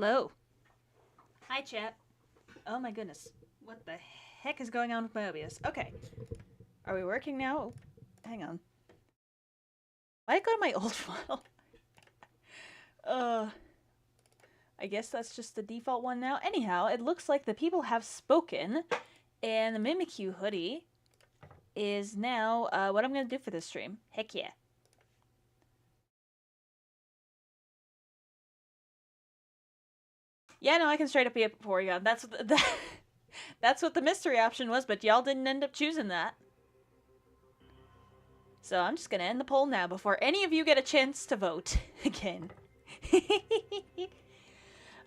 Hello. Hi, chat. Oh my goodness. What the heck is going on with my OBS? Okay. Are we working now? Oh, hang on. Why did I go to my old file? I guess that's just the default one now. Anyhow, it looks like the people have spoken, and the Mimikyu hoodie is now what I'm going to do for this stream. Heck yeah. Yeah, no, I can straight up be a Porygon. That's what that's what the mystery option was, but y'all didn't end up choosing that. So I'm just gonna end the poll now before any of you get a chance to vote again.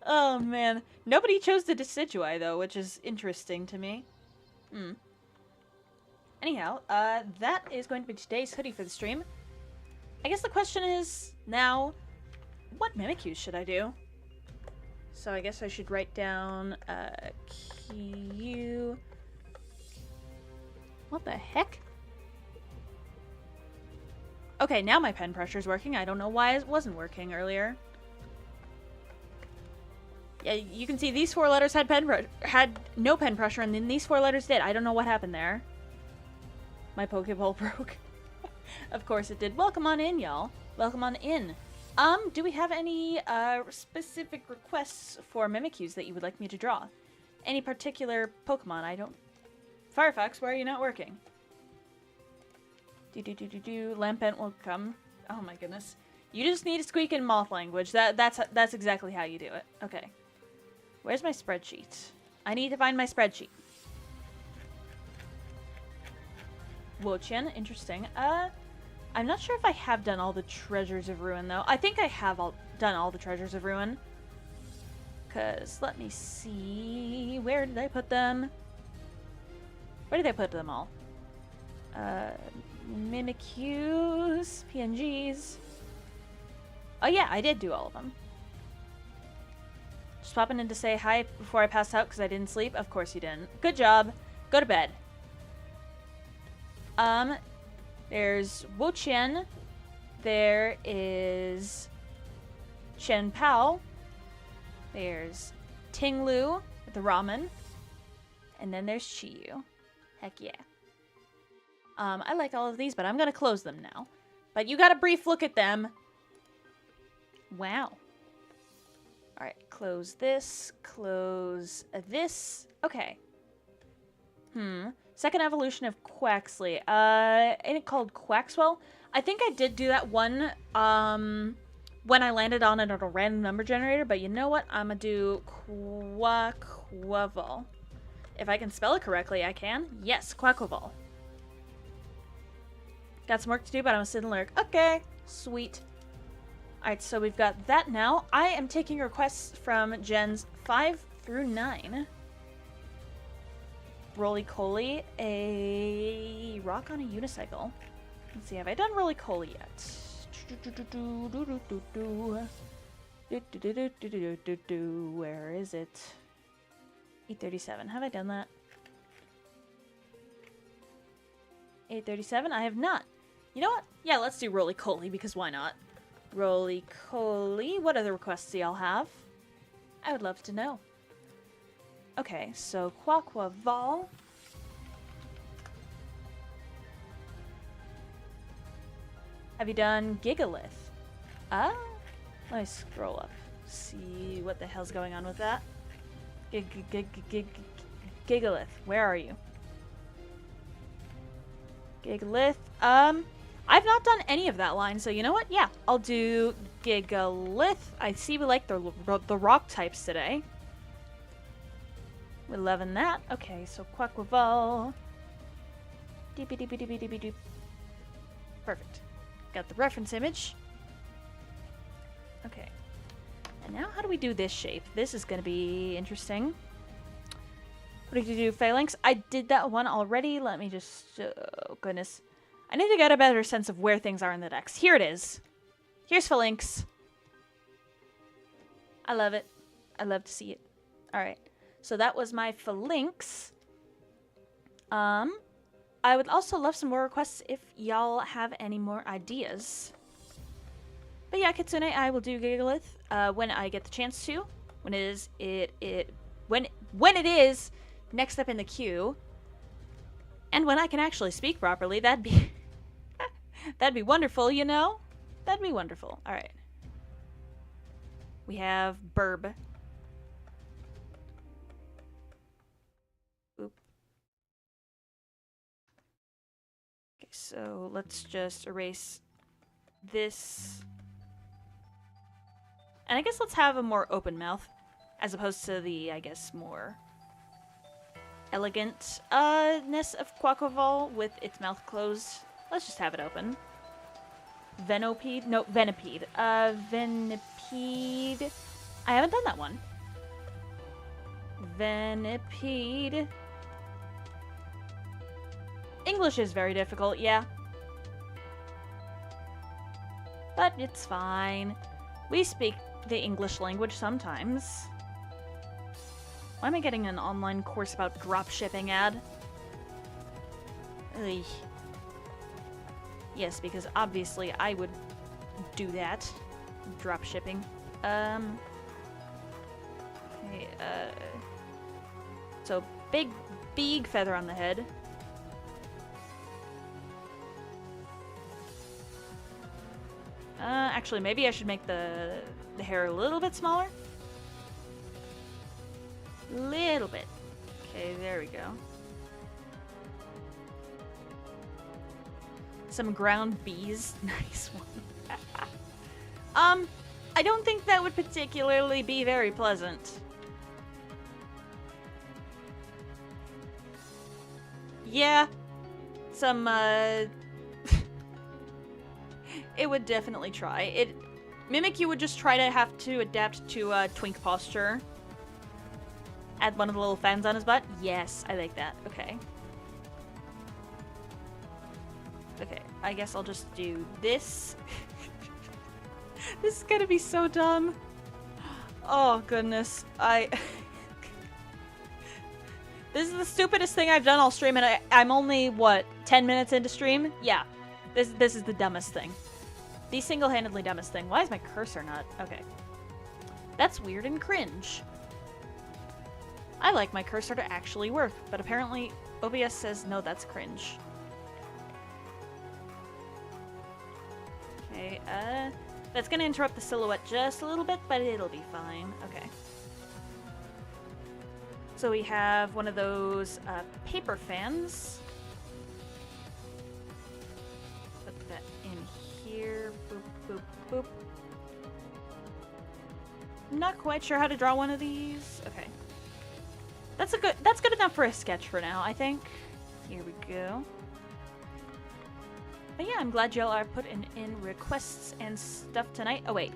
Oh man, nobody chose the Decidueye though, which is interesting to me. Anyhow, that is going to be today's hoodie for the stream. I guess the question is now, what Mimikyus should I do? So I guess I should write down Q. What the heck? Okay, now my pen pressure's working. I don't know why it wasn't working earlier. Yeah, you can see these 4 letters had no pen pressure, and then these 4 letters did. I don't know what happened there. My Pokeball broke. Of course it did. Welcome on in, y'all. Welcome on in. Do we have any specific requests for Mimikyus that you would like me to draw? Any particular Pokemon? I don't... Firefox, why are you not working? Lampent will come. Oh my goodness. You just need to squeak in moth language. That's exactly how you do it. Okay. Where's my spreadsheet? I need to find my spreadsheet. Wochen, interesting. I'm not sure if I have done all the Treasures of Ruin, though. I think I have done all the Treasures of Ruin. Because, let me see... Where did I put them? Where did I put them all? Mimikyus, PNGs. Oh yeah, I did do all of them. Just popping in to say hi before I passed out because I didn't sleep. Of course you didn't. Good job. Go to bed. There's Wochen. There is Chen Pao. There's Tinglu with the ramen. And then there's Chiyu. Heck yeah. I like all of these, but I'm gonna close them now. But you got a brief look at them. Wow. Alright, close this. Close this. Okay. Second evolution of Quaxley. Ain't it called Quaxwell? I think I did do that one, when I landed on it on a random number generator, but you know what? I'm gonna do Quaquaval. If I can spell it correctly, I can. Yes, Quaquaval. Got some work to do, but I'm gonna sit and lurk. Okay, sweet. Alright, so we've got that now. I am taking requests from gens 5 through 9. Roly-Coly, a rock on a unicycle. Let's see, have I done Roly-Coly yet? Where is it? 837. Have I done that? 837? I have not. You know what? Yeah, let's do Roly-Coly, because why not? Roly-Coly. What other requests do y'all have? I would love to know. Okay, so Quaquaval. Have you done Gigalith? Let me scroll up. See what the hell's going on with that. Gigalith, where are you? Gigalith. I've not done any of that line, so you know what? Yeah, I'll do Gigalith. I see we like the rock types today. We're loving that. Okay, so Quaquaval. Perfect. Got the reference image. Okay. And now how do we do this shape? This is going to be interesting. What did you do, Phalanx? I did that one already. Let me just... Oh, goodness. I need to get a better sense of where things are in the decks. Here it is. Here's Phalanx. I love it. I love to see it. Alright. So that was my Phalanx. I would also love some more requests if y'all have any more ideas. But yeah, Kitsune, I will do Gigalith when I get the chance to. when it is next up in the queue, and when I can actually speak properly, that'd be that'd be wonderful, you know? That'd be wonderful. All right. We have Burb. Oop. Okay, so let's just erase this. And I guess let's have a more open mouth, as opposed to the, I guess, more elegant-ness of Quaquaval with its mouth closed. Let's just have it open. Venopede? No, Venipede. Venipede. I haven't done that one. Venipede. English is very difficult, yeah. But it's fine. We speak the English language sometimes. Why am I getting an online course about dropshipping ad? Ugh. Yes, because obviously I would do that. Dropshipping. Okay, so big feather on the head. Actually, maybe I should make the hair a little bit smaller. Little bit. Okay, there we go. Some ground bees. Nice one. I don't think that would particularly be very pleasant. Yeah. Some, it would definitely try. Mimikyu would just try to have to adapt to twink posture. Add one of the little fans on his butt. Yes, I like that. Okay. Okay, I guess I'll just do this. This is gonna be so dumb. Oh, goodness. This is the stupidest thing I've done all stream, and I'm only, what, 10 minutes into stream? Yeah. This is the dumbest thing. The single-handedly dumbest thing. Why is my cursor not? Okay. That's weird and cringe. I like my cursor to actually work, but apparently OBS says no, that's cringe. Okay, that's gonna interrupt the silhouette just a little bit, but it'll be fine. Okay. So we have one of those paper fans. Put that in here. Boop, boop, boop. I'm not quite sure how to draw one of these. Okay. That's good enough for a sketch for now, I think. Here we go. But yeah, I'm glad y'all are putting in requests and stuff tonight. Oh wait.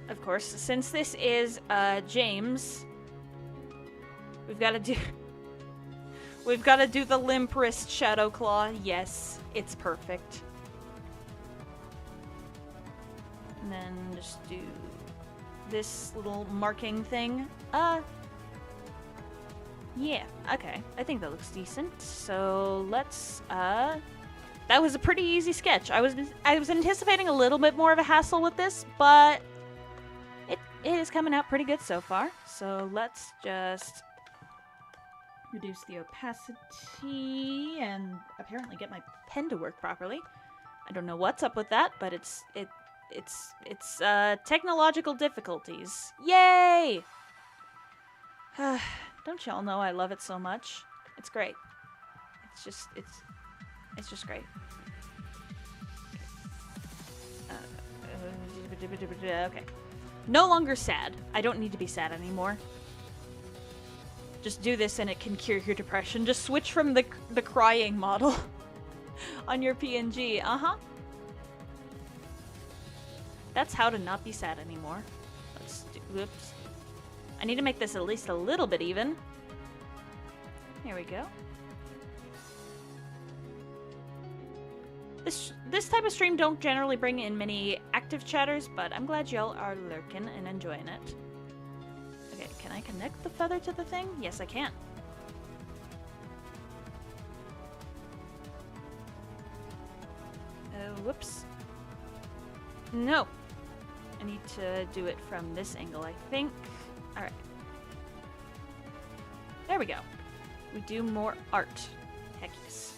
Of course, since this is James, we've got to do the limp wrist shadow claw. Yes, it's perfect. And then just do this little marking thing. Yeah, okay. I think that looks decent. So let's that was a pretty easy sketch. I was anticipating a little bit more of a hassle with this, but it is coming out pretty good so far. So let's just reduce the opacity and apparently get my pen to work properly. I don't know what's up with that, but it's technological difficulties. Yay! Don't y'all know I love it so much? It's great. It's just great. Okay. No longer sad. I don't need to be sad anymore. Just do this and it can cure your depression. Just switch from the crying model on your PNG. Uh-huh. That's how to not be sad anymore. Let's do... Whoops. I need to make this at least a little bit even. Here we go. This type of stream don't generally bring in many active chatters, but I'm glad y'all are lurking and enjoying it. Okay, can I connect the feather to the thing? Yes, I can. Whoops. No. I need to do it from this angle, I think. Alright. There we go. We do more art. Heck yes.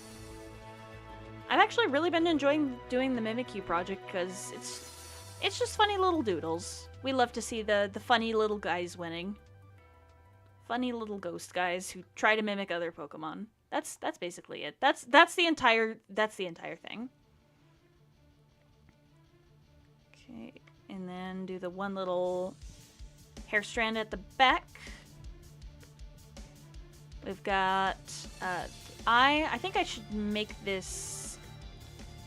I've actually really been enjoying doing the Mimikyu project because it's just funny little doodles. We love to see the funny little guys winning. Funny little ghost guys who try to mimic other Pokemon. That's basically it. That's the entire thing. Okay, and then do the one little hair strand at the back. We've got I think I should make this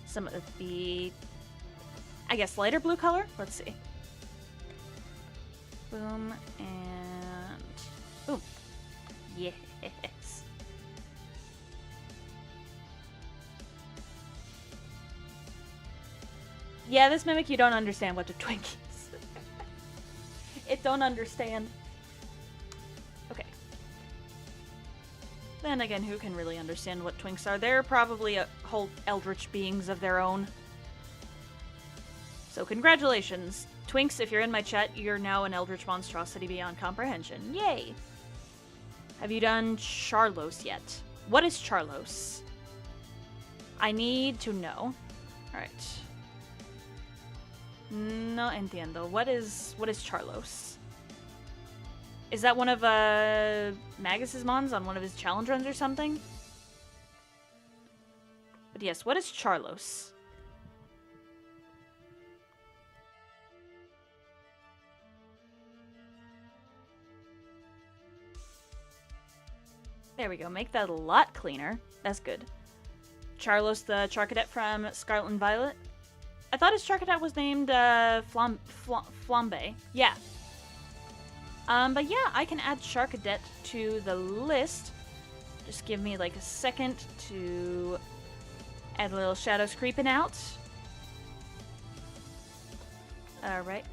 some of the, I guess, lighter blue color. Let's see. Boom and boom. Yes. Yeah, this Mimikyu don't understand what a twink is. It don't understand. Okay. Then again, who can really understand what twinks are? They're probably whole eldritch beings of their own. So congratulations. Twinks, if you're in my chat, you're now an eldritch monstrosity beyond comprehension. Yay! Have you done Charlos yet? What is Charlos? I need to know. Alright. No entiendo. What is Charlos? Is that one of Magus's mons on one of his challenge runs or something? But yes, what is Charlos? There we go. Make that a lot cleaner. That's good. Charlos, the Charcadet from Scarlet and Violet. I thought his Charcadet was named Flambe. Yeah. But yeah, I can add Charcadet to the list. Just give me like a second to add a little shadows creeping out. Alright,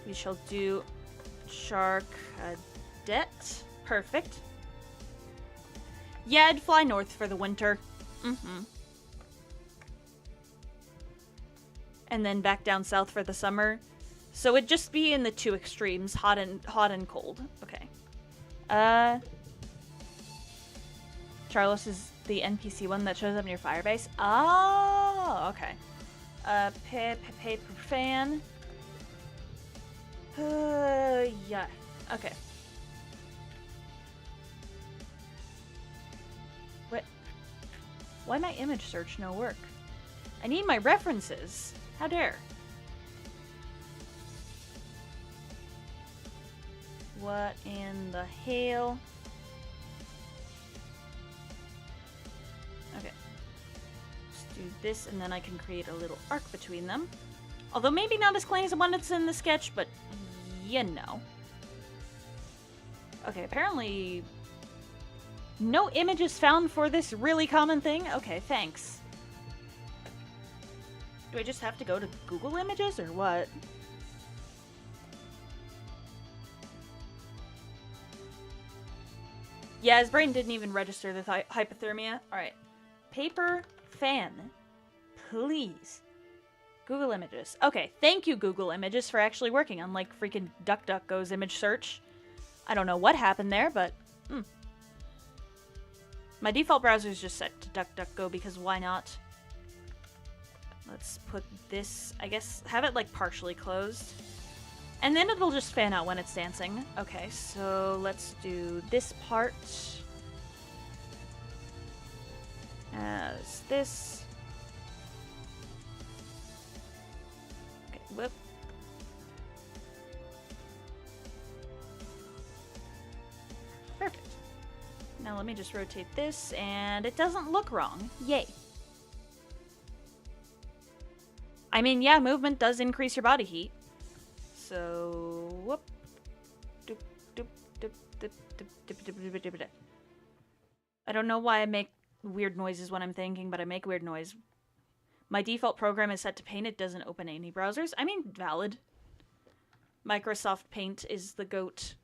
we shall do Charcadet. Perfect. Yeah, I'd fly north for the winter. And then back down south for the summer. So it'd just be in the two extremes, hot and cold. Okay. Charlos is the NPC one that shows up in your firebase. Oh, okay. Paper fan. Yeah. Okay. What? Why my image search no work? I need my references. How dare? What in the hell? Okay. Let's do this, and then I can create a little arc between them. Although maybe not as clean as the one that's in the sketch, but you know. Okay, apparently no images found for this really common thing. Okay, thanks. Do I just have to go to Google Images, or what? Yeah, his brain didn't even register the hypothermia. Alright. Paper fan. Please. Google Images. Okay, thank you, Google Images, for actually working on, like, freaking DuckDuckGo's image search. I don't know what happened there, but... My default browser is just set to DuckDuckGo because why not? Let's put this, I guess, have it, like, partially closed. And then it'll just fan out when it's dancing. Okay, so let's do this part. As this. Okay, whoop. Perfect. Now let me just rotate this, and it doesn't look wrong. Yay. I mean, yeah, movement does increase your body heat. So, whoop. I don't know why I make weird noises when I'm thinking, but I make weird noise. My default program is set to Paint. It doesn't open any browsers. I mean, valid. Microsoft Paint is the GOAT.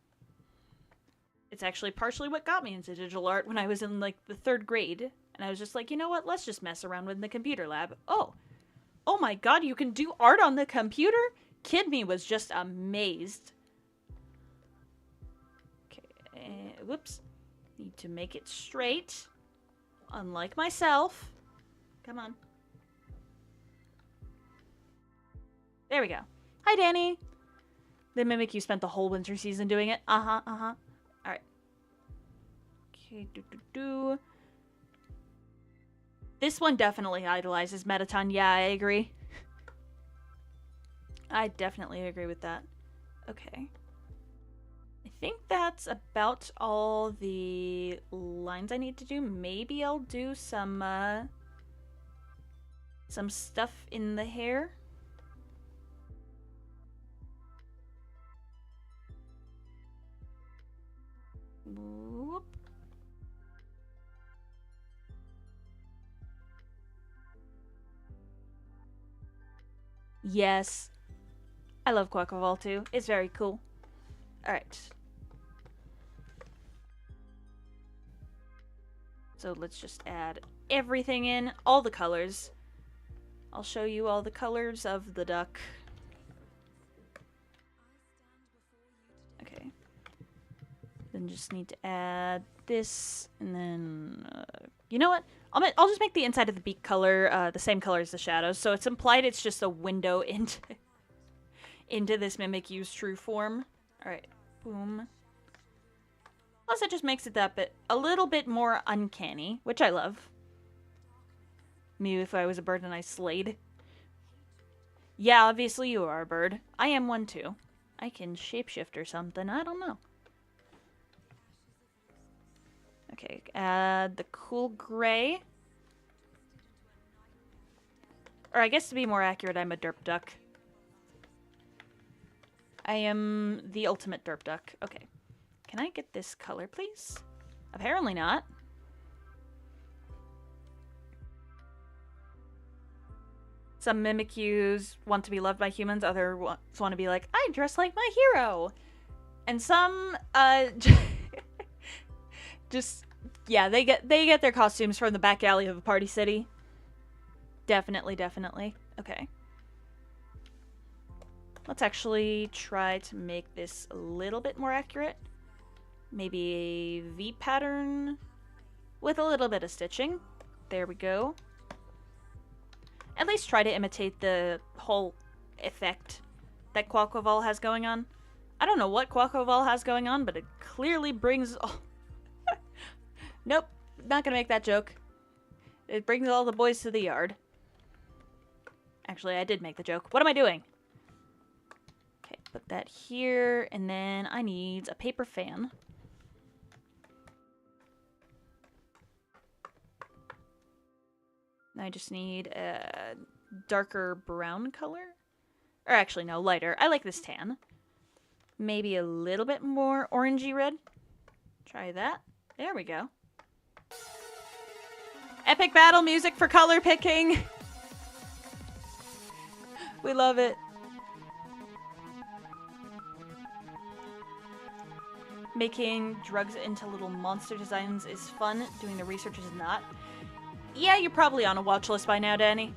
It's actually partially what got me into digital art when I was in, like, the 3rd grade. And I was just like, you know what? Let's just mess around with the computer lab. Oh. Oh my god, you can do art on the computer? Kid me was just amazed. Okay, whoops. Need to make it straight. Unlike myself. Come on. There we go. Hi, Danny. The Mimikyu spent the whole winter season doing it. Alright. Okay, This one definitely idolizes Metaton. Yeah, I agree. I definitely agree with that. Okay. I think that's about all the lines I need to do. Maybe I'll do some stuff in the hair. Whoop. Yes. I love Quackleval too. It's very cool. Alright. So let's just add everything in. All the colors. I'll show you all the colors of the duck. Okay. Then just need to add this, and then you know what? I'll just make the inside of the beak color the same color as the shadows, so it's implied it's just a window into this Mimikyu's true form. All right, boom. Plus, it just makes it a little bit more uncanny, which I love. Me if I was a bird and I slayed. Yeah, obviously you are a bird. I am one too. I can shapeshift or something. I don't know. Okay, add the cool gray. Or I guess to be more accurate, I'm a derp duck. I am the ultimate derp duck. Okay. Can I get this color, please? Apparently not. Some Mimikyus want to be loved by humans. Others want to be like, I dress like my hero. And some, just, yeah, they get their costumes from the back alley of a party city. Definitely, definitely. Okay. Let's actually try to make this a little bit more accurate. Maybe a V pattern with a little bit of stitching. There we go. At least try to imitate the whole effect that Quackleval has going on. I don't know what Quackleval has going on, but it clearly brings all... Nope, not gonna make that joke. It brings all the boys to the yard. Actually, I did make the joke. What am I doing? Okay, put that here, and then I need a paper fan. I just need a darker brown color. Or actually, no, lighter. I like this tan. Maybe a little bit more orangey red. Try that. There we go. Epic battle music for color picking. We love it. Making drugs into little monster designs is fun. Doing the research is not. Yeah, you're probably on a watch list by now, Danny.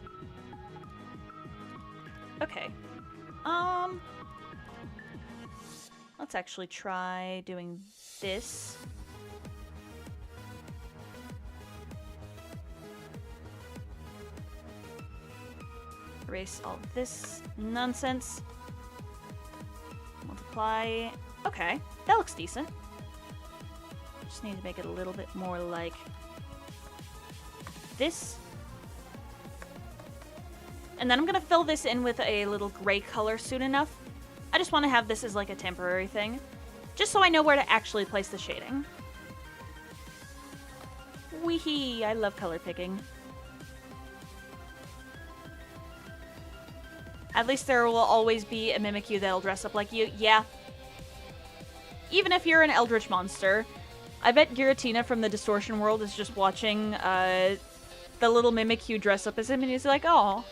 Okay. Let's actually try doing this. Erase all this nonsense. Multiply. Okay, that looks decent. Just need to make it a little bit more like this. And then I'm gonna fill this in with a little gray color soon enough. I just want to have this as like a temporary thing, just so I know where to actually place the shading. Wee-hee, I love color picking. At least there will always be a Mimikyu that'll dress up like you. Yeah. Even if you're an eldritch monster. I bet Giratina from the Distortion World is just watching the little Mimikyu dress up as him, and he's like, oh.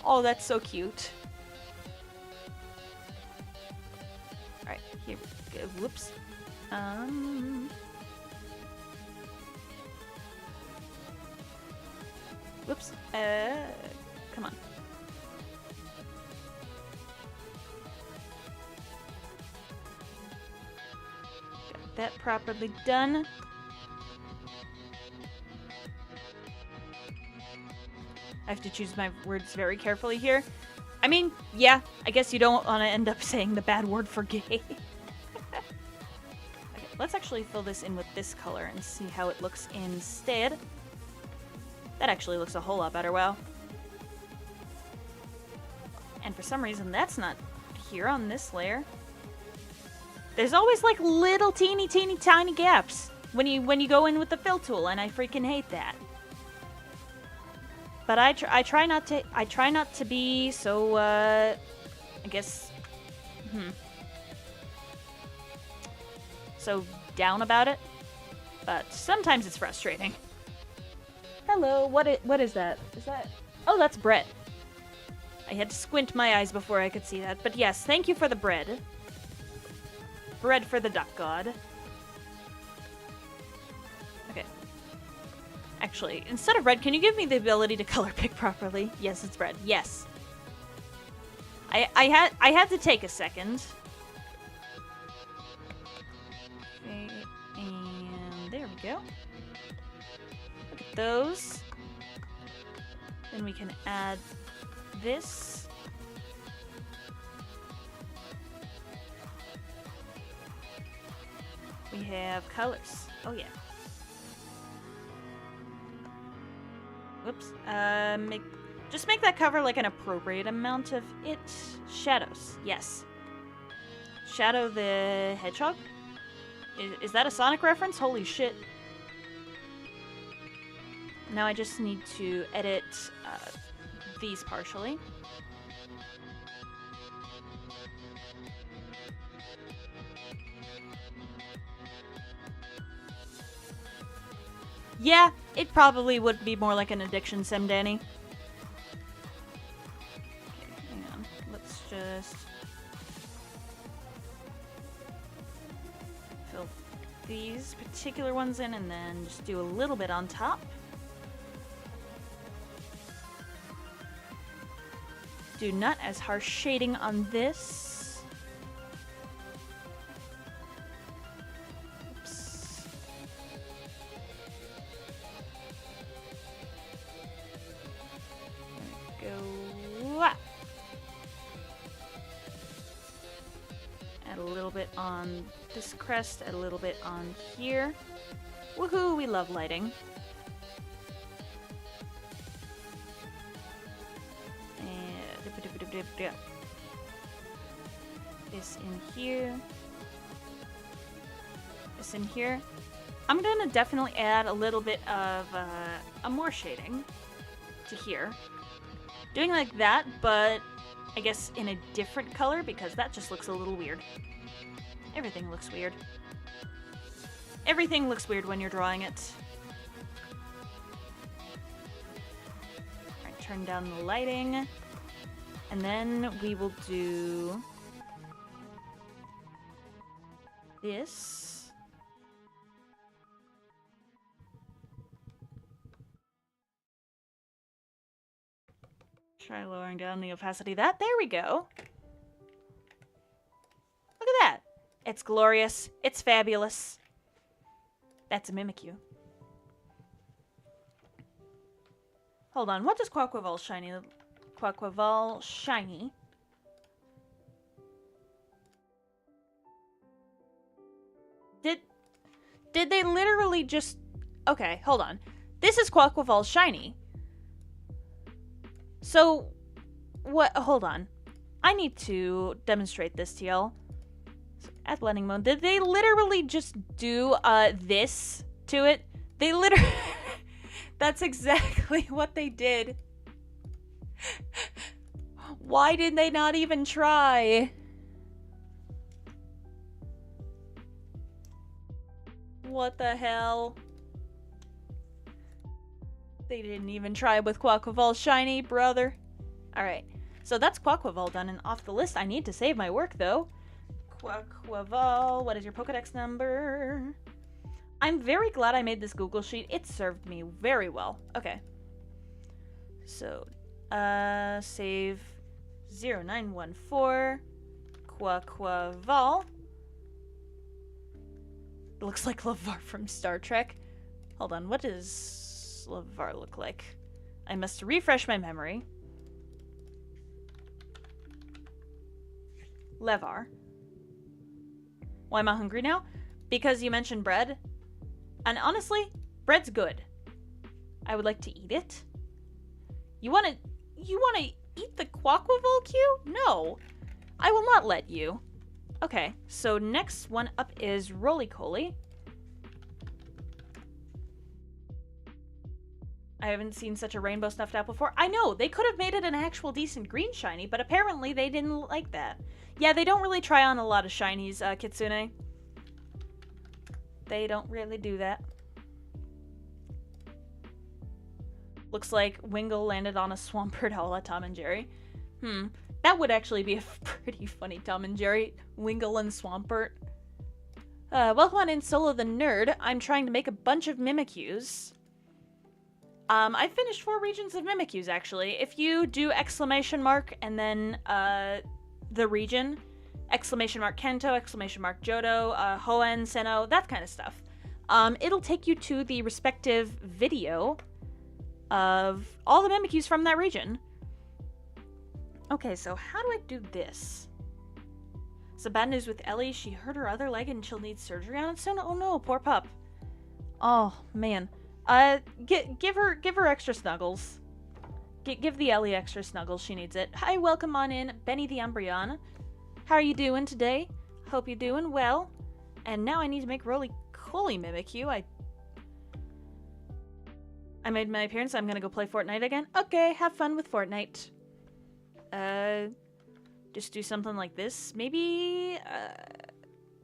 Oh, that's so cute. Alright, here we go. Whoops. Whoops. Come on. Got that properly done. I have to choose my words very carefully here. I mean, yeah, I guess you don't want to end up saying the bad word for gay. Okay, let's actually fill this in with this color and see how it looks instead. That actually looks a whole lot better, wow. And for some reason, that's not here on this layer. There's always like little teeny tiny gaps when you go in with the fill tool, and I freaking hate that. But I try not to be so I guess so down about it. But sometimes it's frustrating. Hello, what is that? Is that? Oh, that's bread. I had to squint my eyes before I could see that. But yes, thank you for the bread. Bread for the duck god. Okay. Actually, instead of red, can you give me the ability to color pick properly? Yes, it's red. Yes. I had to take a second. Okay, and there we go. Look at those. Then we can add this. We have colors. Oh yeah. Whoops. Just make that cover like an appropriate amount of it. Shadows. Yes. Shadow the Hedgehog? Is that a Sonic reference? Holy shit. Now I just need to edit these partially. Yeah, it probably would be more like an addiction sim, Danny. Okay, hang on. Let's just fill these particular ones in and then just do a little bit on top. Do not as harsh shading on this. On this crest, a little bit on here. Woohoo, we love lighting. And this in here. This in here. I'm gonna definitely add a little bit of a more shading to here. Doing like that, but I guess in a different color because that just looks a little weird. Everything looks weird. Everything looks weird when you're drawing it. Alright, turn down the lighting. And then we will do this. Try lowering down the opacity of that. There we go. Look at that. It's glorious. It's fabulous. That's a Mimikyu. Hold on. What does Quaquaval shiny? Quaquaval shiny. Did they literally just... Okay, hold on. This is Quaquaval shiny. So, what? Hold on. I need to demonstrate this to y'all. At blending mode, did they literally just do this to it? They literally... That's exactly what they did. Why did they not even try? What the hell? They didn't even try with Quaquaval shiny, brother. Alright, so that's Quaquaval done and off the list. I need to save my work, though. Quaquaval, what is your Pokedex number? I'm very glad I made this Google Sheet. It served me very well. Okay. So, Save 0914 Quaquaval. Looks like LeVar from Star Trek. Hold on, what does LeVar look like? I must refresh my memory. LeVar. Why am I hungry now? Because you mentioned bread. And honestly, bread's good. I would like to eat it. You wanna eat the Quaquaval Q? No. I will not let you. Okay, so next one up is Roly-Coly. I haven't seen such a rainbow stuffed owl before. I know, they could have made it an actual decent green shiny, but apparently they didn't like that. Yeah, they don't really try on a lot of shinies, Kitsune. They don't really do that. Looks like Wingull landed on a Swampert a la Tom and Jerry. That would actually be a pretty funny Tom and Jerry. Wingull and Swampert. Welcome on in, Solo the Nerd. I'm trying to make a bunch of Mimikyus. I finished 4 regions of Mimikyus, actually. If you do exclamation mark and then the region, exclamation mark Kento, exclamation mark Johto, Hoenn, Sinnoh, that kind of stuff, it'll take you to the respective video of all the Mimikyus from that region. Okay, so how do I do this? Some bad news with Ellie. She hurt her other leg and she'll need surgery on it soon. Oh no, poor pup. Oh man. Give her extra snuggles. Give the Ellie extra snuggles. She needs it. Hi, welcome on in, Benny the Umbreon. How are you doing today? Hope you're doing well. And now I need to make Roly-Coly Mimikyu. I made my appearance. I'm gonna go play Fortnite again. Okay, have fun with Fortnite. Just do something like this, maybe.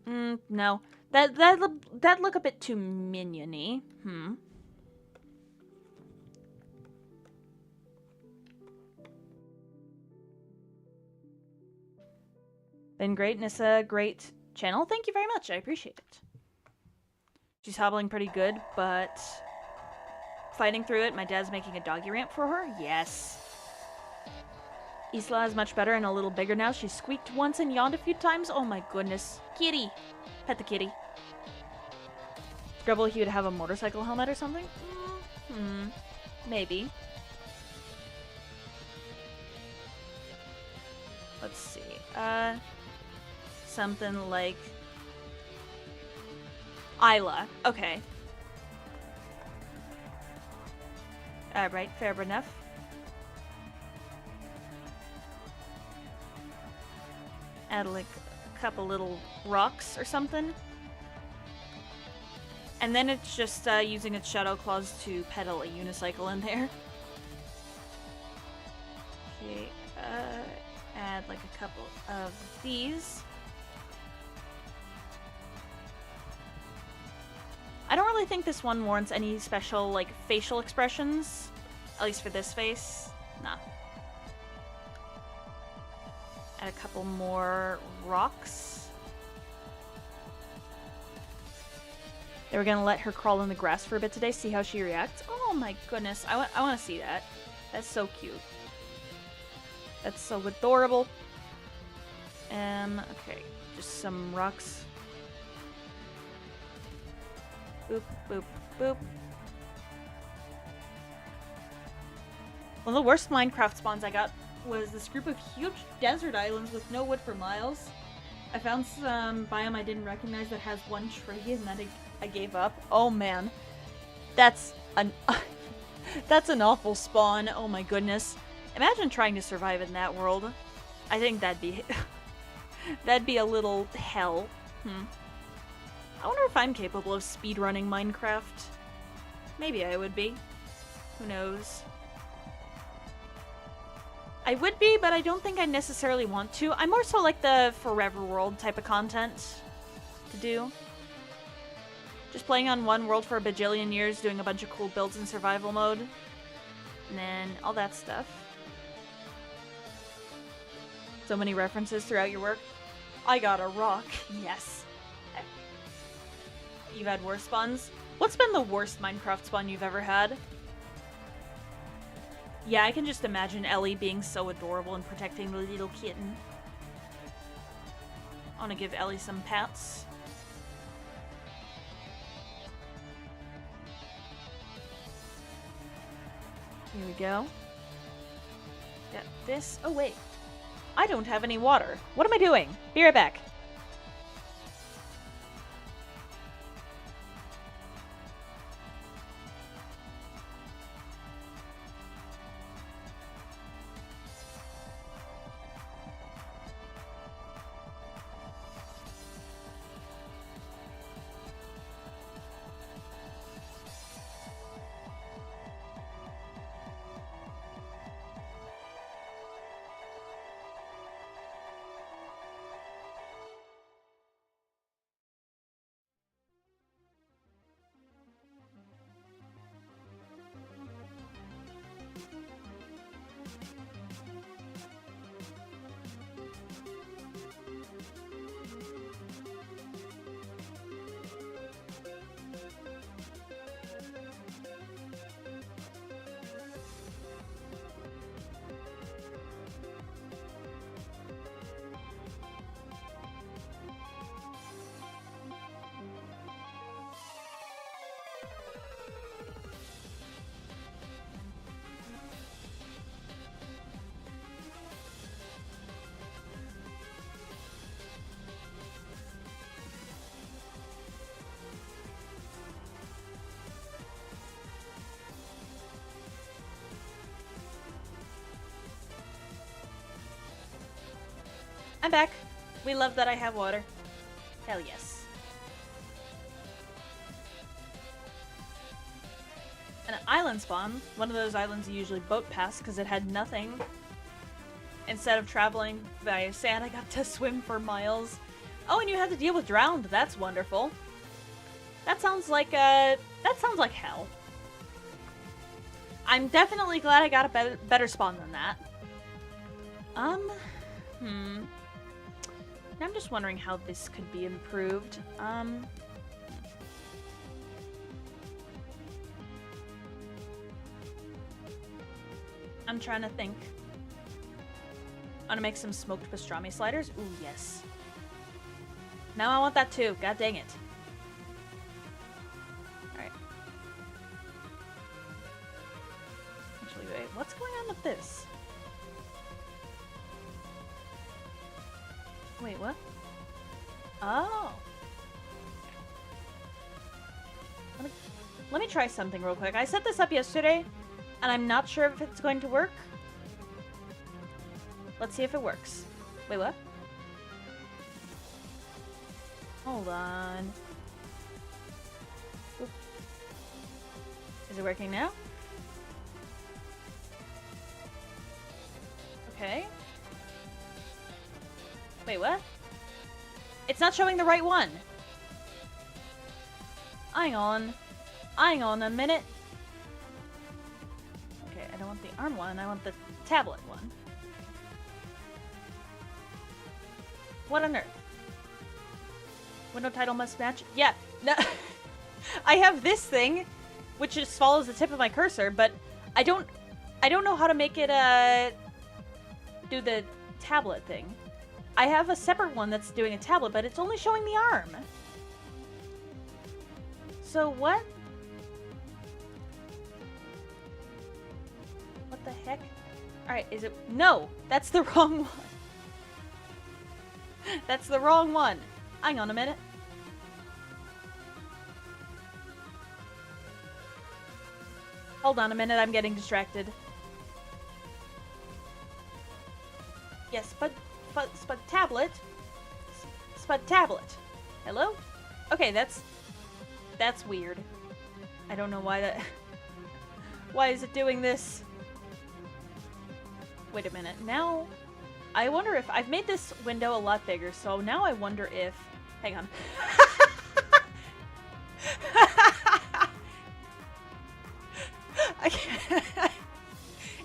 No, that look a bit too minion-y. Been great, Nissa. Great channel. Thank you very much. I appreciate it. She's hobbling pretty good, but fighting through it. My dad's making a doggy ramp for her. Yes. Isla is much better and a little bigger now. She squeaked once and yawned a few times. Oh my goodness. Kitty. Pet the kitty. Grubble, he would have a motorcycle helmet or something? Maybe. Let's see. Something like Isla. Okay. Right, fair enough. Add like a couple little rocks or something. And then it's just using its shadow claws to pedal a unicycle in there. Okay, add like a couple of these. I don't really think this one warrants any special like facial expressions, at least for this face. Nah. Add a couple more rocks. They were gonna let her crawl in the grass for a bit today, see how she reacts. Oh my goodness, I want to see that. That's so cute. That's so adorable. Okay, just some rocks. Boop, boop, boop. One of the worst Minecraft spawns I got was this group of huge desert islands with no wood for miles. I found some biome I didn't recognize that has one tree, and then I gave up. Oh man, that's an that's an awful spawn. Oh my goodness! Imagine trying to survive in that world. I think that'd be that'd be a little hell. I wonder if I'm capable of speedrunning Minecraft. Maybe I would be. Who knows? I would be, but I don't think I necessarily want to. I'm more so like the Forever World type of content to do. Just playing on one world for a bajillion years, doing a bunch of cool builds in survival mode. And then all that stuff. So many references throughout your work. I got a rock. Yes. You've had worse spawns? What's been the worst Minecraft spawn you've ever had? Yeah, I can just imagine Ellie being so adorable and protecting the little kitten. I want to give Ellie some pats. Here we go. Got this. Oh, wait. I don't have any water. What am I doing? Be right back. I'm back. We love that I have water. Hell yes. An island spawn. One of those islands you usually boat past because it had nothing. Instead of traveling via sand, I got to swim for miles. Oh, and you had to deal with drowned. That's wonderful. That sounds like hell. I'm definitely glad I got a better spawn than that. I'm just wondering how this could be improved. I'm trying to think. I'm gonna make some smoked pastrami sliders. Ooh, yes. Now I want that too. God dang it. Alright. Actually, wait. What's going on with this? Wait, what? Oh. Let me try something real quick. I set this up yesterday, and I'm not sure if it's going to work. Let's see if it works. Wait, what? Hold on. Oop. Is it working now? Okay. Wait, what? It's not showing the right one. Hang on. Hang on a minute. Okay, I don't want the ARM one. I want the tablet one. What on earth? Window title must match? Yeah. No. I have this thing, which just follows the tip of my cursor, but I don't know how to make it, do the tablet thing. I have a separate one that's doing a tablet, but it's only showing the arm. So what? What the heck? Alright, is it? No! That's the wrong one. That's the wrong one. Hang on a minute. Hold on a minute, I'm getting distracted. Yes, but tablet. Spud tablet. Hello? Okay, that's weird. I don't know why that... Why is it doing this? Wait a minute. Now, I wonder if... I've made this window a lot bigger, so now I wonder if... Hang on. I can't...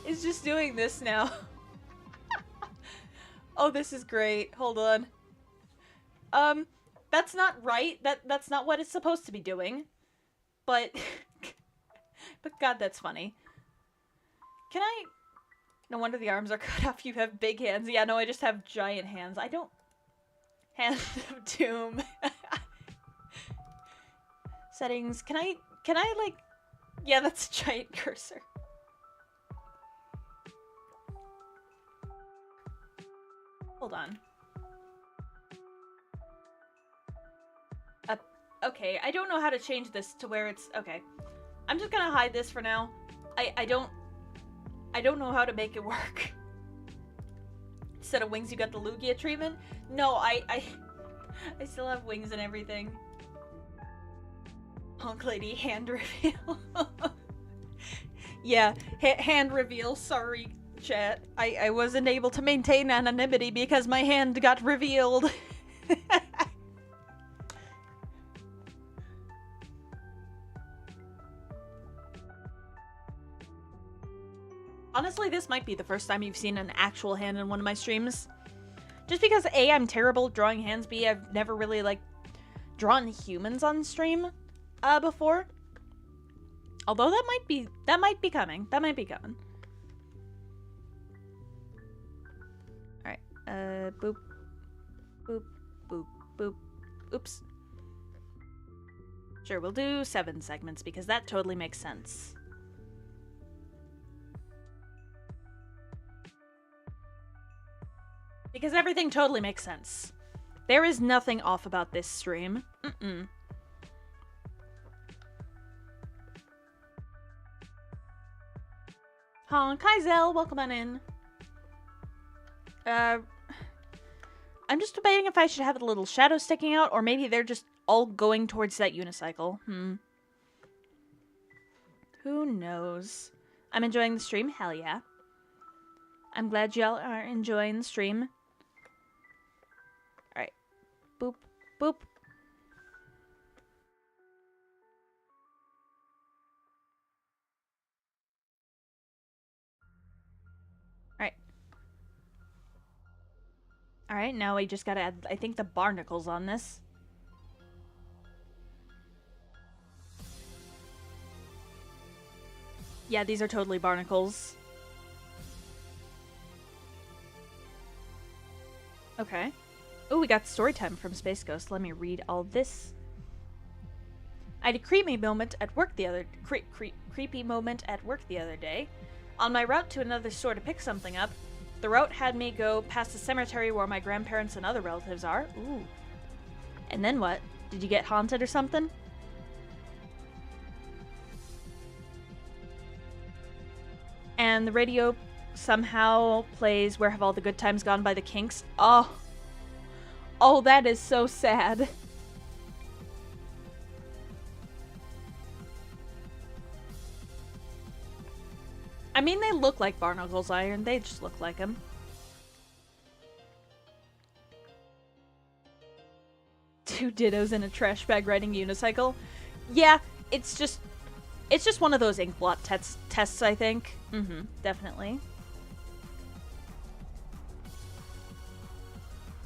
It's just doing this now. Oh, this is great. Hold on. That's not right. That's not what it's supposed to be doing. But... but God, that's funny. Can I... No wonder the arms are cut off. You have big hands. Yeah, no, I just have giant hands. I don't... Hand of Doom. Settings. Can I, like... Yeah, that's a giant cursor. Hold on. Okay, I don't know how to change this to where it's... Okay. I'm just gonna hide this for now. I don't know how to make it work. Instead of wings, you got the Lugia treatment? No, I still have wings and everything. Honk lady, hand reveal. Yeah, hand reveal, sorry, chat. I wasn't able to maintain anonymity because my hand got revealed. Honestly, this might be the first time you've seen an actual hand in one of my streams. Just because A, I'm terrible at drawing hands, B, I've never really, like, drawn humans on stream before. Although that might be coming. That might be coming. Alright, boop. Boop, boop, boop. Oops. Sure, we'll do 7 segments because that totally makes sense. Because everything totally makes sense. There is nothing off about this stream. Honk, hi Zell, welcome on in. I'm just debating if I should have a little shadow sticking out, or maybe they're just all going towards that unicycle. Who knows? I'm enjoying the stream, hell yeah. I'm glad y'all are enjoying the stream. Alright. Boop, boop. Alright. Alright, now we just gotta add, I think, the barnacles on this. Yeah, these are totally barnacles. Okay. Oh, we got story time from Space Ghost. Let me read all this. I had a creepy moment at work the other day. On my route to another store to pick something up, the route had me go past the cemetery where my grandparents and other relatives are. Ooh. And then what? Did you get haunted or something? And the radio somehow plays Where Have All the Good Times Gone by the Kinks. Oh, that is so sad. I mean, they look like barnacles, Iron. They just look like them. Two dittos in a trash bag riding unicycle. Yeah, it's just one of those ink blot tests, I think. Definitely.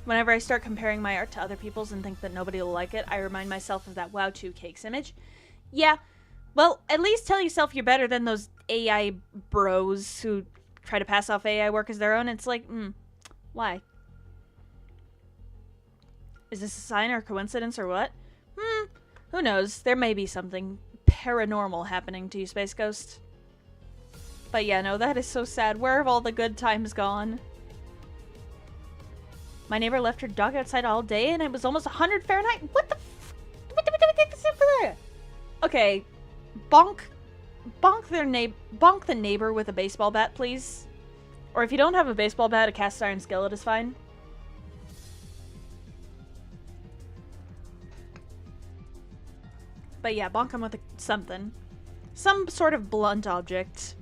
Whenever I start comparing my art to other people's and think that nobody will like it, I remind myself of that WoW 2 Cakes image. Yeah, well, at least tell yourself you're better than those AI bros who try to pass off AI work as their own. It's like, why? Is this a sign or a coincidence or what? Who knows? There may be something paranormal happening to you, Space Ghost. But yeah, no, that is so sad. Where have all the good times gone? My neighbor left her dog outside all day and it was almost 100 Fahrenheit. What the f- Okay, bonk the neighbor with a baseball bat, please. Or if you don't have a baseball bat, a cast iron skillet is fine. But yeah, bonk him with something. Some sort of blunt object.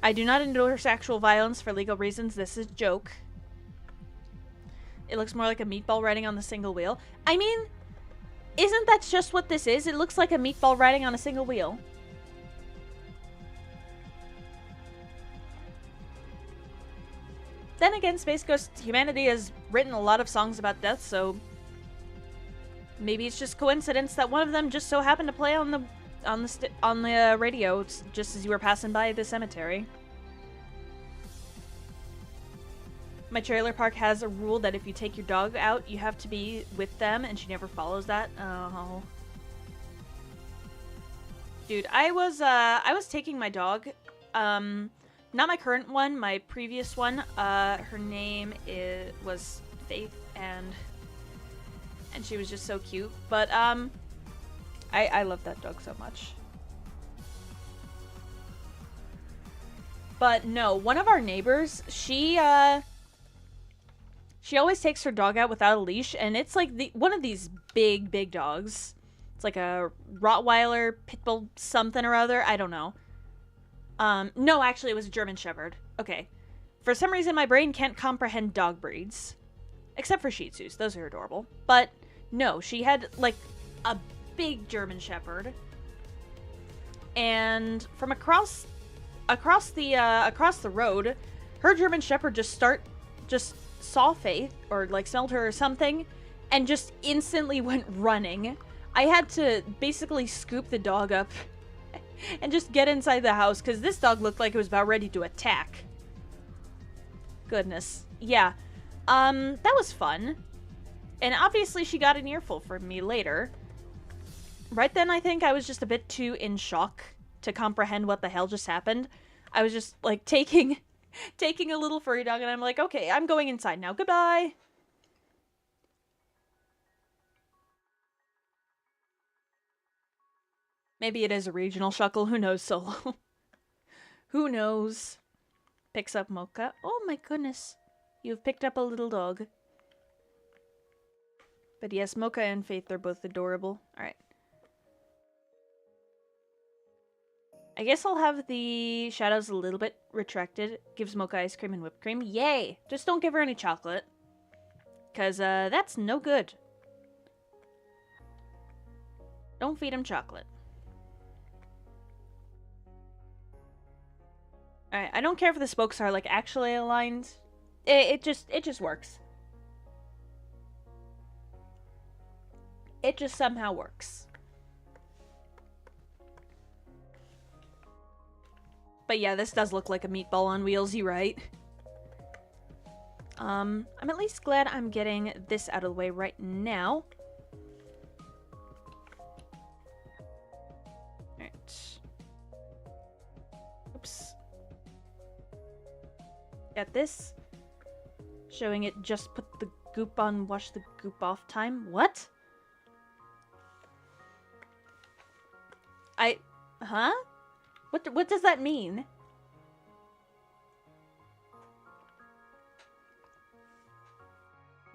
I do not endorse actual violence for legal reasons. This is a joke. It looks more like a meatball riding on the single wheel. I mean, isn't that just what this is? It looks like a meatball riding on a single wheel. Then again, Space Ghost, humanity has written a lot of songs about death, so maybe it's just coincidence that one of them just so happened to play on the on the radio just as you were passing by the cemetery. My trailer park has a rule that if you take your dog out, you have to be with them, and she never follows that. Oh. Dude, I was taking my dog, not my current one, my previous one. Her name was Faith, and she was just so cute. But I love that dog so much. But no, one of our neighbors, she always takes her dog out without a leash, and it's like one of these big dogs. It's like a Rottweiler, Pitbull, something or other. I don't know. No, actually, it was a German Shepherd. Okay. For some reason, my brain can't comprehend dog breeds. Except for Shih Tzus. Those are adorable. But no, she had like a big German Shepherd. And from across the road, her German Shepherd just saw Faith, or like smelled her or something, and just instantly went running. I had to basically scoop the dog up and just get inside the house, because this dog looked like it was about ready to attack. Goodness. Yeah. That was fun. And obviously she got an earful from me later. Right then, I think I was just a bit too in shock to comprehend what the hell just happened. I was just, like, taking a little furry dog, and I'm like, okay, I'm going inside now. Goodbye! Maybe it is a regional shuckle. Who knows, Solo? Who knows? Picks up Mocha. Oh my goodness. You've picked up a little dog. But yes, Mocha and Faith, they're both adorable. Alright. I guess I'll have the shadows a little bit retracted. Gives Mocha ice cream and whipped cream. Yay! Just don't give her any chocolate. Because, that's no good. Don't feed him chocolate. Alright, I don't care if the spokes are, like, actually aligned. It just works. It just somehow works. But yeah, this does look like a meatball on wheels, you right? I'm at least glad I'm getting this out of the way right now. Alright. Oops. Got this. Showing it just put the goop on, wash the goop off time. What? Huh? What does that mean?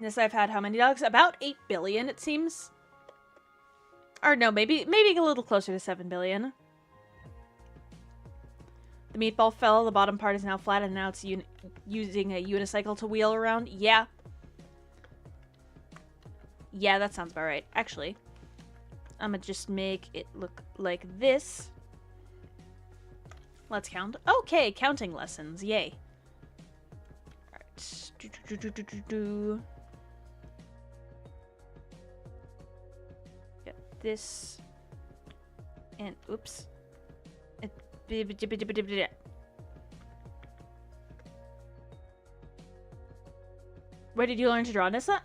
Yes, I've had how many dogs? About 8 billion, it seems. Or no, maybe a little closer to 7 billion. The meatball fell, the bottom part is now flat, and now it's using a unicycle to wheel around. Yeah. Yeah, that sounds about right. Actually, I'm gonna just make it look like this. Let's count. Okay, counting lessons. Yay. Alright. Get this. And, oops. Where did you learn to draw, Nissa?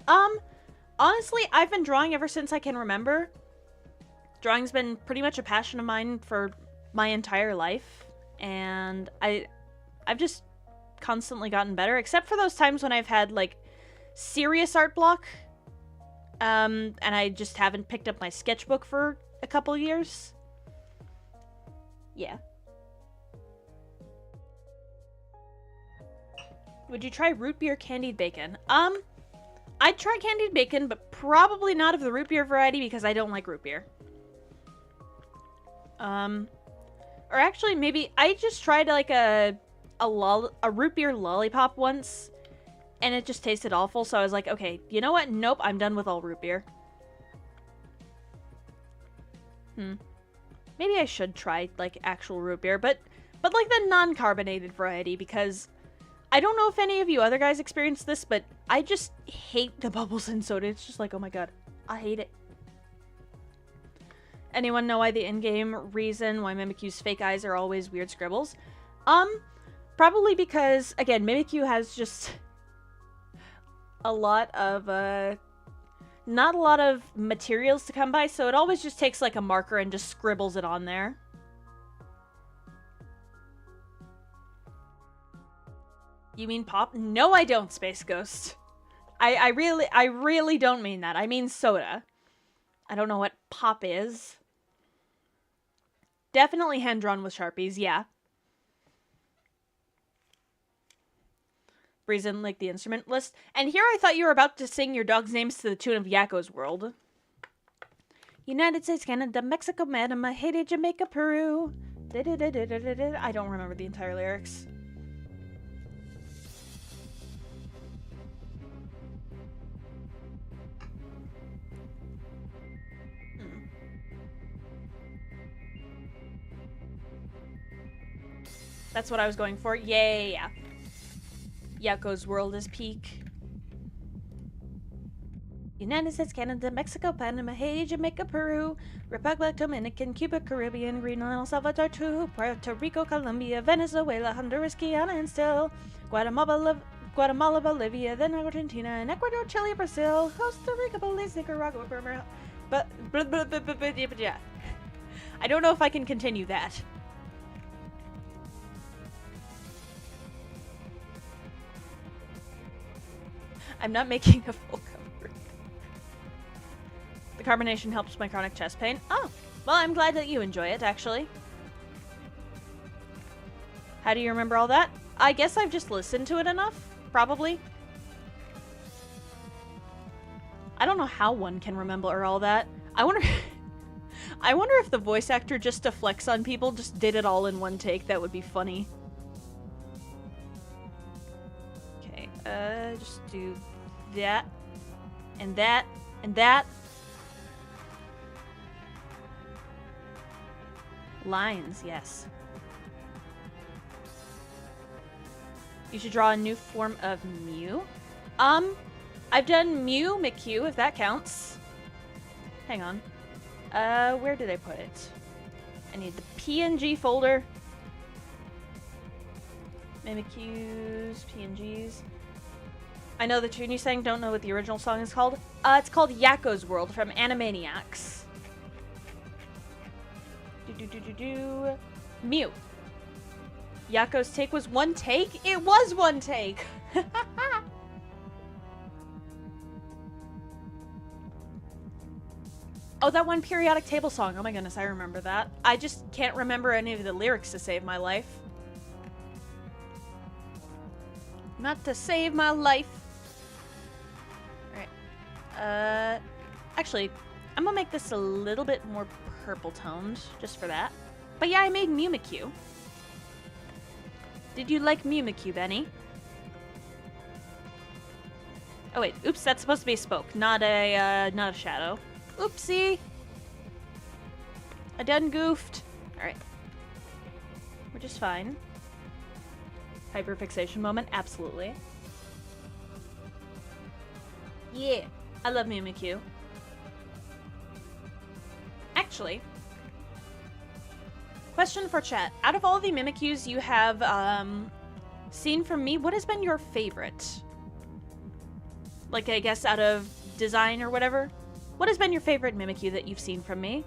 Honestly, I've been drawing ever since I can remember. Drawing's been pretty much a passion of mine for my entire life. And I've just constantly gotten better, except for those times when I've had, like, serious art block. And I just haven't picked up my sketchbook for a couple years. Yeah. Would you try root beer candied bacon? I'd try candied bacon, but probably not of the root beer variety because I don't like root beer. Or actually, maybe I just tried like a root beer lollipop once, and it just tasted awful. So I was like, okay, you know what? Nope, I'm done with all root beer. Maybe I should try like actual root beer, but like the non-carbonated variety, because I don't know if any of you other guys experienced this, but I just hate the bubbles in soda. It's just like, oh my god, I hate it. Anyone know why the in-game reason why Mimikyu's fake eyes are always weird scribbles? Probably because, again, Mimikyu has just a lot of, not a lot of materials to come by, so it always just takes, like, a marker and just scribbles it on there. You mean pop? No, I don't, Space Ghost. I really don't mean that. I mean soda. I don't know what pop is. Definitely hand-drawn with Sharpies, yeah. Reason, like the instrument list. And here I thought you were about to sing your dog's names to the tune of Yakko's World. United States, Canada, Mexico, Panama, Haiti, Jamaica, Peru. I don't remember the entire lyrics. That's what I was going for. Yeah. Yakko's World is peak. United States, Canada, Mexico, Panama, Haiti, Jamaica, Peru, Republic, Dominican, Cuba, Caribbean, Greenland, El Salvador, too, Puerto Rico, Colombia, Venezuela, Honduras, Guyana, and still Guatemala, Bolivia, then Argentina, and Ecuador, Chile, Brazil, Costa Rica, Belize, Nicaragua, Burma. But yeah. I don't know if I can continue that. I'm not making a full cover. The carbonation helps my chronic chest pain. Oh, well, I'm glad that you enjoy it, actually. How do you remember all that? I guess I've just listened to it enough, probably. I don't know how one can remember all that. I wonder if the voice actor, just to flex on people, just did it all in one take. That would be funny. Okay, just do that, and that, and that. Lines, yes. You should draw a new form of Mew. I've done Mimikyu, if that counts. Hang on. Where did I put it? I need the PNG folder. Mimikyus, PNGs. I know the tune you sang, don't know what the original song is called. It's called Yakko's World from Animaniacs. Mew. Yakko's take was one take? It was one take! Oh, that one periodic table song. Oh my goodness, I remember that. I just can't remember any of the lyrics to save my life. Not to save my life. Alright. Actually, I'm gonna make this a little bit more purple toned, just for that. But yeah, I made Mimikyu. Did you like Mimikyu, Benny? Oh wait, oops, that's supposed to be a spoke, not a shadow. Oopsie! I done goofed. Alright. We're just fine. Hyperfixation moment, absolutely. Yeah, I love Mimikyu. Actually, question for chat. Out of all the Mimikyus you have seen from me, what has been your favorite? Like, I guess out of design or whatever? What has been your favorite Mimikyu that you've seen from me?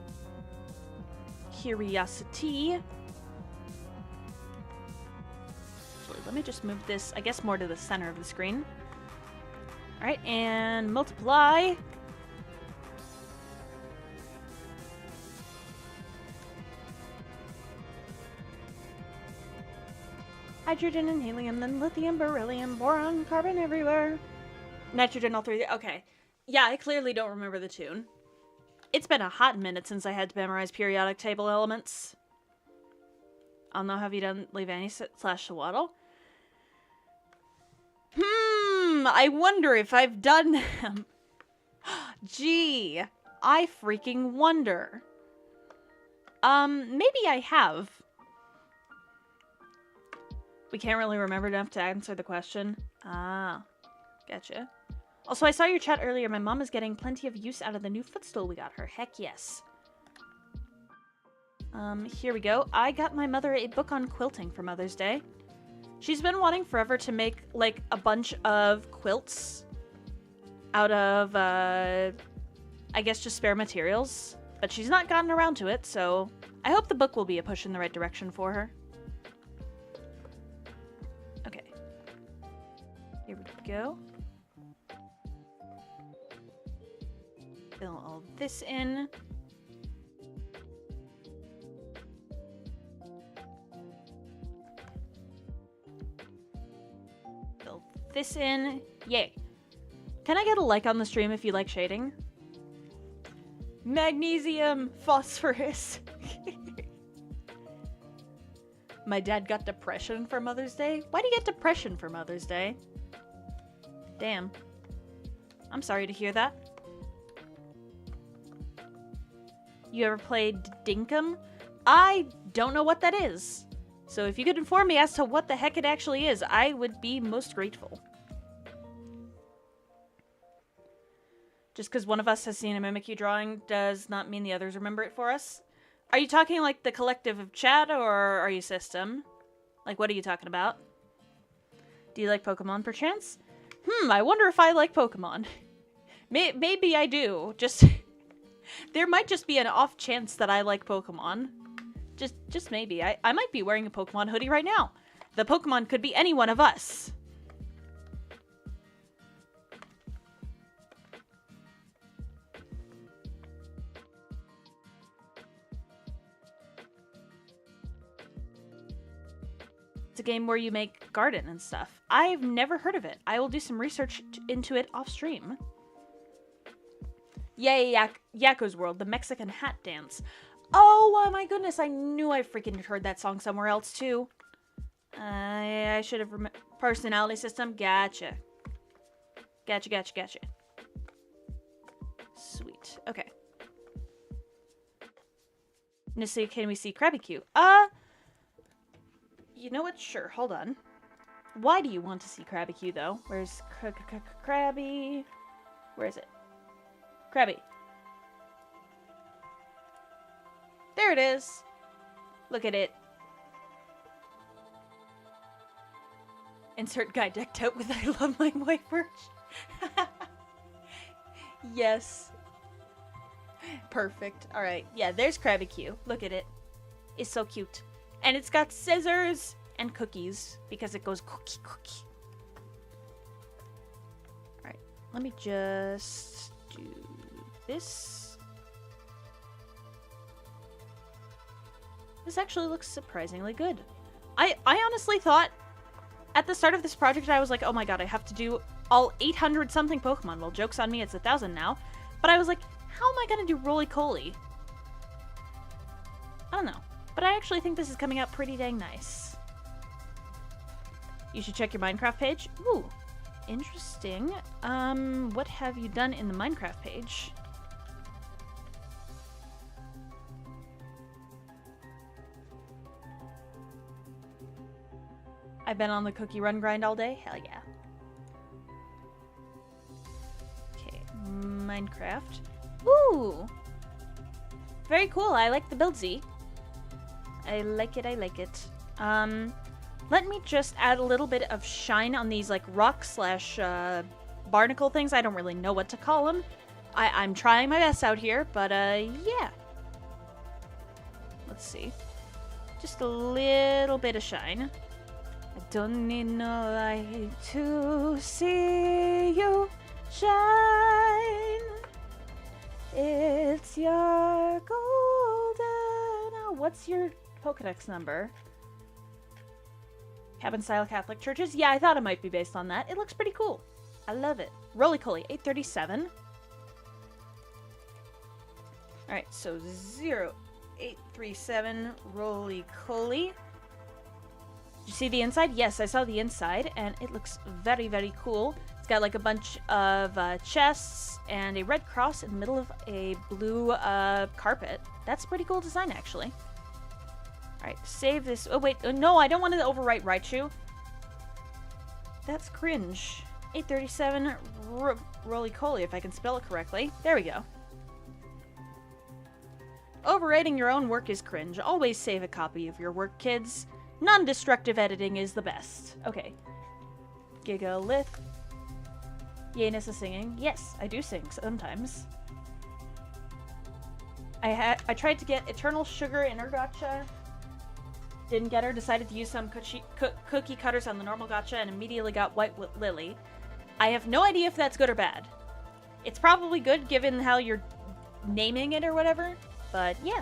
Curiosity. Actually, let me just move this, I guess, more to the center of the screen. Alright, and multiply. Hydrogen and helium, then lithium, beryllium, boron, carbon everywhere. Nitrogen, all three. Okay. Yeah, I clearly don't remember the tune. It's been a hot minute since I had to memorize periodic table elements. I'll know, have you done Levani / Sawaddle? I wonder if I've done them. Gee, I freaking wonder. Maybe I have. We can't really remember enough to answer the question. Ah, gotcha. Also, I saw your chat earlier. My mom is getting plenty of use out of the new footstool we got her. Heck yes. Here we go. I got my mother a book on quilting for Mother's Day. She's been wanting forever to make, like, a bunch of quilts out of, I guess just spare materials. But she's not gotten around to it, so I hope the book will be a push in the right direction for her. Okay. Here we go. Fill all this in. Fill this in. Yay. Can I get a like on the stream if you like shading? Magnesium, phosphorus. My dad got depression for Mother's Day? Why do you get depression for Mother's Day? Damn. I'm sorry to hear that. You ever played Dinkum? I don't know what that is. So if you could inform me as to what the heck it actually is, I would be most grateful. Just because one of us has seen a Mimikyu drawing does not mean the others remember it for us. Are you talking like the collective of chat, or are you system? Like, what are you talking about? Do you like Pokemon perchance? I wonder if I like Pokemon. Maybe I do. Just there might just be an off chance that I like Pokemon. Just maybe. I might be wearing a Pokemon hoodie right now. The Pokemon could be any one of us. It's a game where you make garden and stuff. I've never heard of it. I will do some research into it off stream. Yay, Yakko's World, the Mexican hat dance. Oh my goodness, I knew I freaking heard that song somewhere else too. I should have personality system. Gotcha. Gotcha. Sweet. Okay. Nissa, can we see Mimikyu? You know what? Sure, hold on. Why do you want to see Mimikyu, though? Where's Krabby? Where is it? Krabby. There it is. Look at it. Insert guy decked out with I love my white merch. Yes. Perfect. Alright. Yeah, there's Mimikyu. Look at it. It's so cute. And it's got scissors and cookies because it goes cookie. Alright, let me just do this. This actually looks surprisingly good. I honestly thought at the start of this project I was like, oh my god, I have to do all 800 something Pokemon. Well, joke's on me, it's 1,000 now. But I was like, how am I gonna do Roly-Poly? I don't know. But I actually think this is coming out pretty dang nice. You should check your Minecraft page. Ooh, interesting. What have you done in the Minecraft page? I've been on the cookie run grind all day? Hell yeah. Okay, Minecraft. Ooh! Very cool, I like the buildsy. I like it. Let me just add a little bit of shine on these, like, rock slash barnacle things. I don't really know what to call them. I'm trying my best out here, but, yeah. Let's see. Just a little bit of shine. I don't need no light to see you shine. It's your golden hour. What's your Pokedex number? Cabin style Catholic churches? Yeah, I thought it might be based on that. It looks pretty cool. I love it. Roly-Poly, 837. Alright, so 0837 Roly-Poly. Did you see the inside? Yes, I saw the inside, and it looks very, very cool. It's got like a bunch of chests and a red cross in the middle of a blue carpet. That's a pretty cool design, actually. Alright, save this. Oh, wait. No, I don't want to overwrite Raichu. That's cringe. 837 Roly-Poly, if I can spell it correctly. There we go. Overrating your own work is cringe. Always save a copy of your work, kids. Non-destructive editing is the best. Okay. Gigalith. Yanus is singing. Yes, I do sing sometimes. I tried to get Eternal Sugar in her gacha. Didn't get her. Decided to use some cookie cutters on the normal gacha and immediately got White Lily. I have no idea if that's good or bad. It's probably good given how you're naming it or whatever. But yeah.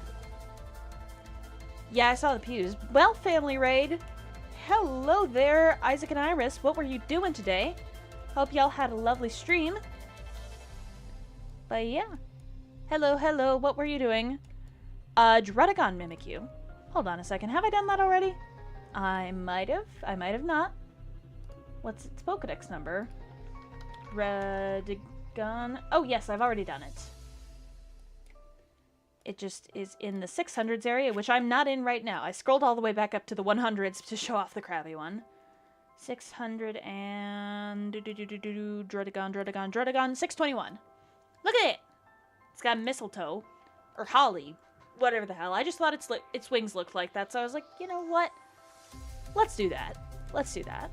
Yeah, I saw the pews. Well, family raid. Hello there, Isaac and Iris. What were you doing today? Hope y'all had a lovely stream. But yeah. Hello, hello. What were you doing? Drudagon Mimikyu. Hold on a second. Have I done that already? I might have. I might have not. What's its Pokedex number? Drudagon. Oh, yes, I've already done it. It just is in the 600s area, which I'm not in right now. I scrolled all the way back up to the 100s to show off the crabby one. 600 and... Drudagon, 621. Look at it! It's got mistletoe. Or holly. Whatever the hell. I just thought its wings looked like that, so I was like, you know what? Let's do that. Let's do that.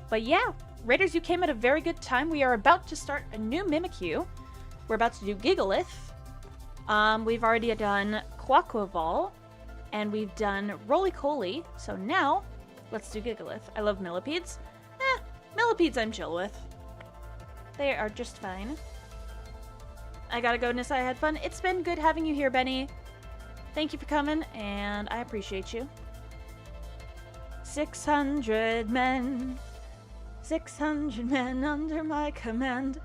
But yeah, Raiders, you came at a very good time. We are about to start a new Mimikyu. We're about to do Gigalith. We've already done Quaquaval, and we've done Roly-Coly, so now, let's do Gigalith. I love Millipedes. Millipedes I'm chill with. They are just fine. I gotta go, Nissa, I had fun. It's been good having you here, Benny. Thank you for coming, and I appreciate you. 600 men. 600 men under my command.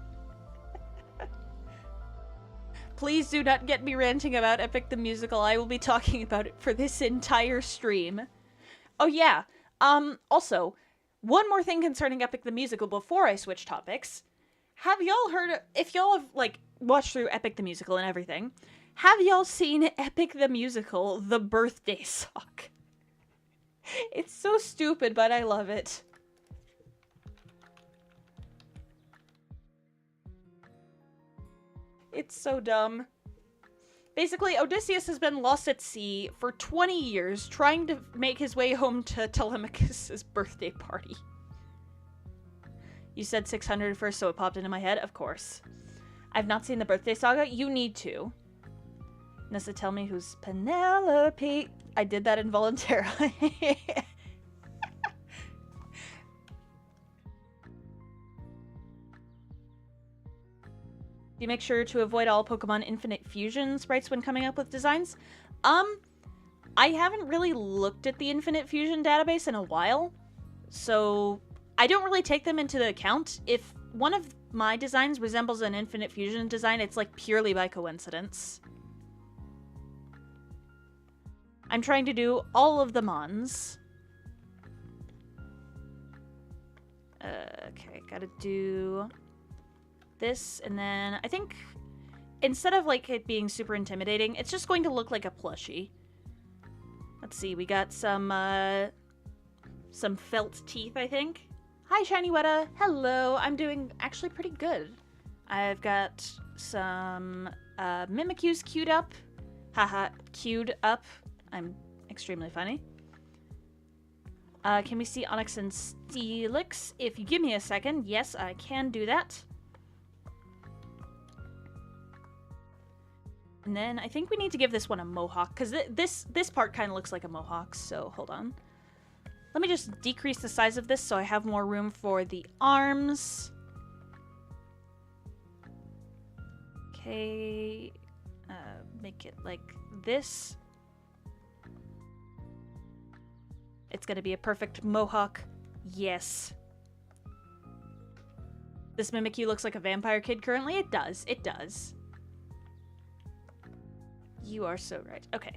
Please do not get me ranting about Epic the Musical. I will be talking about it for this entire stream. Oh yeah, also, one more thing concerning Epic the Musical before I switch topics. Have y'all heard, if y'all have, like, watched through Epic the Musical and everything, have y'all seen Epic the Musical, The Birthday Sock? It's so stupid, but I love it. It's so dumb. Basically, Odysseus has been lost at sea for 20 years, trying to make his way home to Telemachus' birthday party. You said 600 first, so it popped into my head? Of course. I've not seen the Birthday Saga. You need to. Nessa, tell me who's Penelope. I did that involuntarily. Do you make sure to avoid all Pokemon Infinite Fusion sprites when coming up with designs? I haven't really looked at the Infinite Fusion database in a while, so I don't really take them into account. If one of my designs resembles an Infinite Fusion design, it's like purely by coincidence. I'm trying to do all of the Mons. Okay, gotta do this, and then I think instead of like it being super intimidating, it's just going to look like a plushie. Let's see, we got some felt teeth, I think. Hi, Shiny Weta. Hello, I'm doing actually pretty good. I've got some Mimikyus queued up. Haha, queued up. I'm extremely funny. Can we see Onyx and Steelix? If you give me a second, yes, I can do that. And then I think we need to give this one a mohawk, because this part kind of looks like a mohawk, so hold on. Let me just decrease the size of this so I have more room for the arms. Okay, make it like this. It's gonna be a perfect mohawk. Yes. This Mimikyu looks like a vampire kid currently. It does. It does. You are so right. Okay.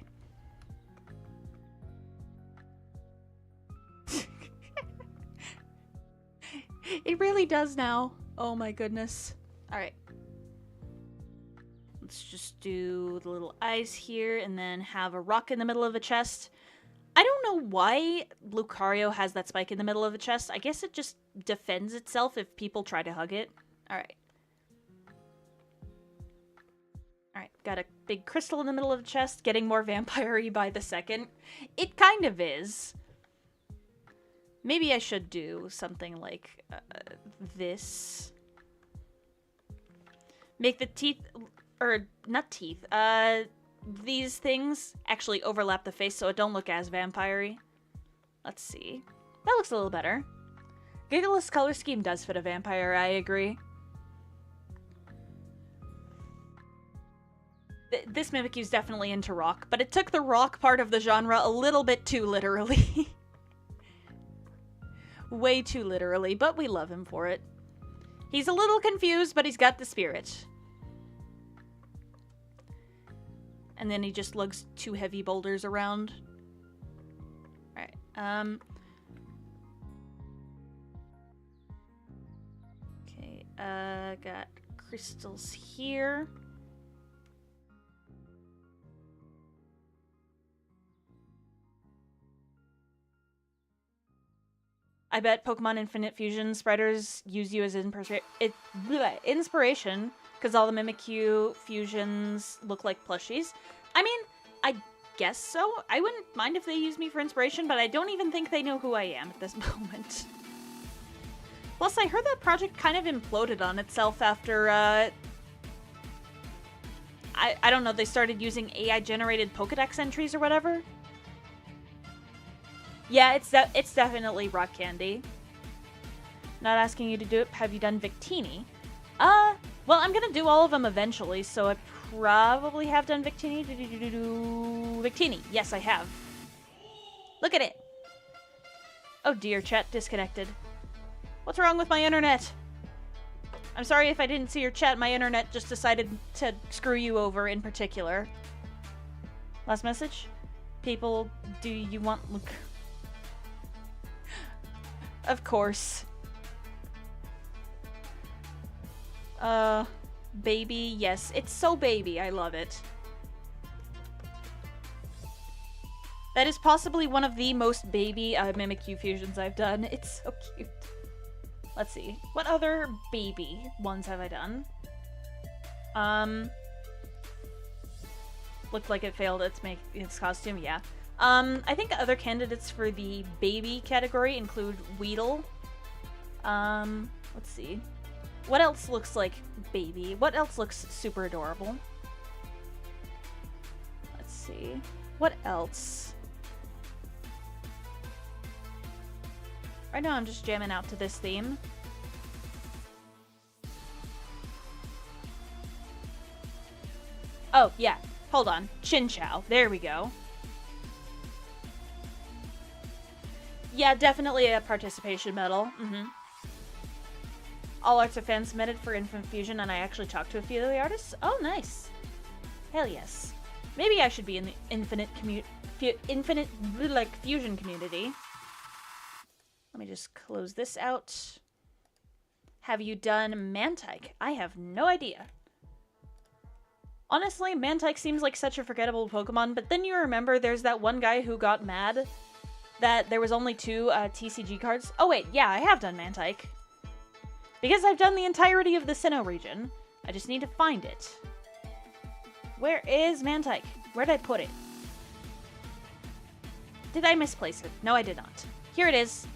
It really does now. Oh my goodness. Alright. Let's just do the little eyes here and then have a rock in the middle of the chest. I don't know why Lucario has that spike in the middle of the chest. I guess it just defends itself if people try to hug it. Alright. Alright, got a big crystal in the middle of the chest, getting more vampire-y by the second. It kind of is. Maybe I should do something like this. Make the teeth, or not teeth, these things actually overlap the face so it don't look as vampire-y. Let's see. That looks a little better. Giggle's color scheme does fit a vampire, I agree. This Mimikyu's definitely into rock, but it took the rock part of the genre a little bit too literally. Way too literally, but we love him for it. He's a little confused, but he's got the spirit. And then he just lugs 2 heavy boulders around. Alright, okay, got crystals here. I bet Pokemon Infinite Fusion spreaders use you as inspiration, because all the Mimikyu fusions look like plushies. I mean, I guess so. I wouldn't mind if they used me for inspiration, but I don't even think they know who I am at this moment. Plus, I heard that project kind of imploded on itself after, I don't know, they started using AI-generated Pokedex entries or whatever. Yeah, it's definitely rock candy. Not asking you to do it. Have you done Victini? Well, I'm gonna do all of them eventually, so I probably have done Victini. Victini, yes, I have. Look at it. Oh dear, chat disconnected. What's wrong with my internet? I'm sorry if I didn't see your chat. My internet just decided to screw you over in particular. Last message? People, do you want... Look. Of course. Baby, yes. It's so baby. I love it. That is possibly one of the most baby Mimikyu fusions I've done. It's so cute. Let's see. What other baby ones have I done? Looked like it failed its costume, yeah. I think other candidates for the baby category include Weedle. Let's see. What else looks like baby? What else looks super adorable? Let's see. What else? Right now I'm just jamming out to this theme. Oh, yeah. Hold on. Chinchou. There we go. Yeah, definitely a participation medal. All arts are fan submitted for Infinite Fusion, and I actually talked to a few of the artists. Oh, nice. Hell yes. Maybe I should be in the Infinite Fusion community. Let me just close this out. Have you done Mantike? I have no idea. Honestly, Mantike seems like such a forgettable Pokemon, but then you remember there's that one guy who got mad that there was only 2 TCG cards. Oh wait, yeah, I have done Mantike. Because I've done the entirety of the Sinnoh region. I just need to find it. Where is Mantike? Where did I put it? Did I misplace it? No, I did not. Here it is.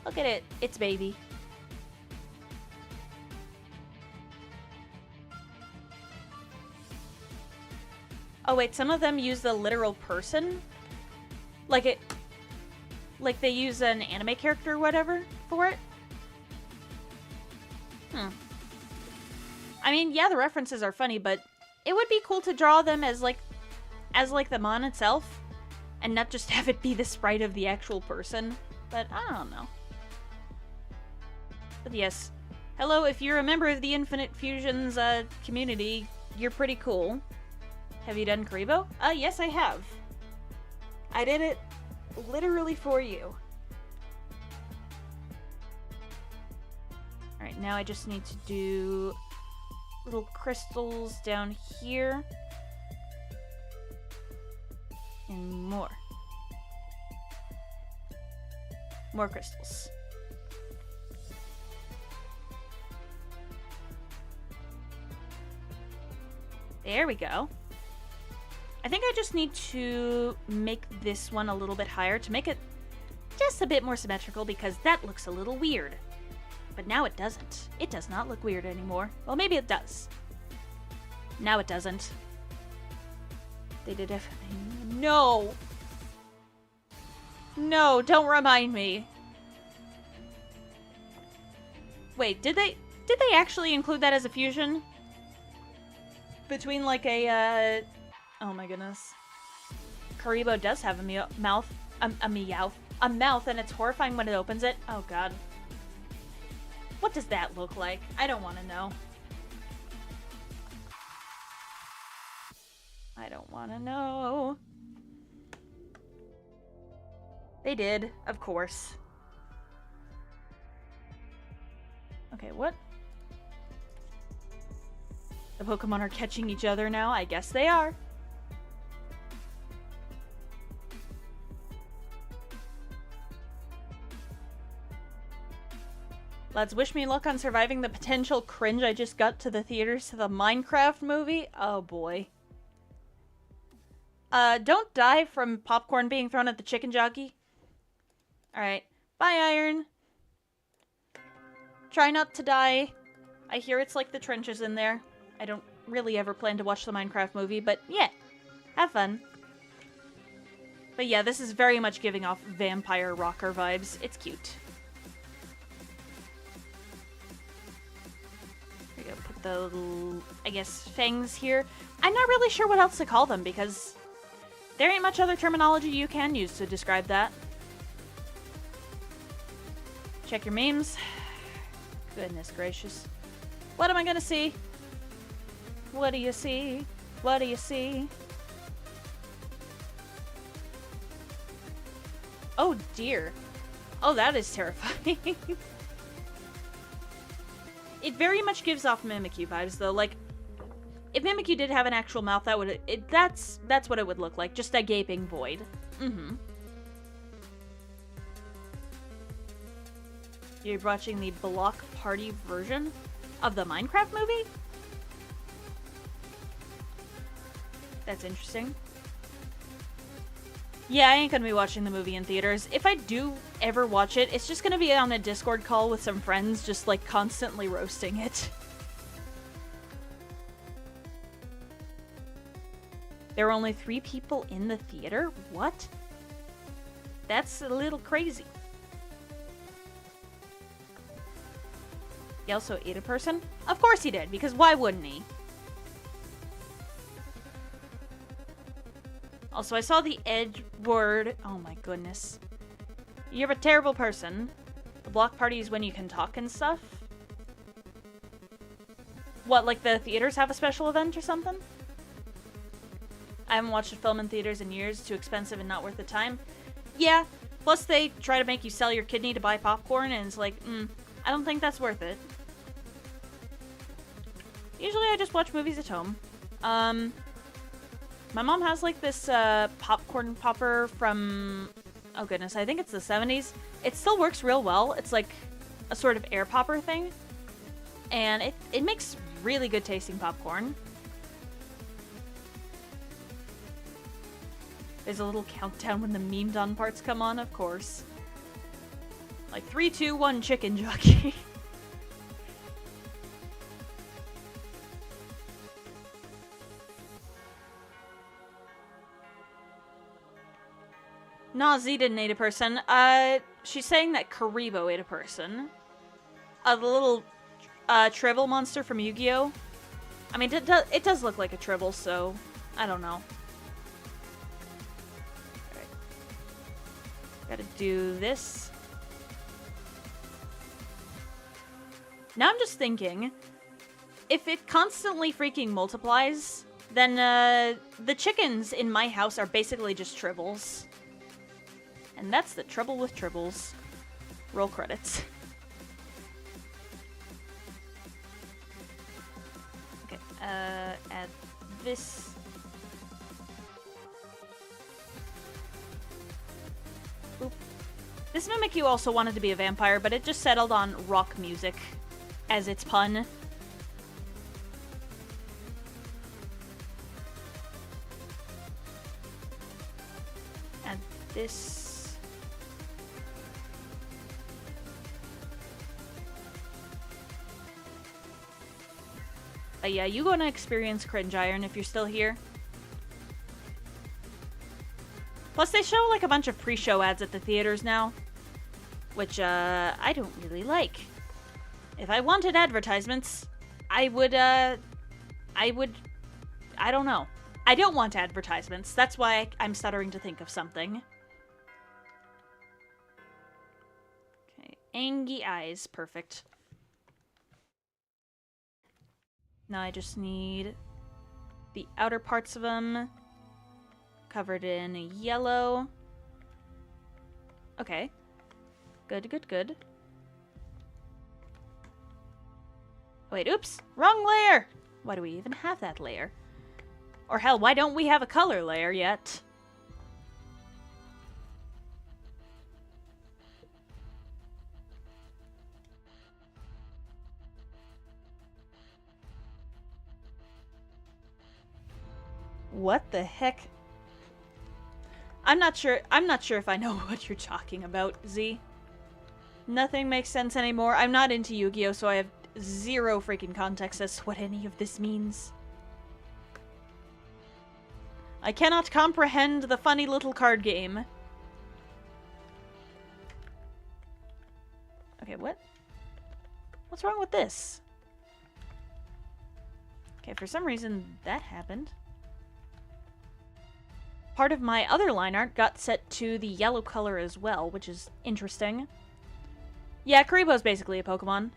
Look at it. It's baby. Oh wait, some of them use the literal person? Like they use an anime character or whatever for it? I mean, yeah, the references are funny, but it would be cool to draw them as the mon itself, and not just have it be the sprite of the actual person. But I don't know. But yes, hello, if you're a member of the Infinite Fusions community, you're pretty cool. Have you done Karibo? Yes, I have. I did it literally for you. Alright, now I just need to do little crystals down here. And more. More crystals. There we go. I think I just need to make this one a little bit higher to make it just a bit more symmetrical because that looks a little weird. But now it doesn't. It does not look weird anymore. Well, maybe it does. Now it doesn't. They did everything. No! No, don't remind me. Wait, did they actually include that as a fusion? Between like a, oh my goodness. Karibo does have a mouth, a mouth, and it's horrifying when it opens it. Oh god. What does that look like? I don't want to know. I don't want to know. They did, of course. Okay, what? The Pokemon are catching each other now? I guess they are. Lads, wish me luck on surviving the potential cringe I just got to the theaters to the Minecraft movie. Oh boy. Don't die from popcorn being thrown at the chicken jockey. Alright. Bye, Iron. Try not to die. I hear it's like the trenches in there. I don't really ever plan to watch the Minecraft movie, but yeah. Have fun. But yeah, this is very much giving off vampire rocker vibes. It's cute. There you go. Put the little, I guess, fangs here. I'm not really sure what else to call them because there ain't much other terminology you can use to describe that. Check your memes. Goodness gracious. What am I gonna see? What do you see? What do you see? Oh dear. Oh, that is terrifying. It very much gives off Mimikyu vibes though. Like, if Mimikyu did have an actual mouth, that would that's what it would look like. Just a gaping void. Mm-hmm. You're watching the Block Party version of the Minecraft movie? That's interesting. Yeah, I ain't gonna be watching the movie in theaters. If I do ever watch it, it's just gonna be on a Discord call with some friends, just like constantly roasting it. There were only 3 people in the theater? What? That's a little crazy. He also ate a person? Of course he did, because why wouldn't he? Also, I saw the Edward. Oh my goodness. You're a terrible person. The block party is when you can talk and stuff? What, like the theaters have a special event or something? I haven't watched a film in theaters in years. Too expensive and not worth the time. Yeah, plus they try to make you sell your kidney to buy popcorn, and it's like, I don't think that's worth it. Usually I just watch movies at home. My mom has like this popcorn popper from, oh goodness, I think it's the 70s. It still works real well. It's like a sort of air popper thing. And it makes really good tasting popcorn. There's a little countdown when the meme done parts come on, of course. Like 3, 2, 1, chicken jockey. Nah, Z didn't eat a person. She's saying that Karibo ate a person. The little Tribble monster from Yu-Gi-Oh! I mean, it does look like a Tribble, so I don't know. Alright. Gotta do this. Now I'm just thinking, if it constantly freaking multiplies, then the chickens in my house are basically just Tribbles. And that's the trouble with Tribbles. Roll credits. Okay, add this. Oop. This Mimikyu also wanted to be a vampire, but it just settled on rock music as its pun. this. But yeah, you gonna experience Cringe Iron if you're still here. Plus, they show like a bunch of pre-show ads at the theaters now, which I don't really like. If I wanted advertisements, I don't know. I don't want advertisements. That's why I'm stuttering to think of something. Okay, Angie eyes, perfect. Now I just need the outer parts of them covered in yellow. Okay. Good, good, good. Wait, oops! Wrong layer! Why do we even have that layer? Or hell, why don't we have a color layer yet? What the heck? I'm not sure if I know what you're talking about, Z. Nothing makes sense anymore. I'm not into Yu-Gi-Oh, so I have zero freaking context as to what any of this means. I cannot comprehend the funny little card game. Okay, what? What's wrong with this? Okay, for some reason that happened. Part of my other line art got set to the yellow color as well, which is interesting. Yeah, Karibo's basically a Pokemon.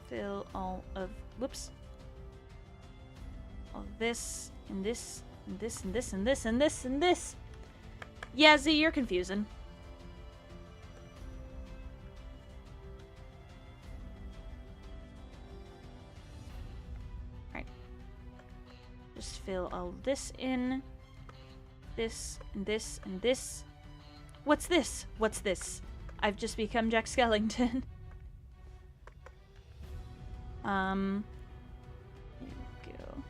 Fill all of... Whoops. All this, and this, and this, and this, and this, and this, and this. Yeah, Z, you're confusing. Alright. Just fill all this in. This, and this, and this. What's this? What's this? I've just become Jack Skellington. Here we go.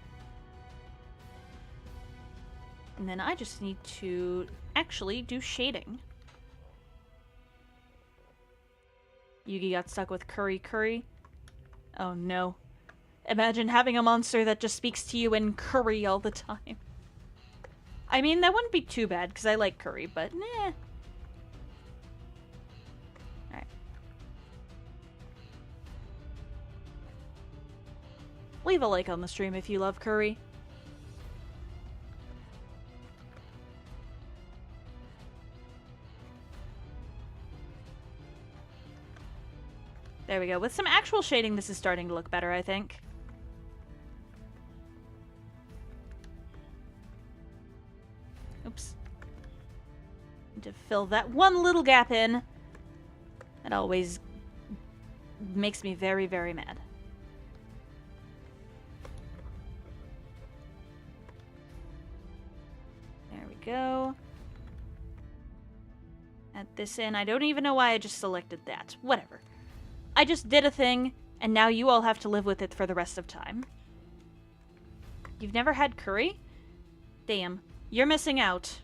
And then I just need to actually do shading. Yugi got stuck with curry. Oh no. Imagine having a monster that just speaks to you in curry all the time. I mean, that wouldn't be too bad, because I like curry, but nah. Alright. Leave a like on the stream if you love curry. There we go. With some actual shading, this is starting to look better, I think. Oops. Need to fill that one little gap in. That always makes me very, very mad. There we go. Add this in. I don't even know why I just selected that. Whatever. I just did a thing, and now you all have to live with it for the rest of time. You've never had curry? Damn. You're missing out.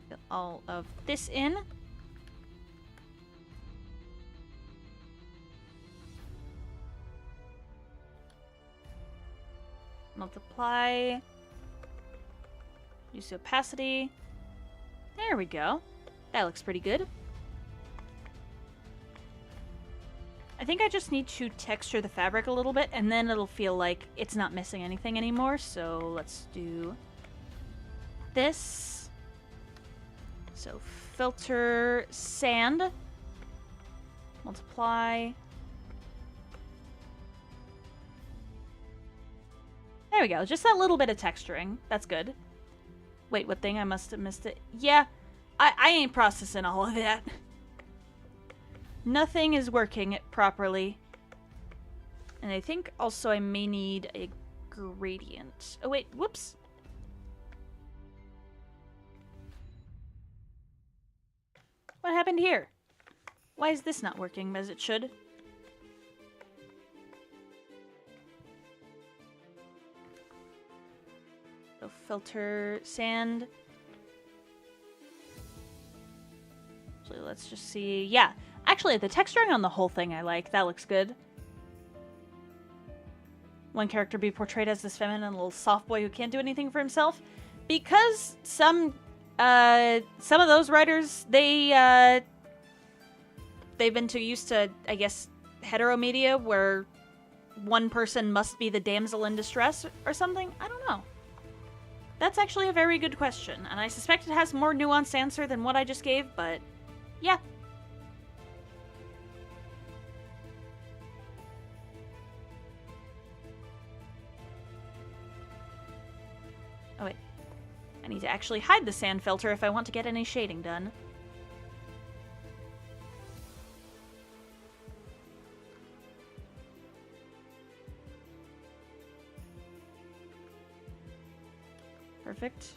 Fill all of this in. Multiply. Use the opacity. There we go. That looks pretty good. I think I just need to texture the fabric a little bit, and then it'll feel like it's not missing anything anymore. So let's do this. So filter sand. Multiply. There we go. Just that little bit of texturing. That's good. Wait, what thing? I must have missed it. Yeah, I ain't processing all of that. Nothing is working properly. And I think also I may need a gradient. Oh wait, whoops. What happened here? Why is this not working as it should? So filter sand. Actually, let's just see. Yeah, actually, the texturing on the whole thing I like. That looks good. One character be portrayed as this feminine little soft boy who can't do anything for himself. Because some of those writers, they've been too used to, I guess, hetero media where one person must be the damsel in distress or something. I don't know. That's actually a very good question, and I suspect it has more nuanced answer than what I just gave, but yeah. Oh wait. I need to actually hide the sand filter if I want to get any shading done. Perfect.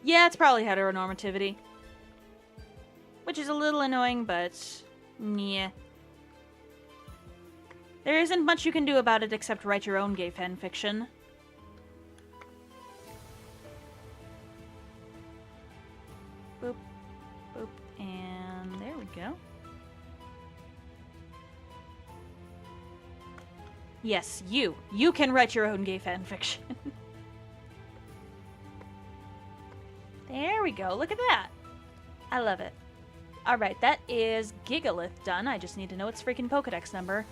Yeah, it's probably heteronormativity. Which is a little annoying, but yeah. There isn't much you can do about it except write your own gay fanfiction. Boop, boop, and there we go. Yes, you. You can write your own gay fanfiction. There we go. Look at that. I love it. Alright, that is Gigalith done. I just need to know its freaking Pokedex number.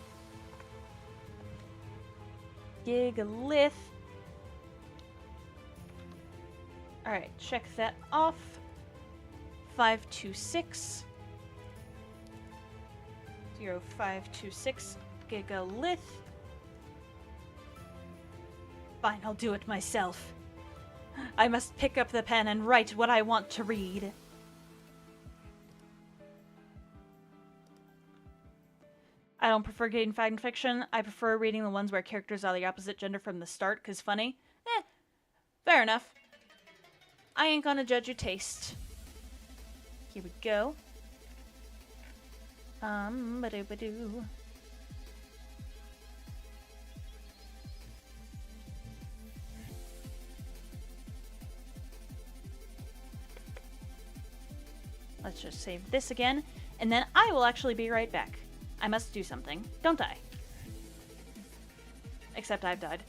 Gigalith. Alright, check that off. 526. 0526 Gigalith. Fine, I'll do it myself. I must pick up the pen and write what I want to read. I don't prefer getting fanfiction. I prefer reading the ones where characters are the opposite gender from the start, 'cause funny. Fair enough. I ain't gonna judge your taste. Here we go. Ba-doo-ba-doo. Let's just save this again, and then I will actually be right back. I must do something, don't I? Except I've died.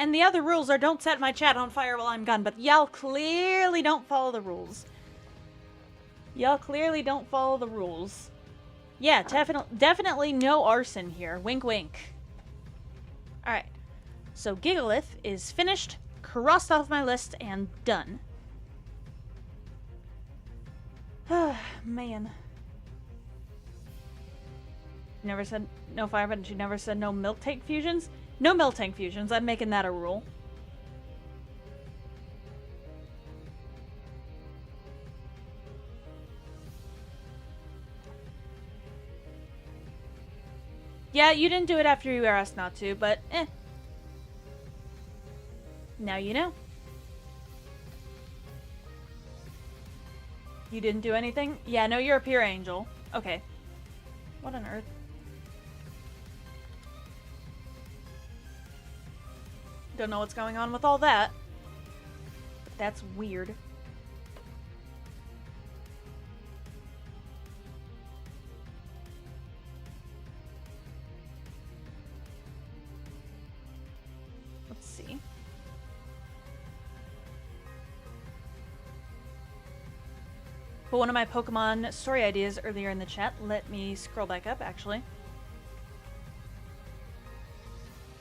And the other rules are don't set my chat on fire while I'm gone, but y'all clearly don't follow the rules. Y'all clearly don't follow the rules. Yeah, definitely no arson here. Wink, wink. Alright. So Gigalith is finished, crossed off my list, and done. Man. Never said no fire, but she never said no milk tank fusions? No milk tank fusions. I'm making that a rule. Yeah, you didn't do it after you were asked not to, but eh. Now you know. You didn't do anything? Yeah, no, you're a pure angel. Okay. What on earth? Don't know what's going on with all that. But that's weird. Let's see. But one of my Pokemon story ideas earlier in the chat, let me scroll back up actually.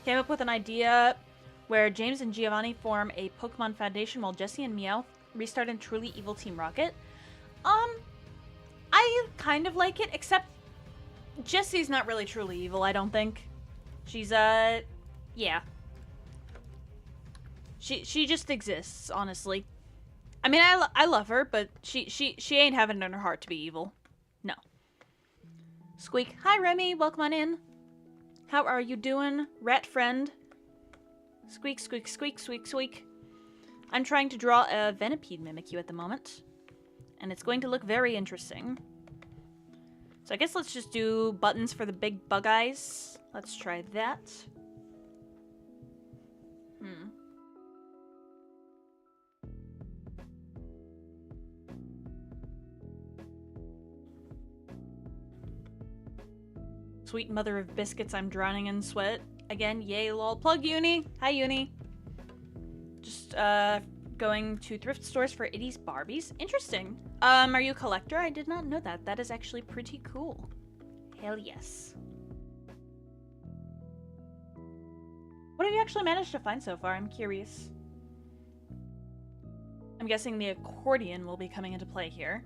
Came up with an idea where James and Giovanni form a Pokemon Foundation while Jessie and Meowth restart in Truly Evil Team Rocket. I kind of like it, except Jessie's not really truly evil, I don't think. She's, yeah. She just exists, honestly. I mean, I love her, but she ain't having it in her heart to be evil. No. Squeak. Hi, Remy. Welcome on in. How are you doing, rat friend? Squeak, squeak, squeak, squeak, squeak. I'm trying to draw a Venipede Mimikyu at the moment, and it's going to look very interesting. So I guess let's just do buttons for the big bug eyes. Let's try that. Sweet mother of biscuits, I'm drowning in sweat. Again, yay lol. Plug Uni. Hi Uni. Just going to thrift stores for Itty's Barbies. Interesting. Are you a collector? I did not know that. That is actually pretty cool. Hell yes. What have you actually managed to find so far? I'm curious. I'm guessing the accordion will be coming into play here.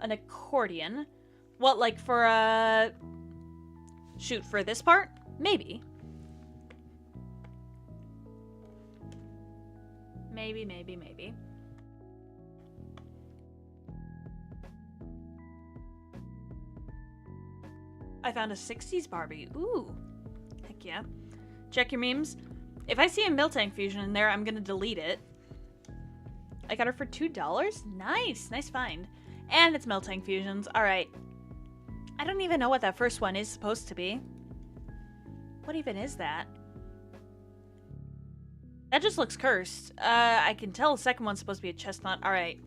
An accordion? What, like for a... shoot, for this part? Maybe. Maybe. I found a 60s Barbie. Ooh. Heck yeah. Check your memes. If I see a Miltank fusion in there, I'm gonna delete it. I got her for $2? Nice. Nice find. And it's Miltank fusions. Alright. I don't even know what that first one is supposed to be. What even is that? That just looks cursed. I can tell the second one's supposed to be a chestnut. Alright.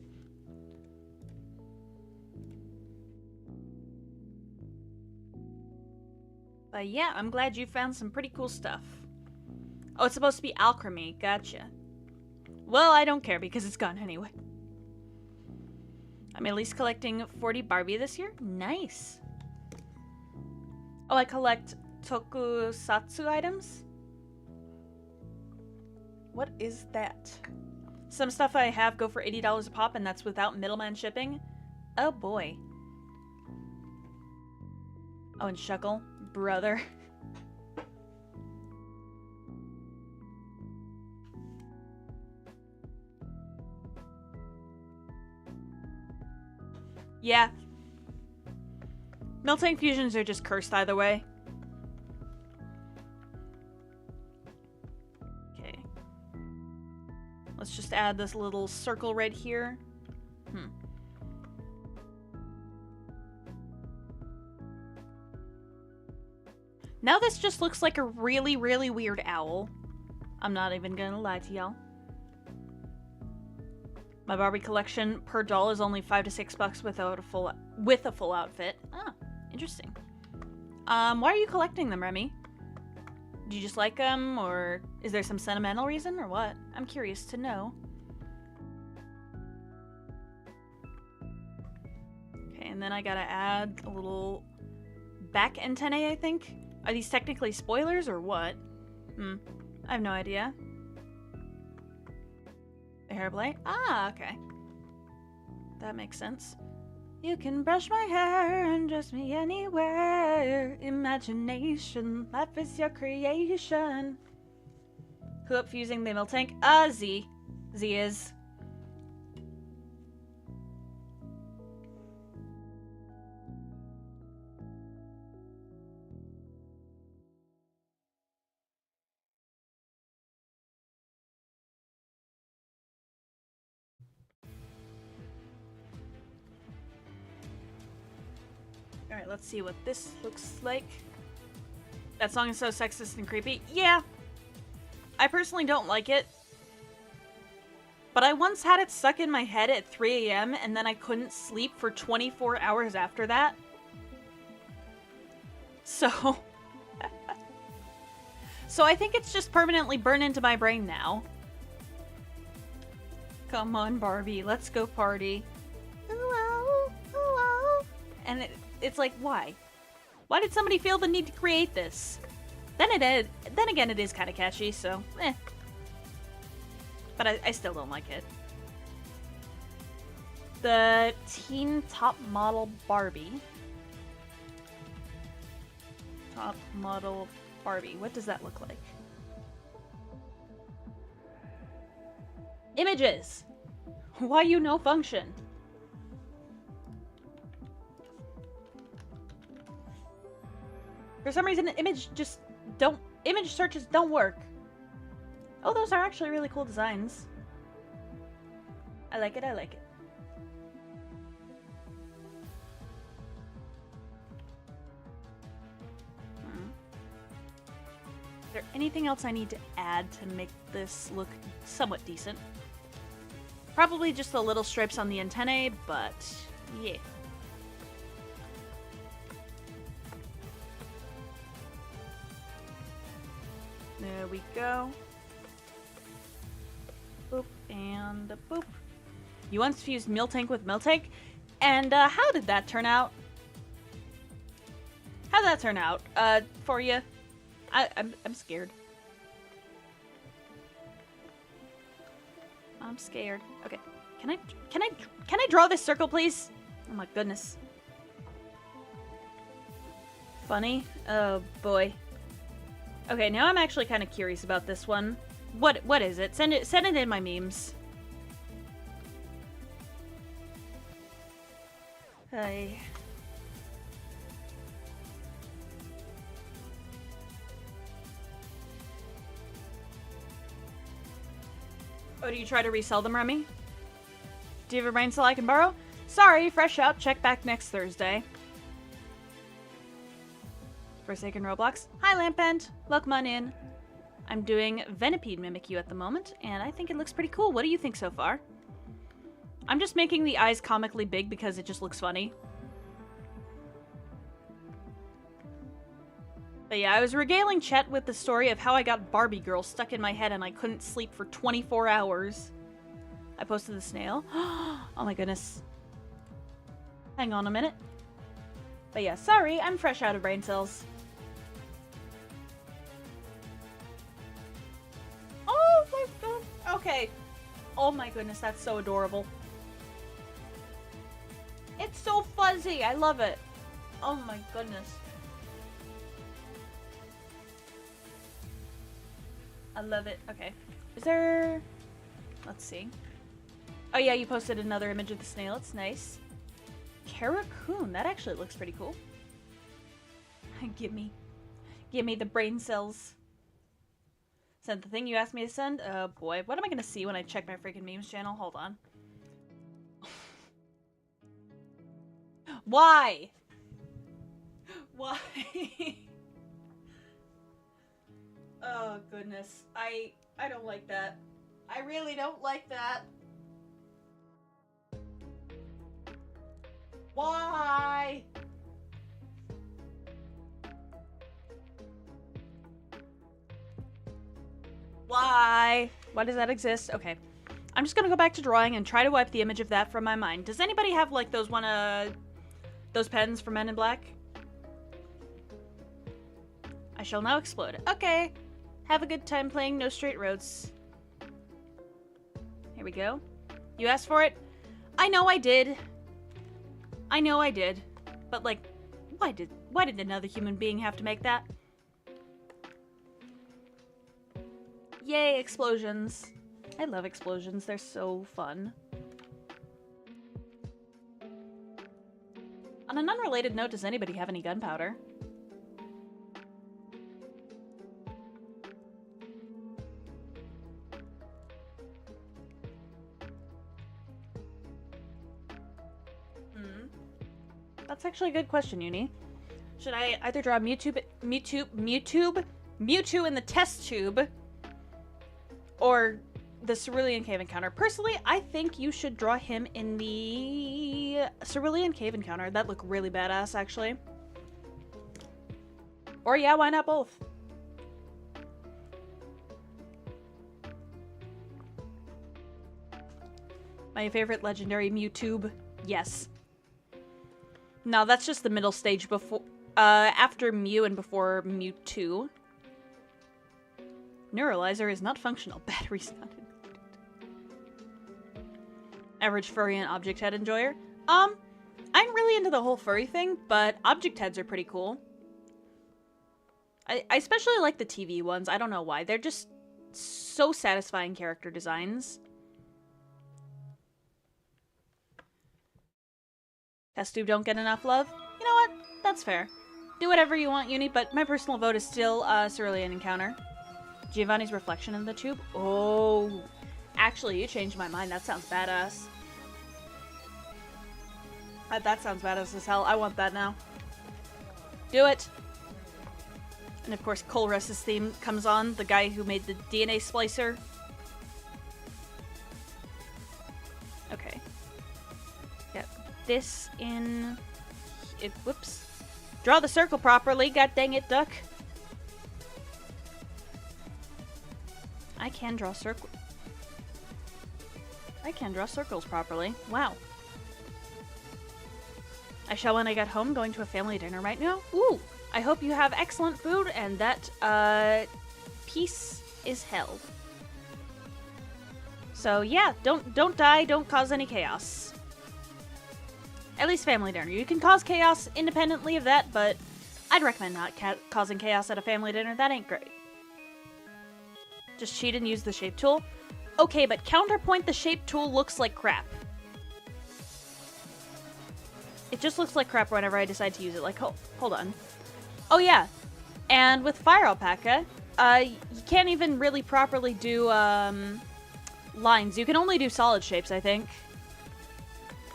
But yeah, I'm glad you found some pretty cool stuff. Oh, it's supposed to be alchemy. Gotcha. Well, I don't care because it's gone anyway. I'm at least collecting 40 Barbie this year. Nice. Oh, I collect tokusatsu items? What is that? Some stuff I have go for $80 a pop, and that's without middleman shipping. Oh boy. Oh, and Shuckle. Brother. Yeah. Miltank fusions are just cursed either way. Okay. Let's just add this little circle right here. Now this just looks like a really, really weird owl. I'm not even gonna lie to y'all. My Barbie collection per doll is only $5 to $6 with a full outfit. Ah, interesting. Why are you collecting them, Remy? Do you just like them, or is there some sentimental reason, or what? I'm curious to know. Okay, and then I gotta add a little back antennae, I think. Are these technically spoilers, or what? I have no idea. A hair blade? Ah, okay. That makes sense. You can brush my hair and dress me anywhere. Imagination, life is your creation. Who up fusing the milk tank? Z. Z is. Alright, let's see what this looks like. That song is so sexist and creepy. Yeah. I personally don't like it. But I once had it stuck in my head at 3 a.m. and then I couldn't sleep for 24 hours after that. So... so I think it's just permanently burned into my brain now. Come on, Barbie, let's go party. Hello, hello. And it's like, why? Why did somebody feel the need to create this? Then again, it is kind of catchy, so eh. But I still don't like it. The teen top model Barbie. Top model Barbie. What does that look like? Images! Why you no function? For some reason, image searches don't work. Oh, those are actually really cool designs. I like it, I like it. Is there anything else I need to add to make this look somewhat decent? Probably just the little stripes on the antennae, but yeah. There we go. Boop and a boop. You once fused Miltank with Miltank? And how did that turn out? How'd that turn out for you? I'm scared. I'm scared. Okay. Can I draw this circle, please? Oh my goodness. Funny? Oh boy. Okay, now I'm actually kind of curious about this one. What is it? Send it in my memes. Hi. Oh, do you try to resell them, Remy? Do you have a brain cell I can borrow? Sorry, fresh out. Check back next Thursday. Forsaken Roblox. Hi, Lampent. Welcome on in. I'm doing Venipede Mimikyu at the moment, and I think it looks pretty cool. What do you think so far? I'm just making the eyes comically big because it just looks funny. But yeah, I was regaling Chet with the story of how I got Barbie Girl stuck in my head and I couldn't sleep for 24 hours. I posted the snail. Oh my goodness. Hang on a minute. But yeah, sorry, I'm fresh out of brain cells. Oh my god. Okay. Oh my goodness, that's so adorable. It's so fuzzy. I love it. Oh my goodness. I love it. Okay. Is there... Let's see. Oh yeah, you posted another image of the snail. It's nice. Karakoon. That actually looks pretty cool. Give me the brain cells. Send the thing you asked me to send? Oh boy. What am I gonna see when I check my freaking memes channel? Hold on. Why? Why? Oh goodness. I don't like that. I really don't like that. Why? Why? Why does that exist? Okay. I'm just gonna go back to drawing and try to wipe the image of that from my mind. Does anybody have, like, those pens for Men in Black? I shall now explode. Okay. Have a good time playing No Straight Roads. Here we go. You asked for it? I know I did. I know I did. But, like, why did another human being have to make that? Yay, explosions. I love explosions. They're so fun. On an unrelated note, does anybody have any gunpowder? That's actually a good question, Uni. Should I either draw Mewtwo in the test tube, or the Cerulean Cave Encounter? Personally, I think you should draw him in the Cerulean Cave Encounter. That'd look really badass, actually. Or yeah, why not both? My favorite legendary Mewtwo? Yes. No, that's just the middle stage before, after Mew and before Mewtwo. Neuralizer is not functional. Batteries not included. Average furry and object head enjoyer. I'm really into the whole furry thing, but object heads are pretty cool. I especially like the TV ones. I don't know why. They're just so satisfying character designs. Test tube don't get enough love? You know what? That's fair. Do whatever you want, Uni, but my personal vote is still Cerulean Encounter. Giovanni's reflection in the tube? Oh, actually, you changed my mind. That sounds badass. That sounds badass as hell. I want that now. Do it! And of course, Colress's theme comes on. The guy who made the DNA splicer. Okay. Yep. This in... whoops. Draw the circle properly, god dang it, duck. I can draw circles properly. Wow. I shall when I get home, going to a family dinner right now. Ooh! I hope you have excellent food and that, peace is held. So yeah, don't die, don't cause any chaos. At least family dinner. You can cause chaos independently of that, but I'd recommend not causing chaos at a family dinner. That ain't great. Just cheat and use the shape tool. Okay, but counterpoint, the shape tool looks like crap. It just looks like crap whenever I decide to use it. Like, hold on. Oh yeah, and with Fire Alpaca, you can't even really properly do lines. You can only do solid shapes, I think.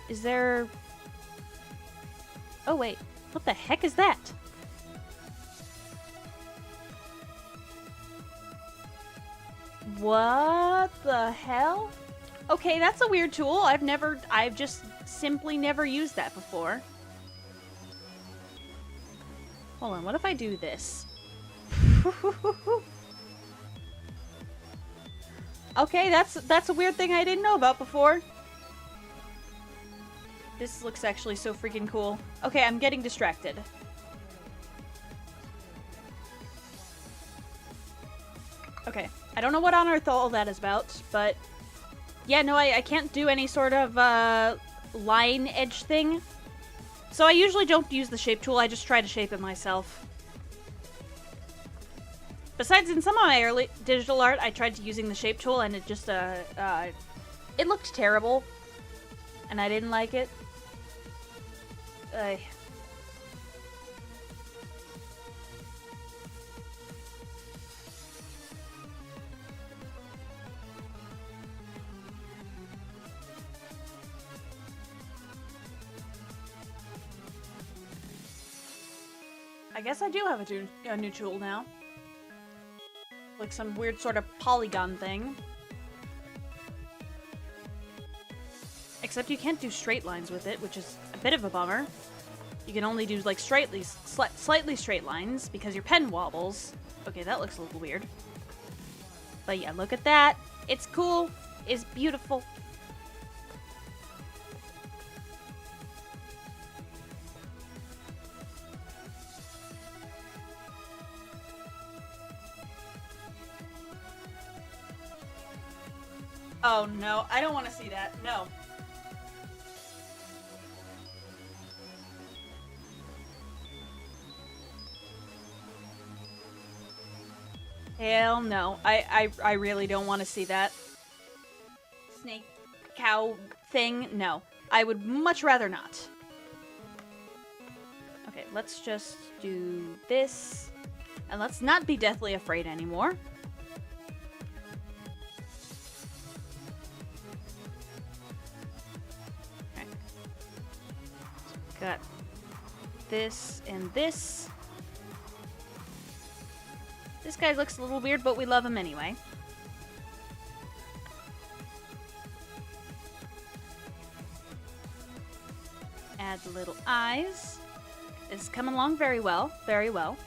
Is there... Oh wait, what the heck is that? What the hell? Okay, that's a weird tool. I've just simply never used that before. Hold on, what if I do this? Okay, that's a weird thing I didn't know about before. This looks actually so freaking cool. Okay, I'm getting distracted. Okay, I don't know what on earth all that is about, but... Yeah, no, I can't do any sort of, line edge thing. So I usually don't use the shape tool, I just try to shape it myself. Besides, in some of my early digital art, I tried using the shape tool, and it just, it looked terrible. And I didn't like it. I guess I do have a new tool now. Like some weird sort of polygon thing. Except you can't do straight lines with it, which is a bit of a bummer. You can only do like slightly straight lines because your pen wobbles. Okay, that looks a little weird. But yeah, look at that. It's cool. It's beautiful. Oh no, I don't want to see that. No. Hell no. I really don't want to see that. Snake cow thing. No. I would much rather not. Okay, let's just do this. And let's not be deathly afraid anymore. Okay. Got this and this. This guy looks a little weird, but we love him anyway. Add the little eyes. It's coming along very well. Very well.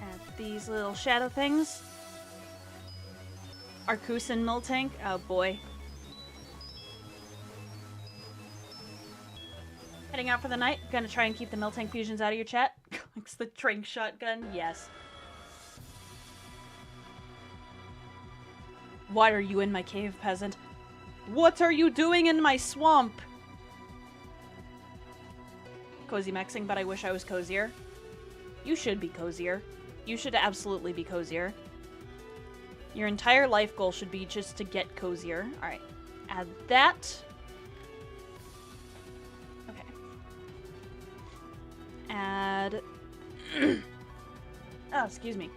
Add these little shadow things. Arcus and Miltank. Oh boy. Heading out for the night. Gonna try and keep the Miltank fusions out of your chat. It's the trank shotgun. Yes. Why are you in my cave, peasant? What are you doing in my swamp? Cozy maxing, but I wish I was cozier. You should be cozier. You should absolutely be cozier. Your entire life goal should be just to get cozier. Alright. Add that. Okay. Add... oh, excuse me.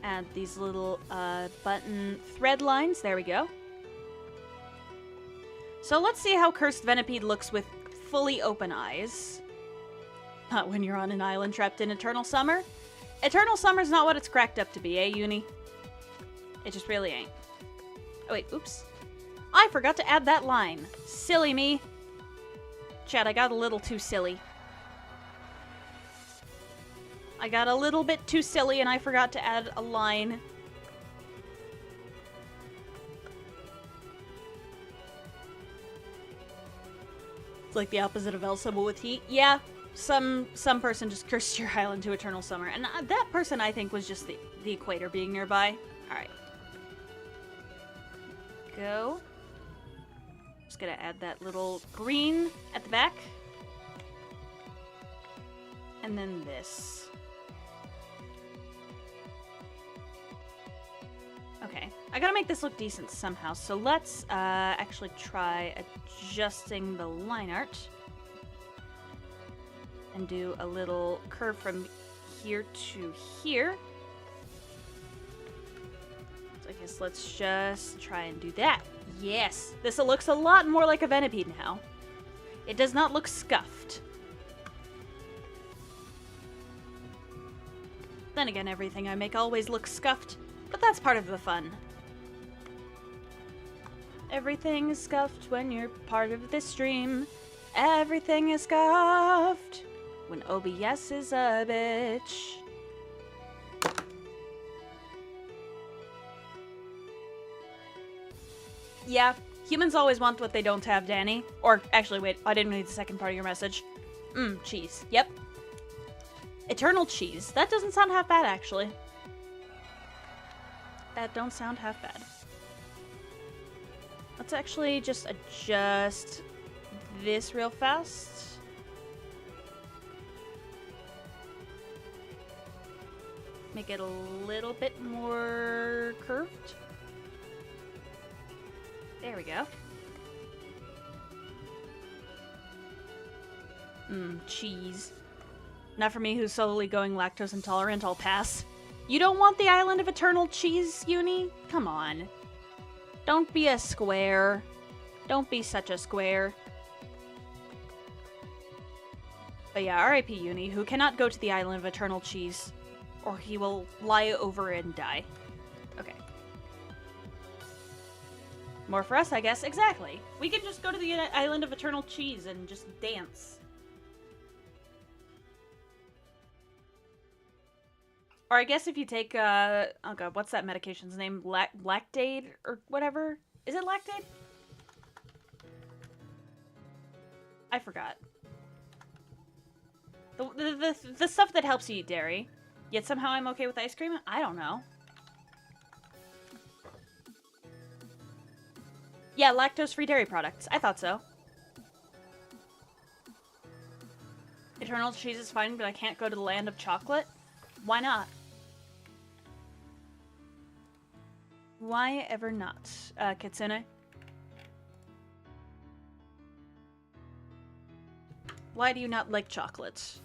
Add these little button thread lines. There we go. So let's see how Cursed Venipede looks with fully open eyes. Not when you're on an island trapped in Eternal Summer. Eternal Summer's not what it's cracked up to be, eh, Uni? It just really ain't. Oh wait, oops. I forgot to add that line. Silly me. Chat, I got a little too silly. I got a little bit too silly and I forgot to add a line. It's like the opposite of Elsa, but with heat. Yeah, some person just cursed your island to Eternal Summer. And that person, I think, was just the equator being nearby. Alright. Go. Just gonna add that little green at the back. And then this. Okay, I gotta make this look decent somehow, so let's actually try adjusting the line art and do a little curve from here to here. So I guess let's just try and do that. Yes, this looks a lot more like a Venipede now. It does not look scuffed. Then again, everything I make always looks scuffed. But that's part of the fun. Everything is scuffed when you're part of this stream. Everything is scuffed when OBS is a bitch. Yeah, humans always want what they don't have, Danny. Or, actually, wait, I didn't read the second part of your message. Cheese. Yep. Eternal cheese. That doesn't sound half bad, actually. That don't sound half bad. Let's actually just adjust this real fast. Make it a little bit more curved. There we go. Cheese. Not for me who's solely going lactose intolerant, I'll pass. You don't want the island of eternal cheese, Uni? Come on. Don't be a square. Don't be such a square. But yeah, R.I.P. Uni, who cannot go to the island of eternal cheese, or he will lie over and die. Okay. More for us, I guess. Exactly. We can just go to the island of eternal cheese and just dance. Or I guess if you take, oh god, what's that medication's name? Lactate or whatever? Is it Lactate? I forgot. The stuff that helps you eat dairy. Yet somehow I'm okay with ice cream? I don't know. Yeah, lactose-free dairy products. I thought so. Eternal cheese is fine, but I can't go to the land of chocolate? Why not? Why ever not, Kitsune? Why do you not like chocolate?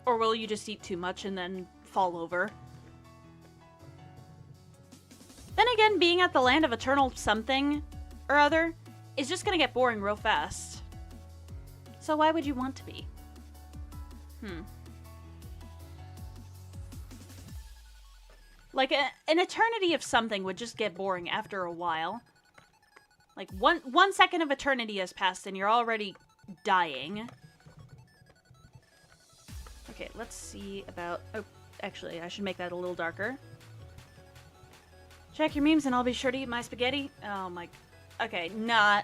Or will you just eat too much and then fall over? Then again, being at the land of eternal something or other is just gonna get boring real fast. So why would you want to be? Like, an eternity of something would just get boring after a while. Like, one second of eternity has passed and you're already dying. Okay, let's see about... Oh, actually, I should make that a little darker. Check your memes and I'll be sure to eat my spaghetti. Oh my... Okay, nah.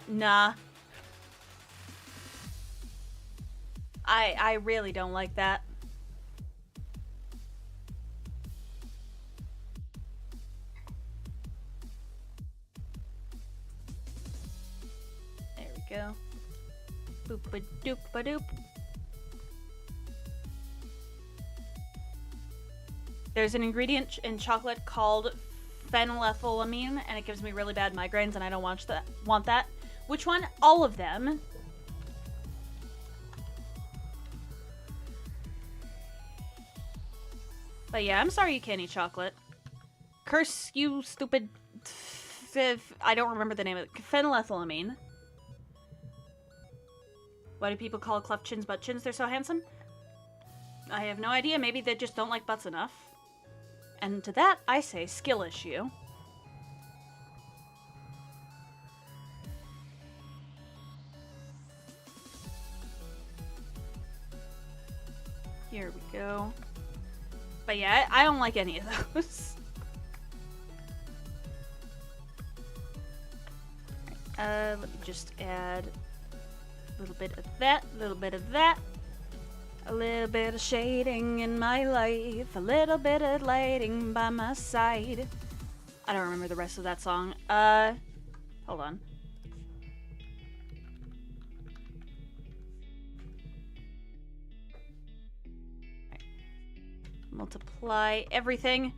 I really don't like that. There we go. Boop-a-doop-a-doop. There's an ingredient in chocolate called phenylethylamine, and it gives me really bad migraines, and I don't want that. Which one? All of them. But yeah, I'm sorry you can't eat chocolate. Curse you, stupid... I don't remember the name of it. Phenylethylamine. Why do people call cleft chins butt chins? They're so handsome? I have no idea. Maybe they just don't like butts enough. And to that, I say skill issue. Here we go. But yeah, I don't like any of those. Let me just add a little bit of that, a little bit of that. A little bit of shading in my life, a little bit of lighting by my side. I don't remember the rest of that song. Hold on. Right. Multiply everything.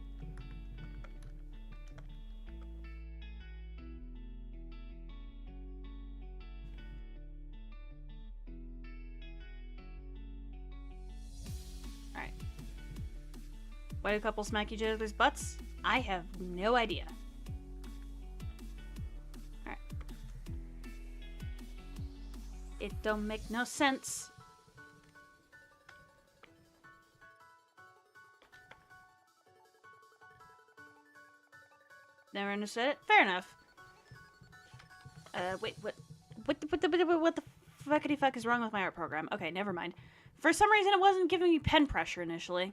Why do couples smack each other's butts? I have no idea. Alright. It don't make no sense. Never understood it? Fair enough. Wait, what the fuckity fuck is wrong with my art program? Okay, never mind. For some reason it wasn't giving me pen pressure initially.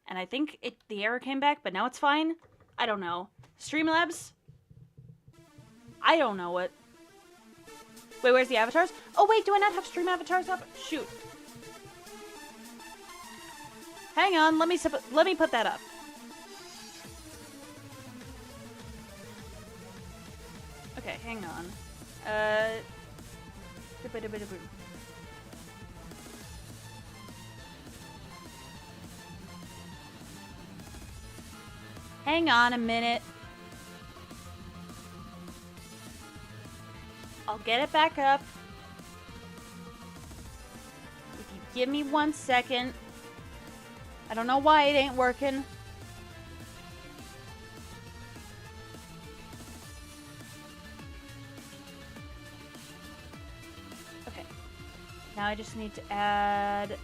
And I think the error came back, but now it's fine. I don't know. Streamlabs? I don't know what. Wait, where's the avatars? Oh wait, do I not have stream avatars up? Shoot. Hang on, let me put that up. Okay, hang on. Hang on a minute. I'll get it back up. If you give me 1 second. I don't know why it ain't working. Okay. Now I just need to add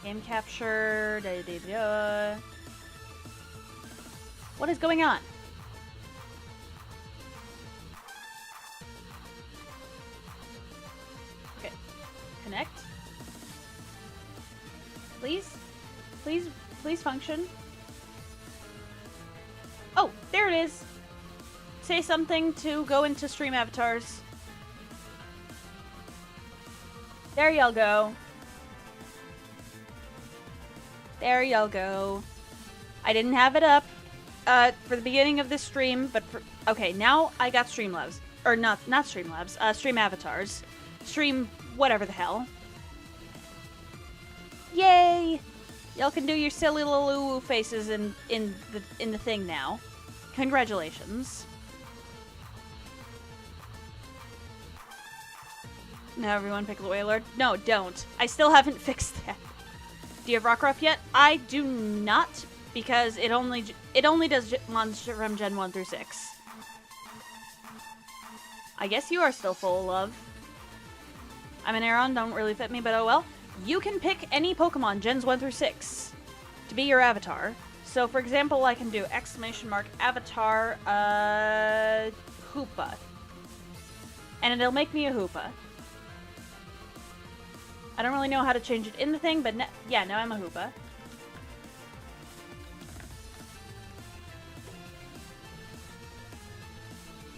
game capture. What is going on? Please? Please, please function. Oh, there it is. Say something to go into stream avatars. There y'all go. There y'all go. I didn't have it up for the beginning of this stream, but okay, now I got Streamlabs. Or not Streamlabs, Stream Avatars. Stream whatever the hell. Yay! Y'all can do your silly little faces in the thing now. Congratulations. Now everyone pick the Wailord. No, don't. I still haven't fixed that. Do you have Rockruff yet? I do not, because it only does monster from Gen 1 through 6. I guess you are still full of love. I'm an Aeron, don't really fit me, but oh well. You can pick any Pokemon Gens 1 through 6 to be your avatar. So, for example, I can do !avatar Hoopa. And it'll make me a Hoopa. I don't really know how to change it in the thing, but yeah, now I'm a Hoopa.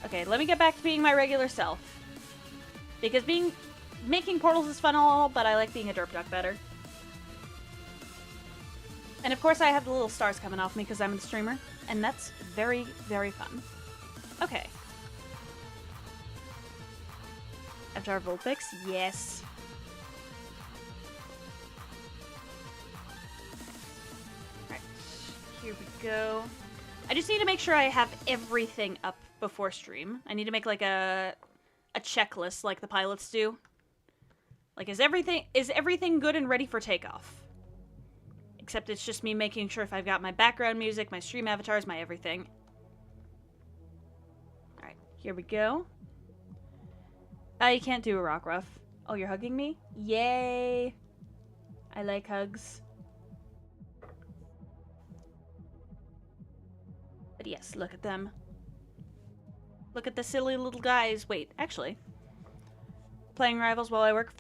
Okay, let me get back to being my regular self. Because making portals is fun and all, but I like being a derp duck better. And of course I have the little stars coming off me because I'm a streamer, and that's very, very fun. Okay. Avatar Vulpix? Yes. Alright, here we go. I just need to make sure I have everything up before stream. I need to make like a checklist like the pilots do. Like, is everything good and ready for takeoff? Except it's just me making sure if I've got my background music, my stream avatars, my everything. Alright, here we go. You can't do a Rockruff. Oh, you're hugging me? Yay! I like hugs. But yes, look at them. Look at the silly little guys. Wait, actually. Playing Rivals while I lurk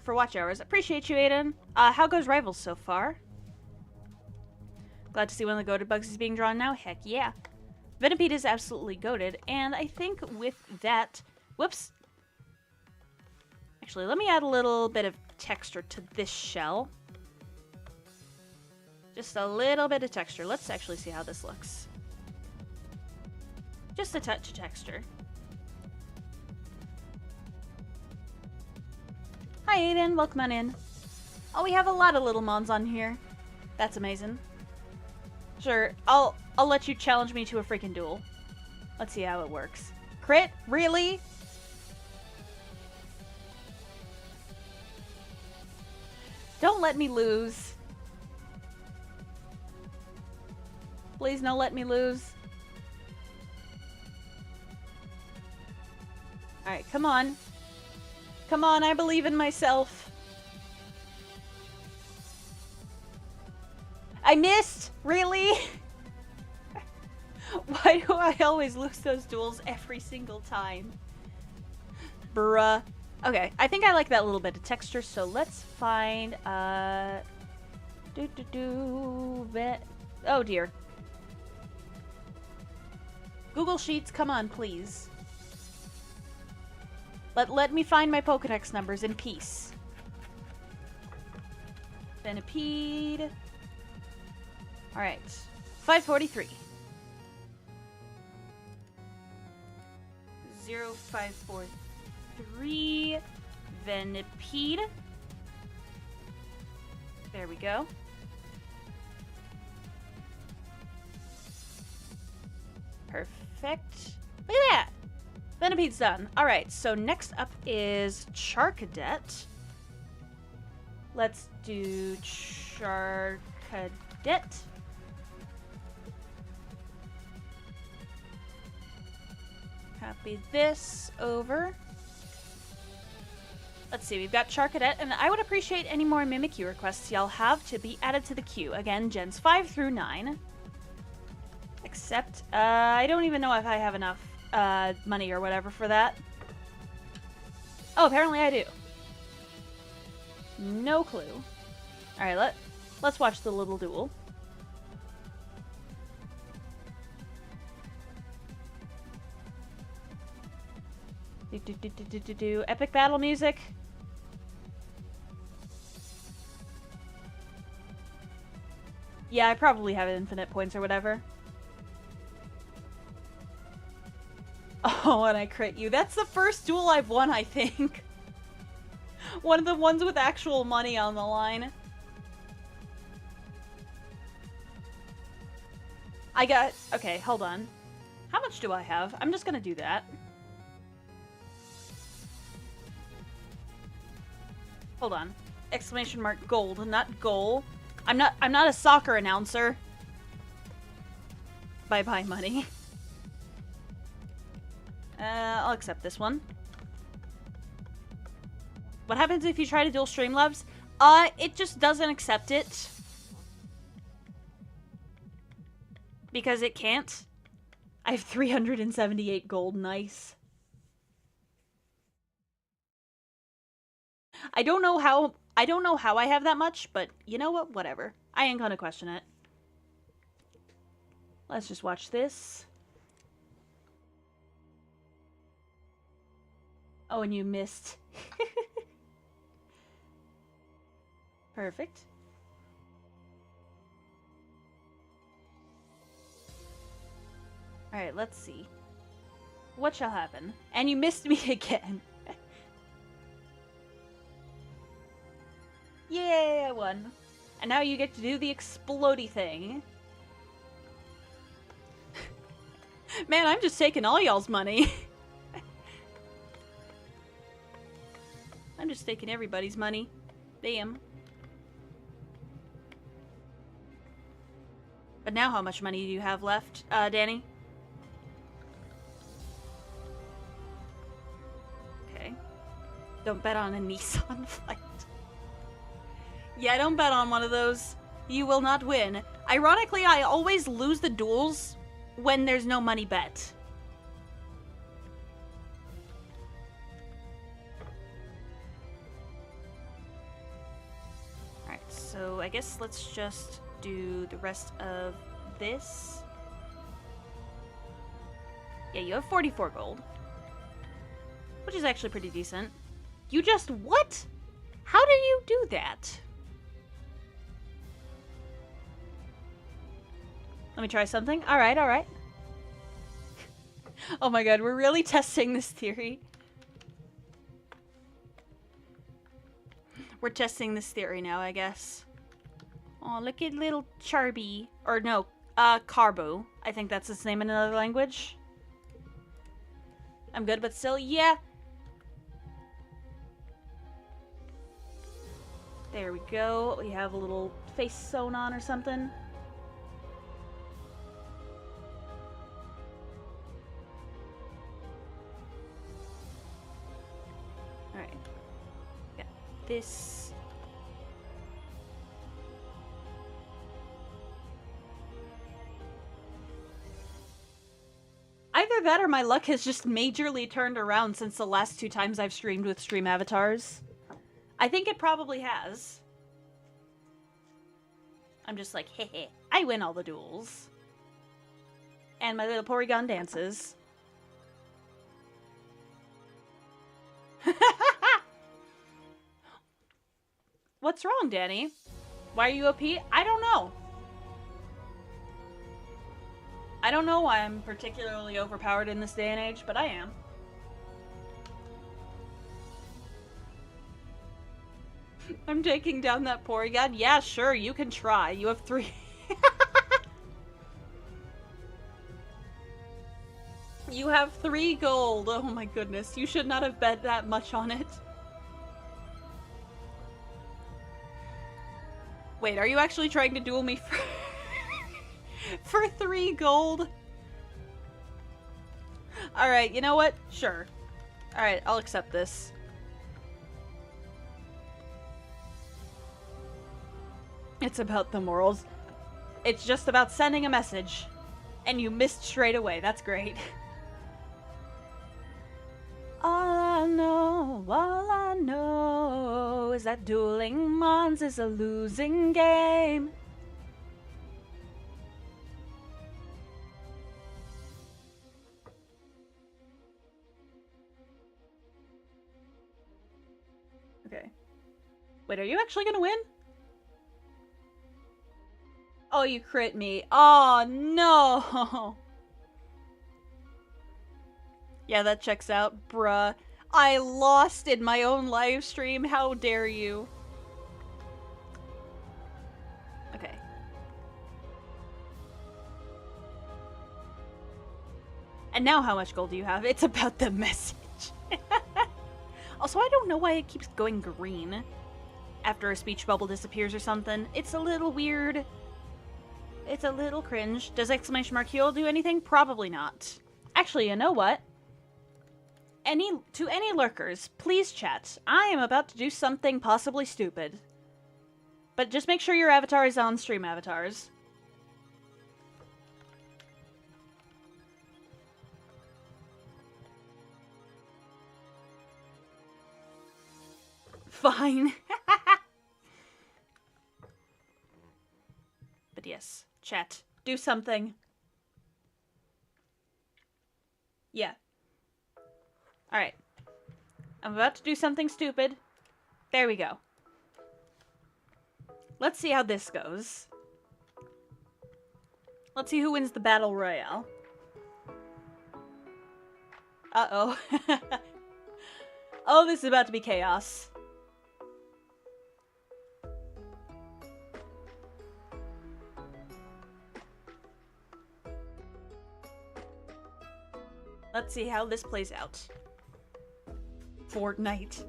for watch hours. Appreciate you, Aiden. How goes Rivals so far? Glad to see one of the goated bugs is being drawn now. Heck yeah. Venipede is absolutely goated, and I think with that... Whoops. Actually, let me add a little bit of texture to this shell. Just a little bit of texture. Let's actually see how this looks. Just a touch of texture. Hi Aiden, welcome on in. Oh, we have a lot of little mons on here. That's amazing. Sure, I'll let you challenge me to a freaking duel. Let's see how it works. Crit? Really? Don't let me lose. Please don't let me lose. Alright, come on. Come on, I believe in myself. I missed? Really? Why do I always lose those duels every single time? Bruh. Okay, I think I like that little bit of texture, so let's find, oh dear. Google Sheets, come on, please. Let me find my Pokedex numbers in peace. Venipede. Alright. 543. 0543. Venipede. There we go. Perfect. Look at that! Venipede's done. Alright, so next up is Charcadet. Let's do Charcadet. Copy this over. Let's see, we've got Charcadet, and I would appreciate any more Mimikyu requests y'all have to be added to the queue. Again, Gens 5 through 9. Except, I don't even know if I have enough money or whatever for that. Oh, apparently I do. No clue. Alright, let's watch the little duel. Epic battle music. Yeah, I probably have infinite points or whatever. Oh, and I crit you. That's the first duel I've won, I think. One of the ones with actual money on the line. Okay, hold on. How much do I have? I'm just gonna do that. Hold on. Exclamation mark gold, not goal. I'm not a soccer announcer. Bye-bye money. I'll accept this one. What happens if you try to duel Streamlabs? It just doesn't accept it. Because it can't. I have 378 gold, nice. I don't know how I have that much, but you know what? Whatever. I ain't gonna question it. Let's just watch this. Oh, and you missed. Perfect. Alright, let's see. What shall happen? And you missed me again. Yay, I won. And now you get to do the explodey thing. Man, I'm just taking all y'all's money. I'm just taking everybody's money. Damn. But now how much money do you have left, Danny? Okay. Don't bet on a Nissan fight. Yeah, don't bet on one of those. You will not win. Ironically, I always lose the duels when there's no money bet. Alright, so I guess let's just do the rest of this. Yeah, you have 44 gold. Which is actually pretty decent. You just... what? How do you do that? Let me try something. Alright, alright. Oh my god, we're really testing this theory. We're testing this theory now, I guess. Oh, look at little Charby. Or no, Carbo. I think that's its name in another language. I'm good, but still, yeah. There we go. We have a little face sewn on or something. Alright. Got this. Either that or my luck has just majorly turned around since the last 2 times I've streamed with stream avatars. I think it probably has. I'm just like, heh, I win all the duels. And my little Porygon dances. What's wrong, Danny? Why are you OP? I don't know. I don't know why I'm particularly overpowered in this day and age, but I am. I'm taking down that Porygon. Yeah, sure, you can try. You have 3. You have 3 gold. Oh my goodness. You should not have bet that much on it. Wait, are you actually trying to duel me for... for 3 gold? Alright, you know what? Sure. Alright, I'll accept this. It's about the morals. It's just about sending a message. And you missed straight away. That's great. All I know is that dueling mons is a losing game. Okay. Wait, are you actually gonna win? Oh, you crit me. Oh, no. Yeah, that checks out, bruh. I lost in my own live stream. How dare you? Okay. And now how much gold do you have? It's about the message. Also, I don't know why it keeps going green after a speech bubble disappears or something. It's a little weird. It's a little cringe. Does exclamation mark heal do anything? Probably not. Actually, you know what? To any lurkers, please chat. I am about to do something possibly stupid. But just make sure your avatar is on stream avatars. Fine. But yes, chat. Do something. Yeah. Alright. I'm about to do something stupid. There we go. Let's see how this goes. Let's see who wins the battle royale. Uh-oh. Oh, this is about to be chaos. Let's see how this plays out. Fortnite.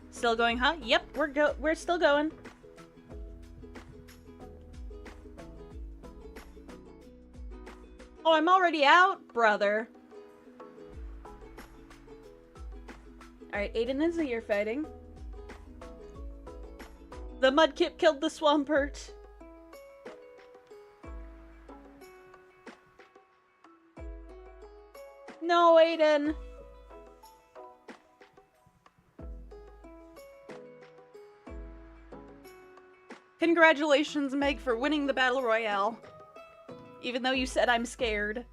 Still going, huh? Yep, we're still going. Oh, I'm already out, brother. Alright, Aiden and Z are fighting. The Mudkip killed the Swampert. No, Aiden. Congratulations, Meg, for winning the Battle Royale. Even though you said I'm scared.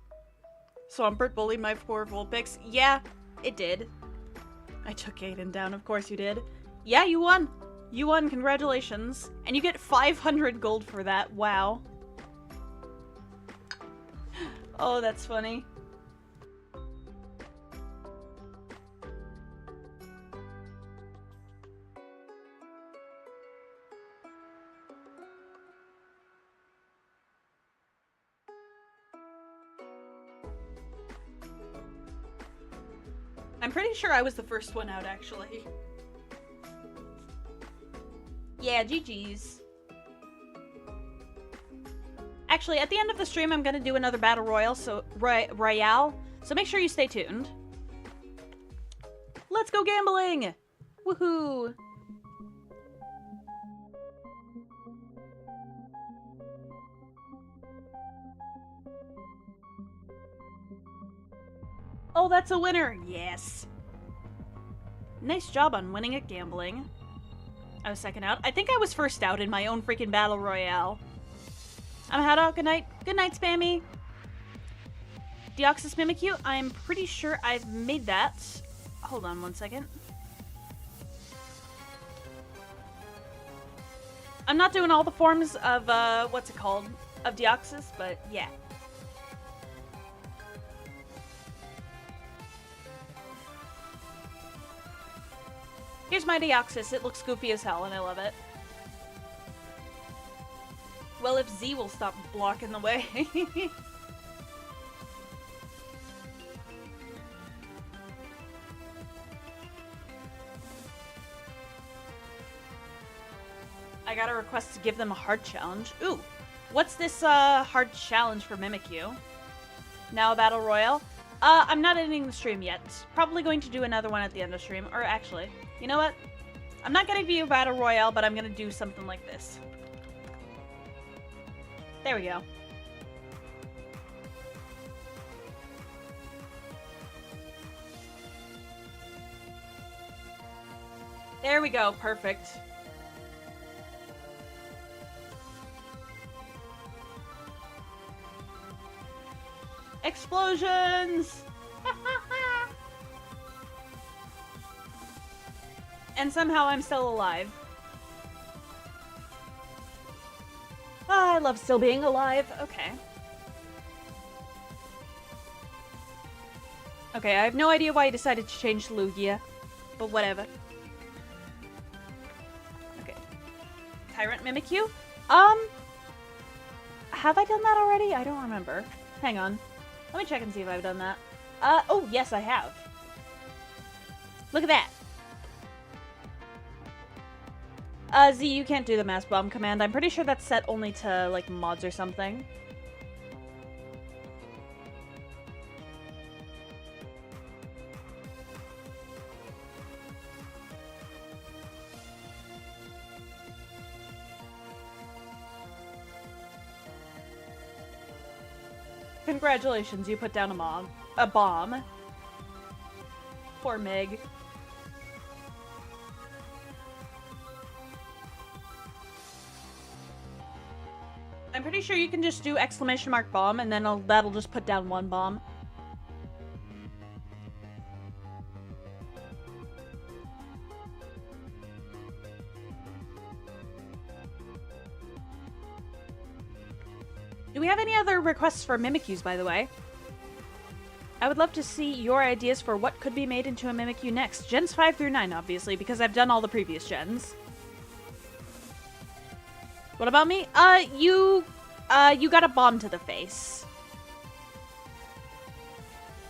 Swampert bullied my poor Vulpix. Yeah, it did. I took Aiden down, of course you did. Yeah, you won. You won, congratulations. And you get 500 gold for that, wow. Oh, that's funny. I'm pretty sure I was the first one out, actually. Yeah, GG's. Actually, at the end of the stream, I'm gonna do another battle royale, so make sure you stay tuned. Let's go gambling! Woohoo! Oh, that's a winner! Yes! Nice job on winning at gambling. I was second out. I think I was first out in my own freaking battle royale. I'm head out. Good night. Good night, Spammy. Deoxys Mimikyu. I'm pretty sure I've made that. Hold on one second. I'm not doing all the forms of, what's it called? Of Deoxys, but yeah. Here's my Deoxys. It looks goofy as hell, and I love it. Well, if Z will stop blocking the way. I got a request to give them a hard challenge. Ooh, what's this hard challenge for Mimikyu? Now a battle royale? I'm not ending the stream yet. Probably going to do another one at the end of stream. Or actually, you know what? I'm not gonna be a battle royale, but I'm gonna do something like this. There we go. There we go. Perfect. Explosions! And somehow I'm still alive. Oh, I love still being alive. Okay. Okay, I have no idea why he decided to change to Lugia, but whatever. Okay. Tyrant Mimikyu? Have I done that already? I don't remember. Hang on. Let me check and see if I've done that. Oh, yes, I have. Look at that. Z, you can't do the mass bomb command. I'm pretty sure that's set only to, like, mods or something. Congratulations, you put down a bomb. Poor Meg. I'm pretty sure you can just do exclamation mark bomb and then that'll just put down one bomb. Do we have any other requests for Mimikyus, by the way? I would love to see your ideas for what could be made into a Mimikyu next. Gens 5 through 9, obviously, because I've done all the previous gens. What about me? You got a bomb to the face.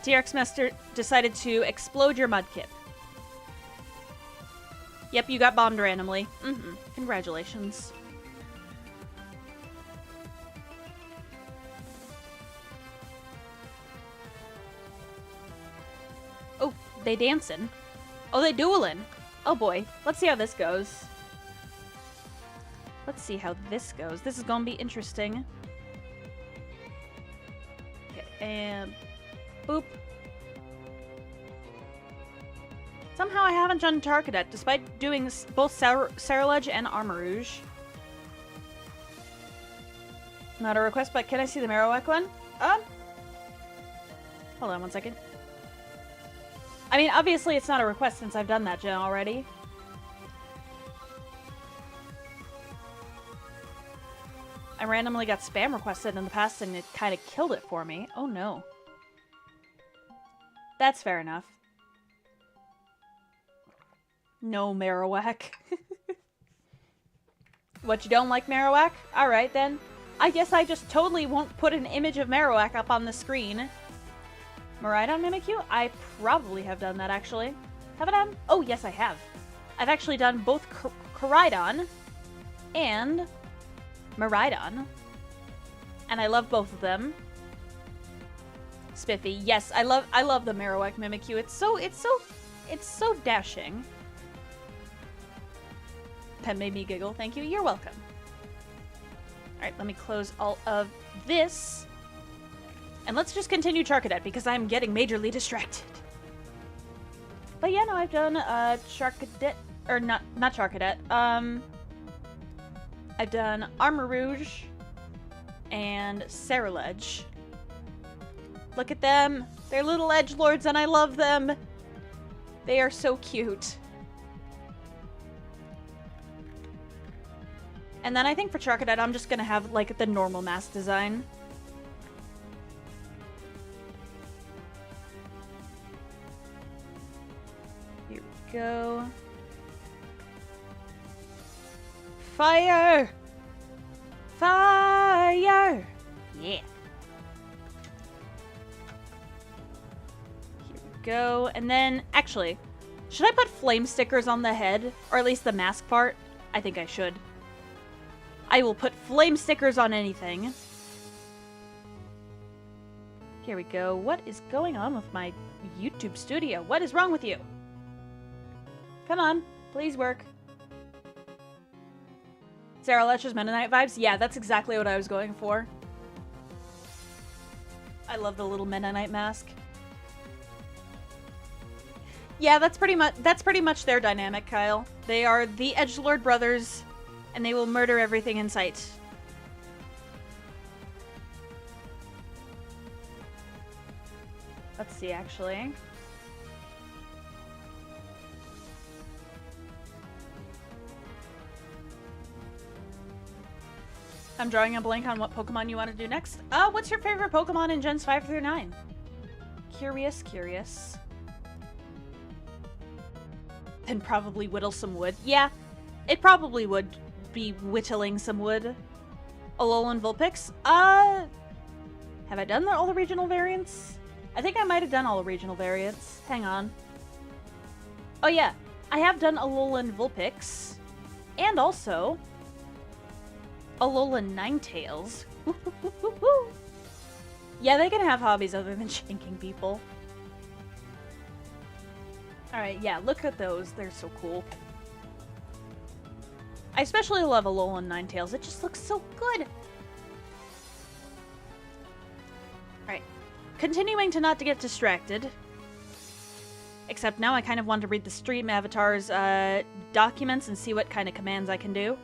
TRX Master decided to explode your Mudkip. Yep, you got bombed randomly. Congratulations. Oh, they dancing. Oh, they dueling. Oh boy, let's see how this goes. Let's see how this goes. This is gonna be interesting. Okay, and boop. Somehow I haven't done Charcadet, despite doing both Ceruledge and Armarouge. Not a request, but can I see the Marowak one? Hold on one second. I mean, obviously it's not a request since I've done that gen already. I randomly got spam requested in the past and it kind of killed it for me. Oh no. That's fair enough. No Marowak. What, you don't like Marowak? Alright then. I guess I just totally won't put an image of Marowak up on the screen. Miraidon Mimikyu? I probably have done that actually. Have I done? Oh yes I have. I've actually done both Koraidon and Miraidon. And I love both of them. Spiffy. Yes, I love the Marowak Mimikyu. It's so dashing. That made me giggle. Thank you. You're welcome. Alright, let me close all of this. And let's just continue Charcadet because I'm getting majorly distracted. But yeah, no, I've done Charcadet, or not Charcadet. I've done Armarouge and Ceruledge. Look at them. They're little edgelords and I love them. They are so cute. And then I think for Charcadet, I'm just gonna have like the normal mask design. Here we go. Fire! Fire! Yeah. Here we go. And then, actually, should I put flame stickers on the head? Or at least the mask part? I think I should. I will put flame stickers on anything. Here we go. What is going on with my YouTube studio? What is wrong with you? Come on. Please work. Sarah Letcher's Mennonite vibes? Yeah, that's exactly what I was going for. I love the little Mennonite mask. Yeah, that's pretty much their dynamic, Kyle. They are the edgelord brothers, and they will murder everything in sight. Let's see, actually. I'm drawing a blank on what Pokemon you want to do next. What's your favorite Pokemon in Gens 5 through 9? Curious. Then probably whittle some wood. Yeah, it probably would be whittling some wood. Alolan Vulpix? Have I done all the regional variants? I think I might have done all the regional variants. Hang on. Oh yeah, I have done Alolan Vulpix. And also Alolan Ninetales. Yeah, they can have hobbies other than shanking people. Alright, yeah, look at those. They're so cool. I especially love Alolan Ninetales. It just looks so good. Alright. Continuing to not to get distracted. Except now I kind of want to read the stream avatar's documents and see what kind of commands I can do.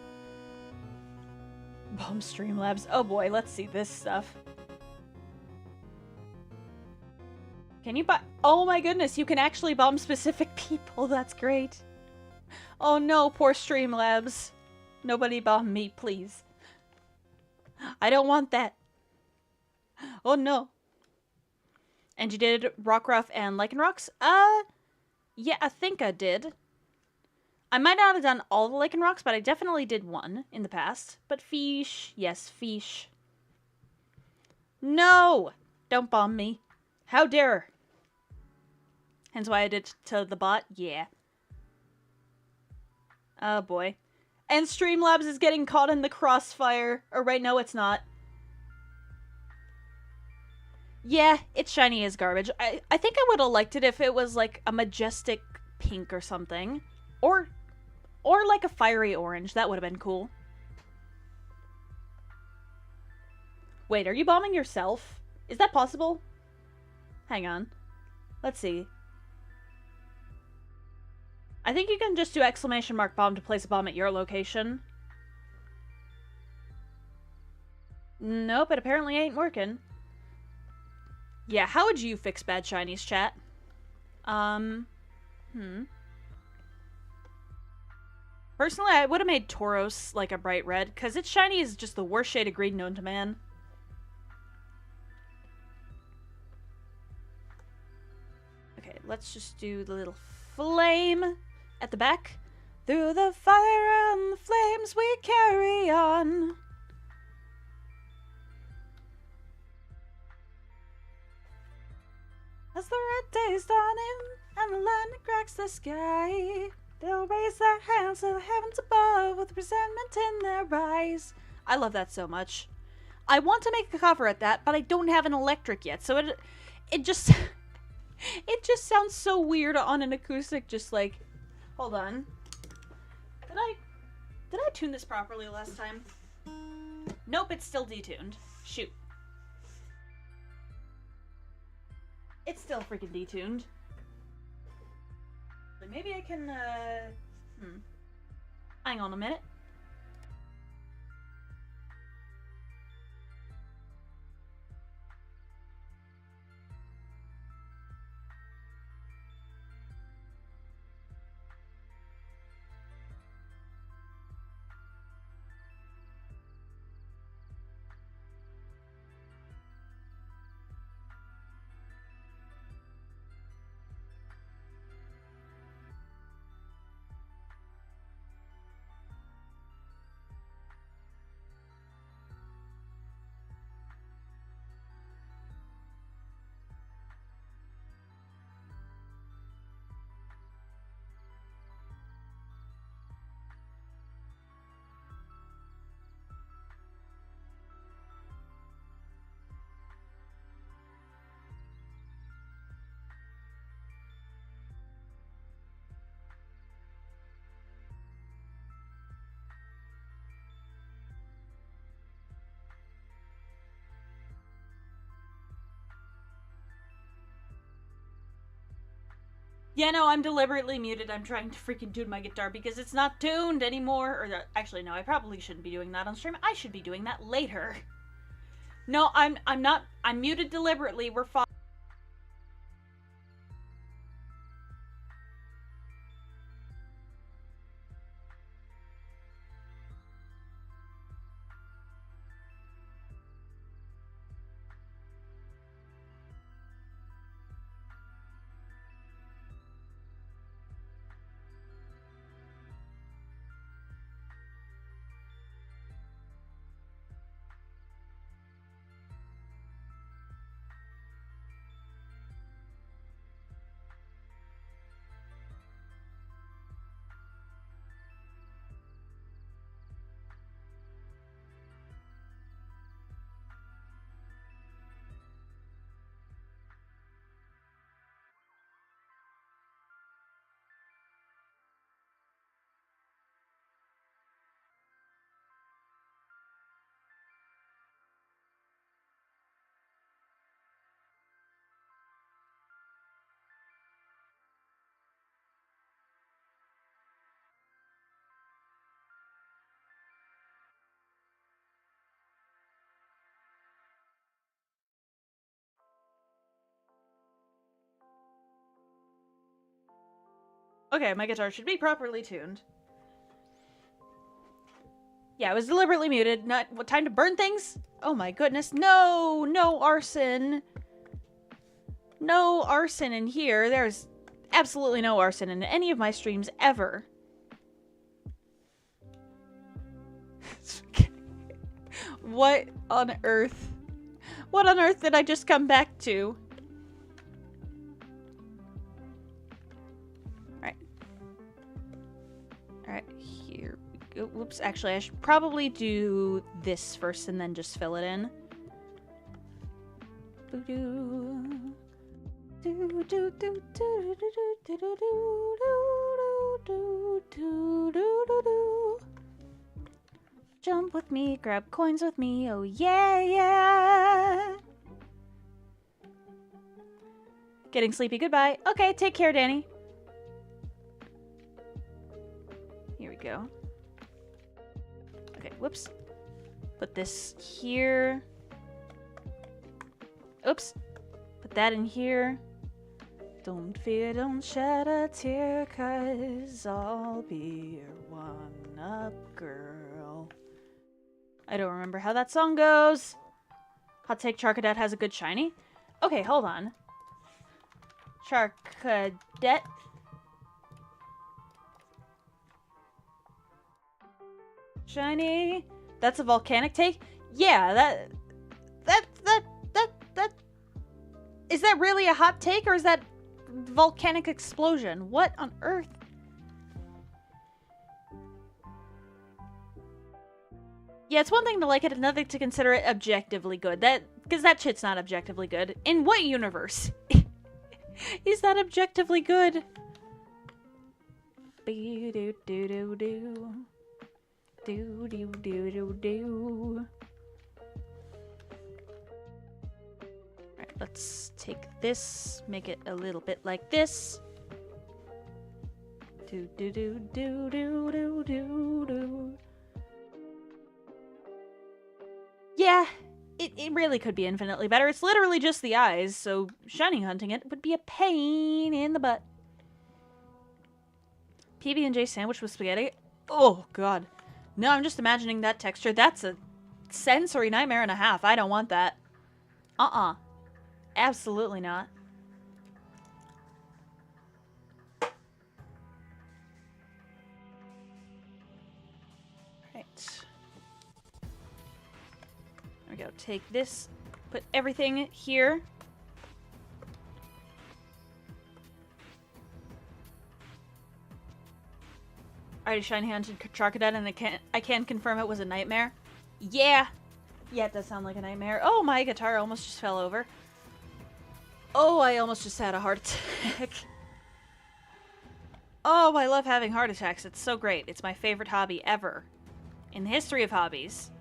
Bomb Streamlabs. Oh boy, let's see this stuff. Can you oh my goodness, you can actually bomb specific people. That's great. Oh no, poor Streamlabs. Nobody bomb me, please. I don't want that. Oh no. And you did Rockruff and Lycanrocs? Yeah, I think I did. I might not have done all the Lycanrocs, but I definitely did one in the past. But Fish, yes, Fish. No! Don't bomb me. How dare! Hence why I did to the bot. Yeah. Oh boy. And Streamlabs is getting caught in the crossfire. Or right, no, it's not. Yeah, its shiny is garbage. I think I would have liked it if it was like a majestic pink or something. Or like a fiery orange. That would have been cool. Wait, are you bombing yourself? Is that possible? Hang on. Let's see. I think you can just do exclamation mark bomb to place a bomb at your location. Nope, it apparently ain't working. Yeah, how would you fix bad shinies, chat? Personally, I would have made Tauros like a bright red, because its shiny is just the worst shade of green known to man. Okay, let's just do the little flame at the back. Through the fire and the flames we carry on. As the red day's dawning and the lightning cracks the sky, they'll raise their hands to the heavens above with resentment in their eyes. I love that so much. I want to make a cover at that, but I don't have an electric yet, so it just it just sounds so weird on an acoustic. Just like, hold on. Did I tune this properly last time? Nope, it's still detuned. Shoot. It's still freaking detuned. Maybe I can, Hang on a minute. Yeah, no, I'm deliberately muted. I'm trying to freaking tune my guitar because it's not tuned anymore. Or actually, no, I probably shouldn't be doing that on stream. I should be doing that later. No, I'm not. I'm muted deliberately. We're fine. Okay, my guitar should be properly tuned. Yeah, I was deliberately muted. Not what time to burn things? Oh my goodness. No, no arson. No arson in here. There's absolutely no arson in any of my streams ever. What on earth? What on earth did I just come back to? Alright. Alright, here we go. Whoops, actually I should probably do this first and then just fill it in. Jump with me, grab coins with me, oh yeah, yeah. Getting sleepy, goodbye. Okay, take care, Danny. Here we go. Okay, whoops. Put this here. Oops. Put that in here. Don't fear, don't shed a tear, 'cause I'll be your one-up girl. I don't remember how that song goes. Hot take, Charcadet has a good shiny. Okay, hold on. Charcadet. Shiny. That's a volcanic take? Yeah, that... Is that really a hot take, or is that volcanic explosion? What on earth? Yeah, it's one thing to like it, another to consider it objectively good. Because that shit's not objectively good. In what universe is that objectively good? Do-do-do-do-do. Do-do-do-do-do. Alright, let's take this, make it a little bit like this. Do-do-do-do-do-do-do-do. Yeah, it really could be infinitely better. It's literally just the eyes, so shiny hunting it would be a pain in the butt. PB&J sandwich with spaghetti? Oh, God. No, I'm just imagining that texture. That's a sensory nightmare and a half. I don't want that. Uh-uh. Absolutely not. Right. There we go. Take this, put everything here. Already shiny hunted Charcadet, and I can confirm it was a nightmare. Yeah. Yeah, it does sound like a nightmare. Oh, my guitar almost just fell over. Oh, I almost just had a heart attack. Oh, I love having heart attacks. It's so great. It's my favorite hobby ever. In the history of hobbies.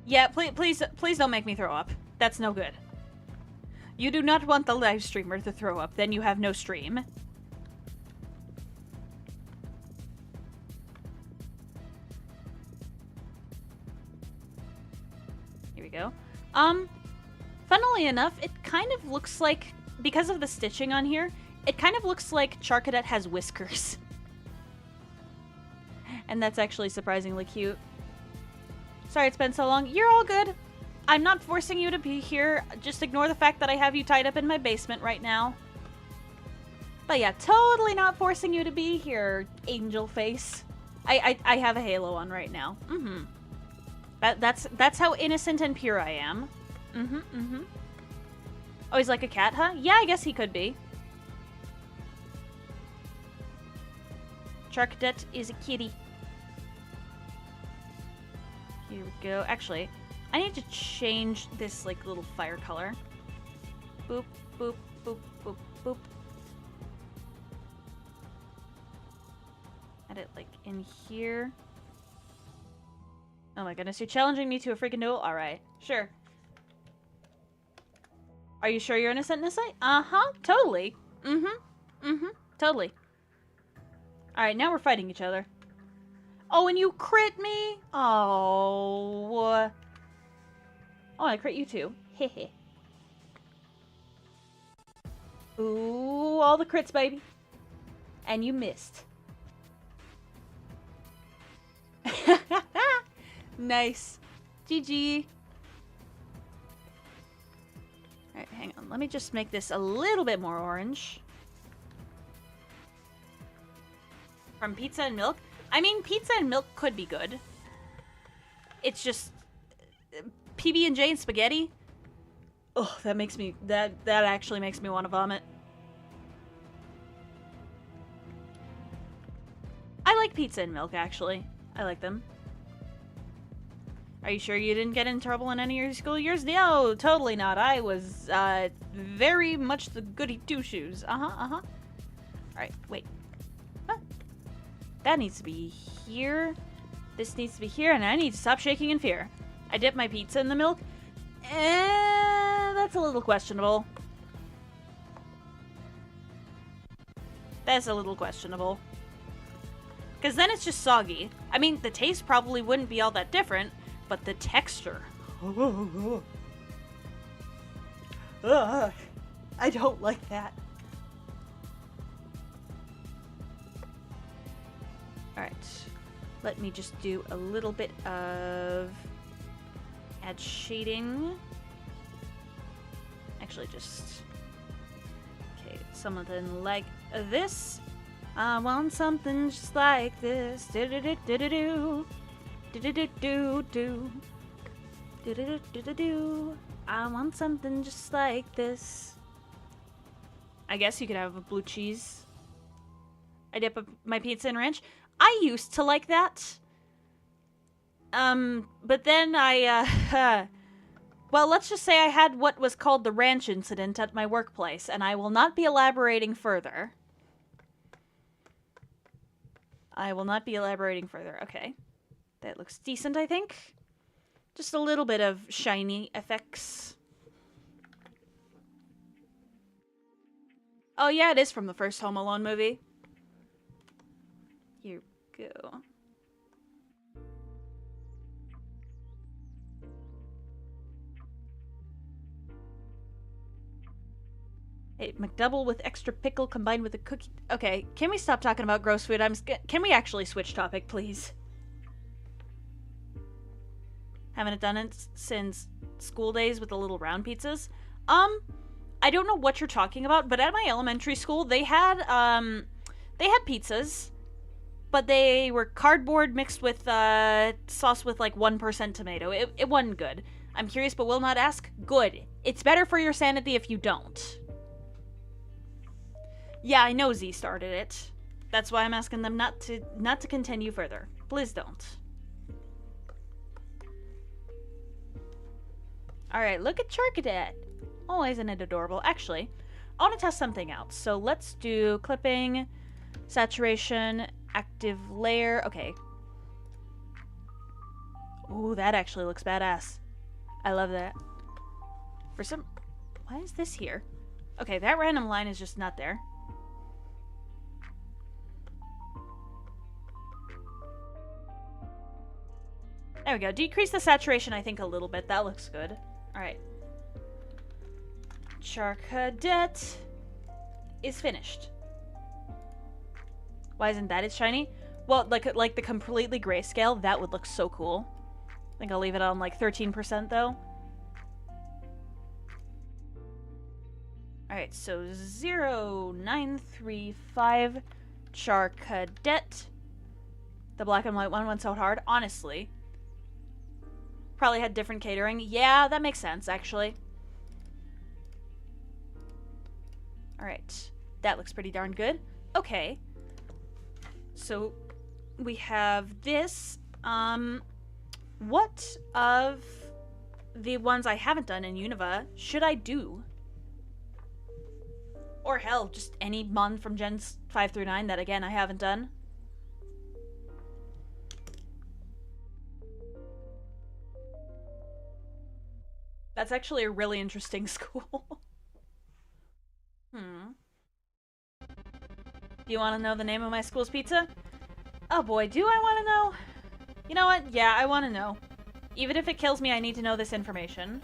Yeah, please don't make me throw up. That's no good. You do not want the live streamer to throw up, then you have no stream. Here we go. Funnily enough, it kind of looks like, because of the stitching on here, it kind of looks like Charcadet has whiskers. And that's actually surprisingly cute. Sorry it's been so long. You're all good. I'm not forcing you to be here. Just ignore the fact that I have you tied up in my basement right now. But yeah, totally not forcing you to be here, angel face. I have a halo on right now. Mm-hmm. That's how innocent and pure I am. Mm-hmm, mm-hmm. Oh, he's like a cat, huh? Yeah, I guess he could be. Charcadet is a kitty. Here we go. Actually, I need to change this, like, little fire color. Boop, boop, boop, boop, boop. Add it, like, in here. Oh my goodness, you're challenging me to a freaking duel? Alright, sure. Are you sure you're innocent, Nisai? Uh-huh, totally. Mm-hmm, mm-hmm, totally. Alright, now we're fighting each other. Oh, and you crit me? Oh. Oh, I crit you too. Hehe. Ooh, all the crits, baby. And you missed. Nice. GG. Alright, hang on. Let me just make this a little bit more orange. From pizza and milk? I mean, pizza and milk could be good. It's just... PB&J and spaghetti? Oh, that makes me... That actually makes me want to vomit. I like pizza and milk, actually. I like them. Are you sure you didn't get in trouble in any of your school years? No, totally not. I was, very much the goody two-shoes. Uh-huh. Alright, wait. Huh. That needs to be here. This needs to be here, and I need to stop shaking in fear. I dip my pizza in the milk. That's a little questionable. That's a little questionable. Because then it's just soggy. I mean, the taste probably wouldn't be all that different, but the texture. I don't like that. Alright. Let me just do a little bit of add shading. Actually, just... Okay, something like this. I want something just like this. Do-do-do-do-do-do. Do-do-do-do-do. Do-do-do-do-do. I want something just like this. I guess you could have a blue cheese. I dip my pizza in ranch. I used to like that. But then I, well, let's just say I had what was called the ranch incident at my workplace, and I will not be elaborating further. Okay. That looks decent, I think. Just a little bit of shiny effects. Oh yeah, it is from the first Home Alone movie. Here we go. A McDouble with extra pickle combined with a cookie. Okay, can we stop talking about gross food? Can we actually switch topic, please? Haven't done it since school days with the little round pizzas. I don't know what you're talking about, but at my elementary school, they had pizzas, but they were cardboard mixed with sauce with like 1% tomato. It wasn't good. I'm curious, but will not ask. Good. It's better for your sanity if you don't. Yeah, I know Z started it. That's why I'm asking them not to continue further. Please don't. Alright, look at Charcadet. Oh, isn't it adorable? Actually, I want to test something out. So let's do clipping, saturation, active layer. Okay. Ooh, that actually looks badass. I love that. Why is this here? Okay, that random line is just not there. There we go. Decrease the saturation, I think, a little bit. That looks good. Alright. Charcadet is finished. Why isn't that as shiny? Well, like the completely grayscale, that would look so cool. I think I'll leave it on like 13% though. Alright, so 0935 Charcadet. The black and white one went so hard. Honestly. Probably had different catering. Yeah, that makes sense, actually. Alright. That looks pretty darn good. Okay. So, we have this. What of the ones I haven't done in Unova should I do? Or hell, just any mon from Gens 5 through 9 that, again, I haven't done. That's actually a really interesting school. Do you want to know the name of my school's pizza? Oh boy, do I want to know? You know what? Yeah, I want to know. Even if it kills me, I need to know this information.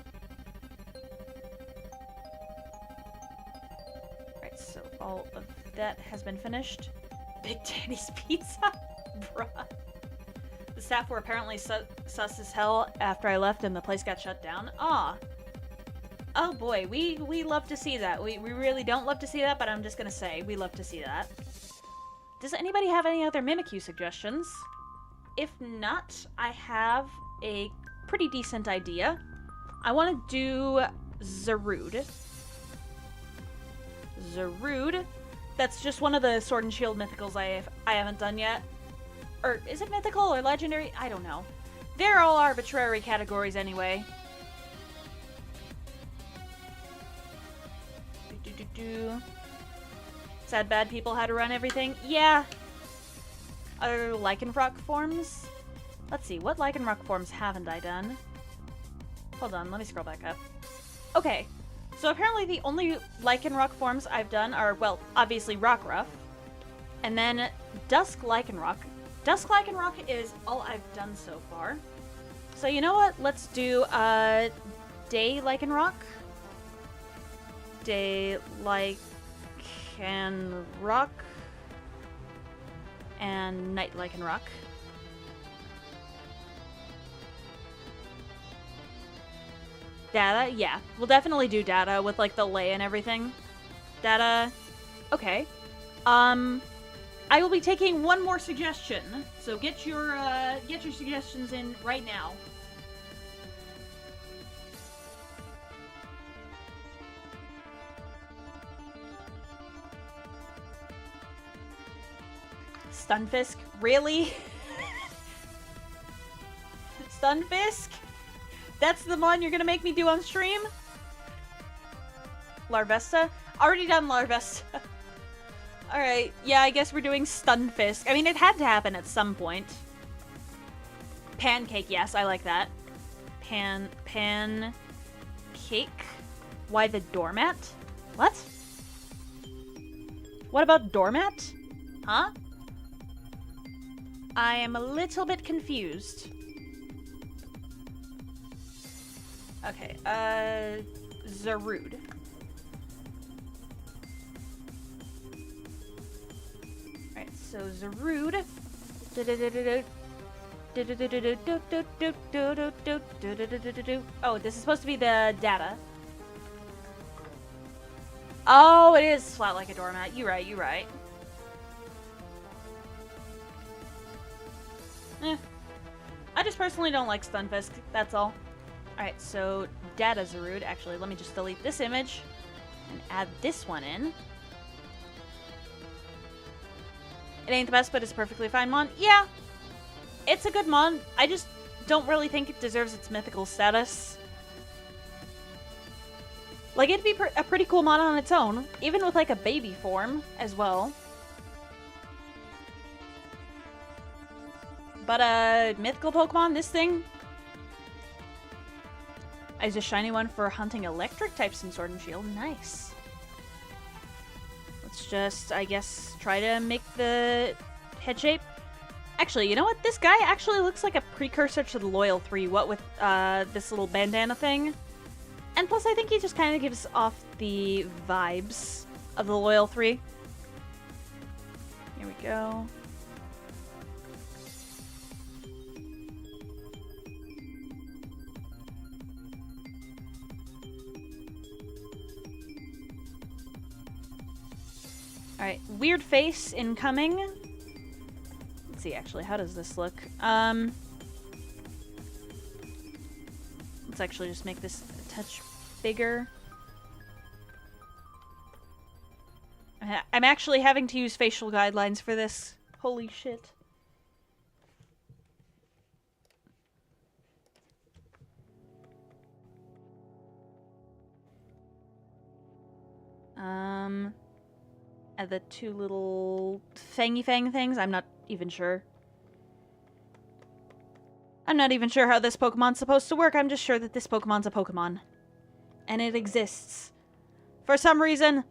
Alright, so all of that has been finished. Big Daddy's Pizza? Bruh. The staff were apparently sus as hell after I left and the place got shut down. Aw. Oh boy, we love to see that. We really don't love to see that, but I'm just gonna say, we love to see that. Does anybody have any other Mimikyu suggestions? If not, I have a pretty decent idea. I want to do Zarude. Zarude. That's just one of the Sword and Shield mythicals I haven't done yet. Or is it mythical or legendary? I don't know. They're all arbitrary categories anyway. Sad bad people how to run everything? Yeah. Other Lycanroc forms? Let's see, what Lycanroc forms haven't I done? Hold on, let me scroll back up. Okay, so apparently the only Lycanroc forms I've done are, well, obviously Rockruff, and then Dusk Lycanroc. Dusk Lycanroc is all I've done so far. So you know what? Let's do Day Lycanroc. Day Lycanroc. And Night Lycanroc. Data? Yeah. We'll definitely do data with, like, the lay and everything. Data. Okay. I will be taking one more suggestion. So get your suggestions in right now. Stunfisk? Really? Stunfisk? That's the one you're gonna make me do on stream? Larvesta? Already done Larvesta. Alright, yeah, I guess we're doing Stunfisk. I mean, it had to happen at some point. Pancake, yes, I like that. Pancake? Why the doormat? What? What about doormat? Huh? I am a little bit confused. Okay, Zarude. Alright, so Zarude. Oh, this is supposed to be the data. Oh, it is flat like a doormat. You're right, you're right. I just personally don't like Stunfisk, that's all. Alright, so data Zarude. Actually, let me just delete this image and add this one in. It ain't the best, but it's a perfectly fine mon. Yeah, it's a good mon. I just don't really think it deserves its mythical status. Like, it'd be a pretty cool mon on its own, even with, like, a baby form as well. But, mythical Pokemon, this thing? As a shiny one for hunting electric types in Sword and Shield. Nice. Let's just, I guess, try to make the head shape. Actually, you know what? This guy actually looks like a precursor to the Loyal 3, what with this little bandana thing. And plus, I think he just kind of gives off the vibes of the Loyal 3. Here we go. Alright, weird face incoming. Let's see, actually, how does this look? Let's actually just make this a touch bigger. I'm actually having to use facial guidelines for this. Holy shit. Add the two little fangy fang things. I'm not even sure. I'm not even sure how this Pokemon's supposed to work. I'm just sure that this Pokemon's a Pokemon. And it exists. For some reason.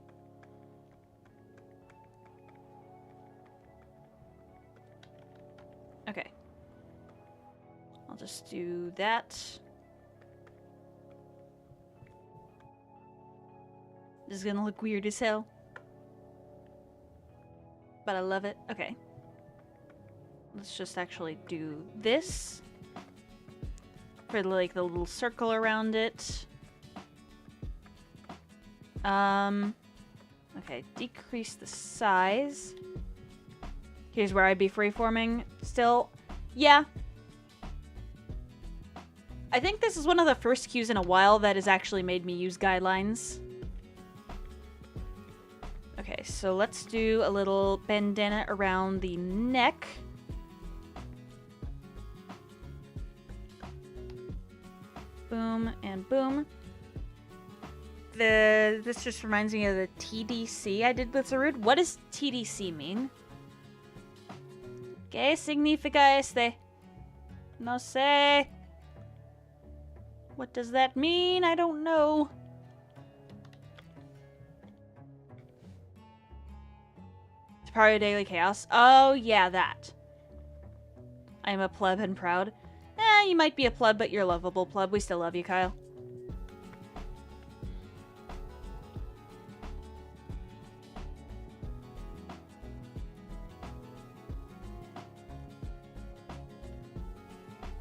Okay. I'll just do that. This is gonna look weird as hell. But I love it. Okay. Let's just actually do this. For like the little circle around it. Okay, decrease the size. Here's where I'd be freeforming still. Yeah. I think this is one of the first cues in a while that has actually made me use guidelines. Okay, so let's do a little bandana around the neck. Boom and boom. This just reminds me of the TDC I did with Zarude. What does TDC mean? ¿Qué significa este? No sé. What does that mean? I don't know. It's part of Daily Chaos. Oh, yeah, that. I'm a pleb and proud. You might be a pleb, but you're a lovable pleb. We still love you, Kyle.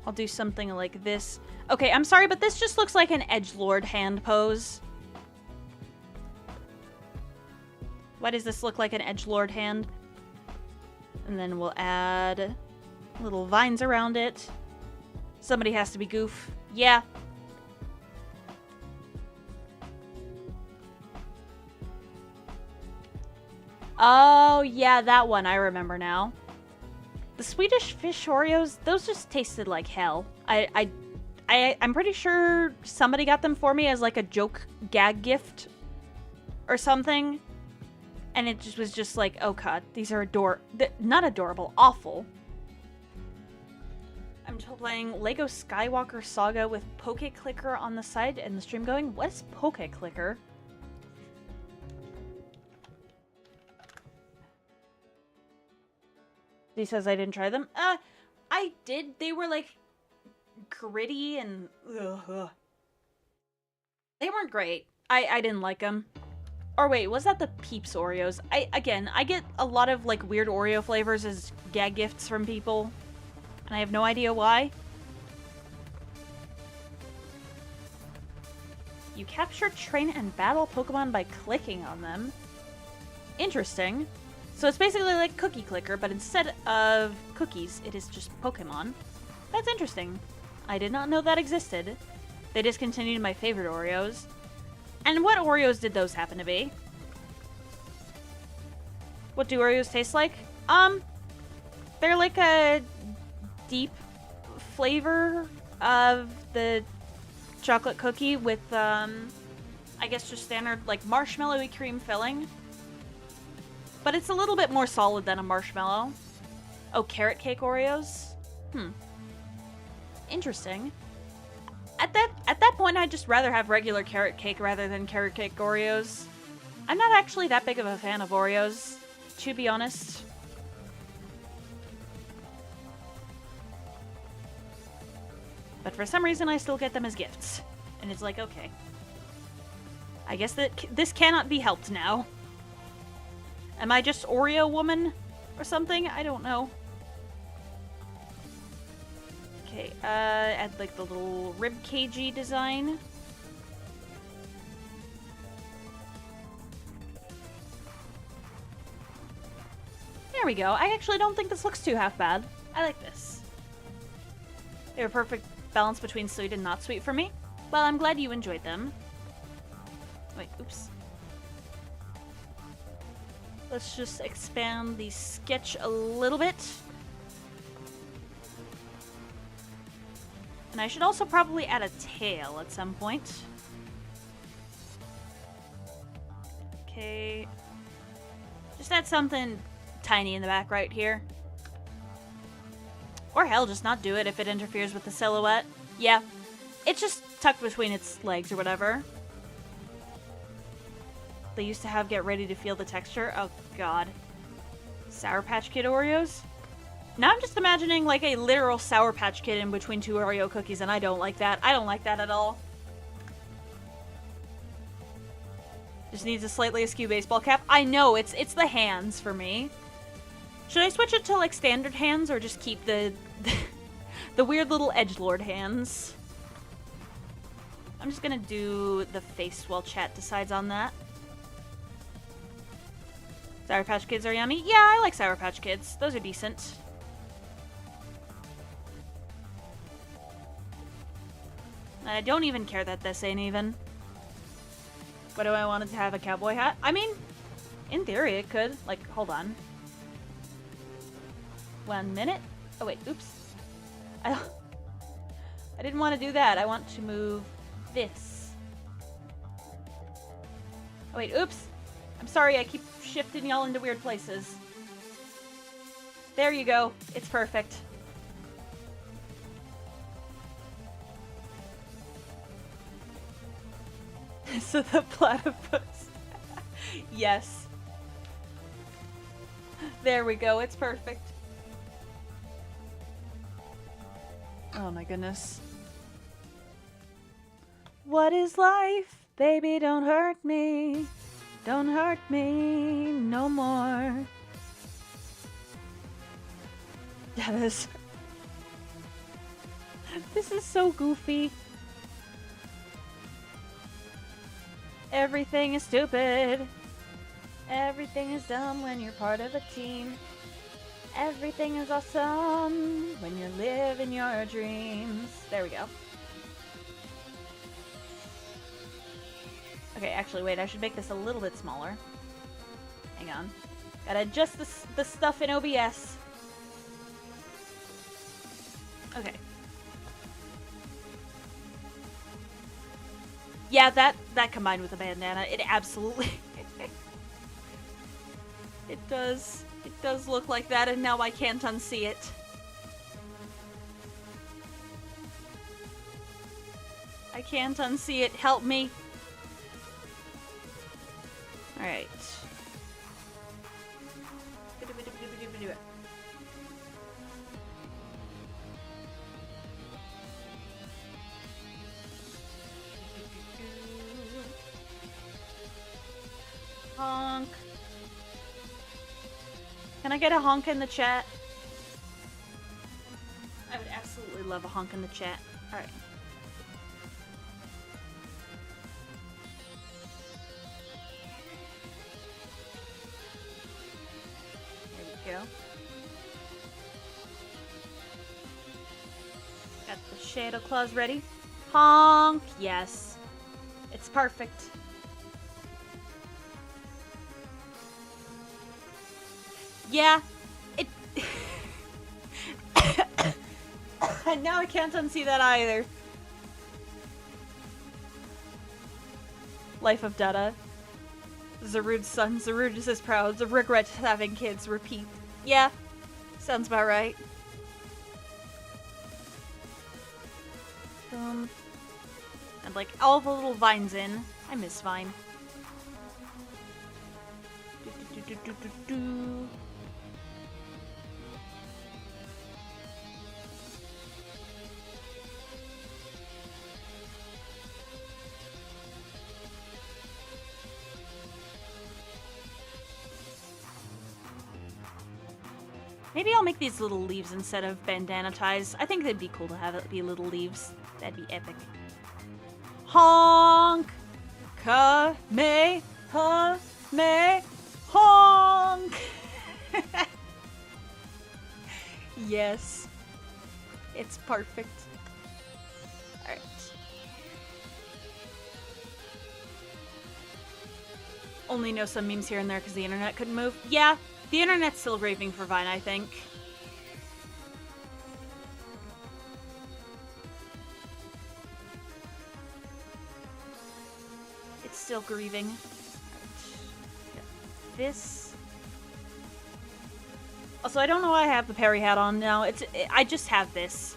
I'll do something like this. Okay, I'm sorry, but this just looks like an edgelord hand pose. Why does this look like an edgelord hand? And then we'll add little vines around it. Somebody has to be Goof. Yeah. Oh, yeah, that one. I remember now. The Swedish fish Oreos, those just tasted like hell. I'm pretty sure somebody got them for me as like a joke gag gift or something. And it just was just like, oh god, these are not adorable, awful. I'm still playing Lego Skywalker Saga with Poke Clicker on the side and the stream going, what is Poke Clicker? He says I didn't try them. I did. They were like gritty and ugh. They weren't great. I didn't like them. Or wait, was that the Peeps Oreos? I get a lot of like weird Oreo flavors as gag gifts from people. And I have no idea why. You capture, train, and battle Pokemon by clicking on them. Interesting. So it's basically like Cookie Clicker, but instead of cookies, it is just Pokemon. That's interesting. I did not know that existed. They discontinued my favorite Oreos. And what Oreos did those happen to be? What do Oreos taste like? They're like a deep flavor of the chocolate cookie with, I guess just standard, like, marshmallowy cream filling. But it's a little bit more solid than a marshmallow. Oh, carrot cake Oreos? Interesting. At that point, I'd just rather have regular carrot cake rather than carrot cake Oreos. I'm not actually that big of a fan of Oreos, to be honest. But for some reason, I still get them as gifts. And it's like, okay. I guess that this cannot be helped now. Am I just Oreo woman or something? I don't know. Okay, add like the little rib cagey design. There we go. I actually don't think this looks too half bad. I like this. They're a perfect balance between sweet and not sweet for me. Well, I'm glad you enjoyed them. Wait, oops. Let's just expand the sketch a little bit. And I should also probably add a tail at some point. Okay. Just add something tiny in the back right here. Or hell, just not do it if it interferes with the silhouette. Yeah, it's just tucked between its legs or whatever. They used to have get ready to feel the texture. Oh god. Sour Patch Kid Oreos? Now I'm just imagining like a literal Sour Patch Kid in between two Oreo cookies, and I don't like that. I don't like that at all. Just needs a slightly askew baseball cap. I know, it's the hands for me. Should I switch it to like standard hands or just keep the the weird little edgelord hands? I'm just gonna do the face while chat decides on that. Sour Patch Kids are yummy. Yeah, I like Sour Patch Kids. Those are decent. And I don't even care that this ain't even. What do I want it to have? A cowboy hat? I mean, in theory it could. Like, hold on. 1 minute. Oh wait, oops. I didn't want to do that. I want to move this. Oh wait, oops. I'm sorry, I keep shifting y'all into weird places. There you go. It's perfect. So the platypus. Yes. There we go. It's perfect. Oh my goodness. What is life? Baby, don't hurt me. Don't hurt me no more. That is... This is so goofy. Everything is stupid. Everything is dumb when you're part of a team. Everything is awesome when you're living your dreams. There we go. Okay, actually, wait, I should make this a little bit smaller. Hang on. Gotta adjust the stuff in OBS. Okay. Yeah, that combined with the bandana, it absolutely... It does look like that, and now I can't unsee it. I can't unsee it. Help me. Alright. Honk. Can I get a honk in the chat? I would absolutely love a honk in the chat. Alright. There we go. Got the shadow claws ready. Honk! Yes. It's perfect. Yeah, it... And now I can't unsee that either. Life of Dada. Zarude's son. Zarude is as proud. Zarude regrets having kids. Repeat. Yeah, sounds about right. And, like, all the little vines in. I miss Vine. Maybe I'll make these little leaves instead of bandana ties. I think they'd be cool to have it be little leaves. That'd be epic. Honk! Ka-me-ha-me! Honk! Yes. It's perfect. Alright. Only know some memes here and there because the internet couldn't move. Yeah, the internet's still raving for Vine, I think. It's still grieving. Right. This. Also, I don't know why I have the Perry hat on now. I just have this.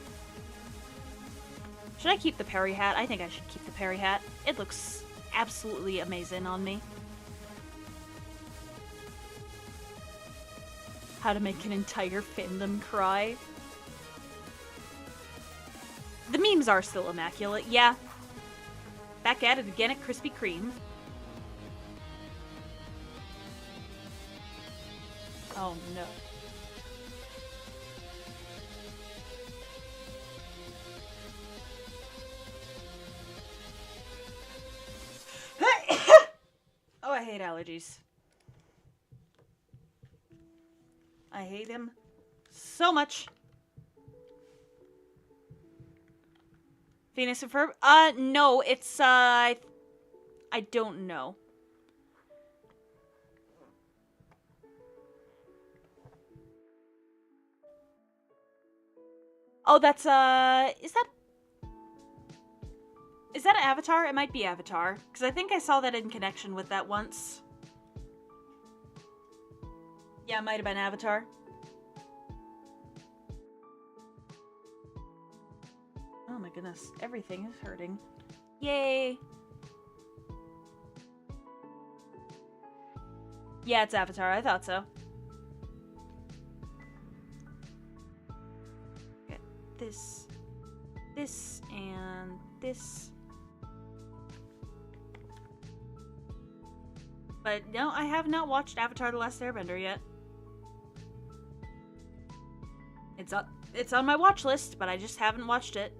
Should I keep the Perry hat? I think I should keep the Perry hat. It looks absolutely amazing on me. How to make an entire fandom cry. The memes are still immaculate, yeah. Back at it again at Krispy Kreme. Oh no. Oh, I hate allergies. I hate him so much. Phoenix and Ferb? No, it's, I don't know. Oh, that's, is that an Avatar? It might be Avatar, because I think I saw that in connection with that once. Yeah, it might have been Avatar. Oh my goodness, everything is hurting. Yay! Yeah, it's Avatar, I thought so. Okay, this, and this. But no, I have not watched Avatar: The Last Airbender yet. It's on my watch list, but I just haven't watched it.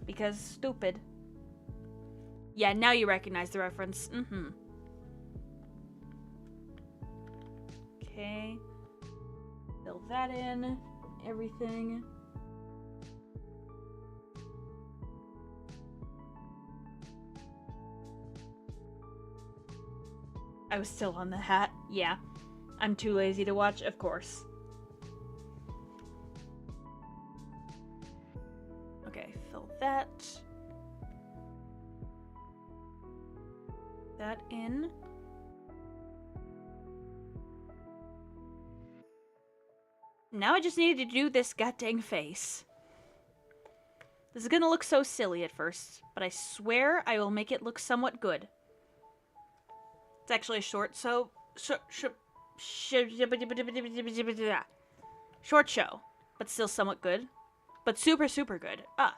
Because stupid. Yeah, now you recognize the reference. Mm-hmm. Okay. Fill that in. Everything. I was still on the hat. Yeah. I'm too lazy to watch, of course. Okay, fill that. That in. Now I just needed to do this goddamn face. This is gonna look so silly at first, but I swear I will make it look somewhat good. It's actually a short show, but still somewhat good. But super, super good. Ah,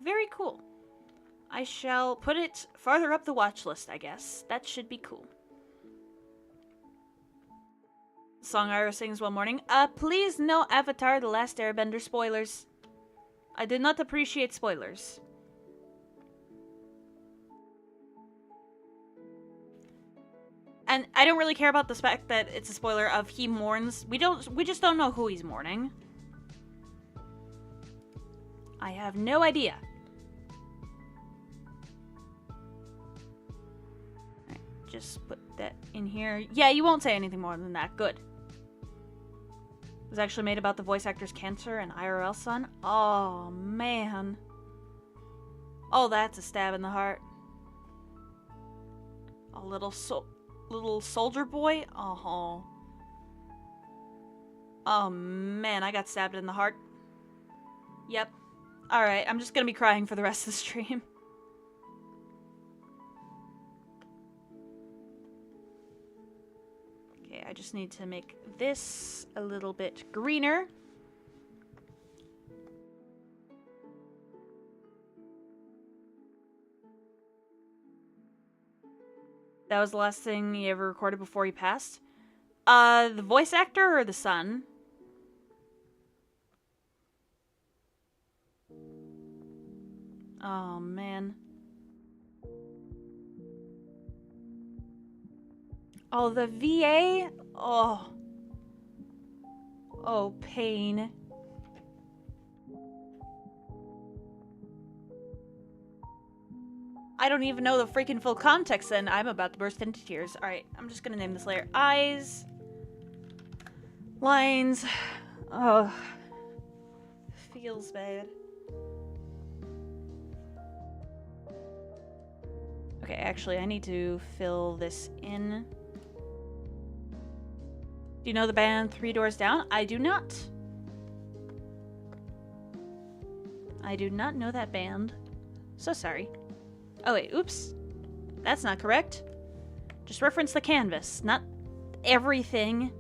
very cool. I shall put it farther up the watch list, I guess. That should be cool. Song Ira sings one morning. Please no Avatar: The Last Airbender spoilers. I did not appreciate spoilers. And I don't really care about the fact that it's a spoiler of he mourns. We just don't know who he's mourning. I have no idea. Alright, just put that in here. Yeah, you won't say anything more than that. Good. It was actually made about the voice actor's cancer and IRL son. Oh, man. Oh, that's a stab in the heart. A little soldier boy? Oh. Oh, man, I got stabbed in the heart. Yep. Alright, I'm just gonna be crying for the rest of the stream. Okay, I just need to make this a little bit greener. That was the last thing he ever recorded before he passed? The voice actor or the son? Oh, man. Oh, the VA? Oh. Oh, pain. I don't even know the freaking full context, and I'm about to burst into tears. Alright, I'm just gonna name this layer. Eyes. Lines. Oh. Feels bad. Okay, actually, I need to fill this in. Do you know the band Three Doors Down? I do not. I do not know that band. So sorry. Oh wait, oops. That's not correct. Just reference the canvas, not everything.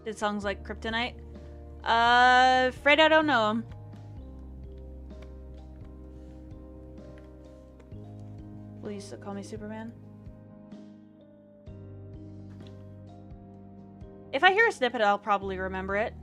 Did songs like Kryptonite? Afraid I don't know them. Will you still call me Superman? If I hear a snippet, I'll probably remember it.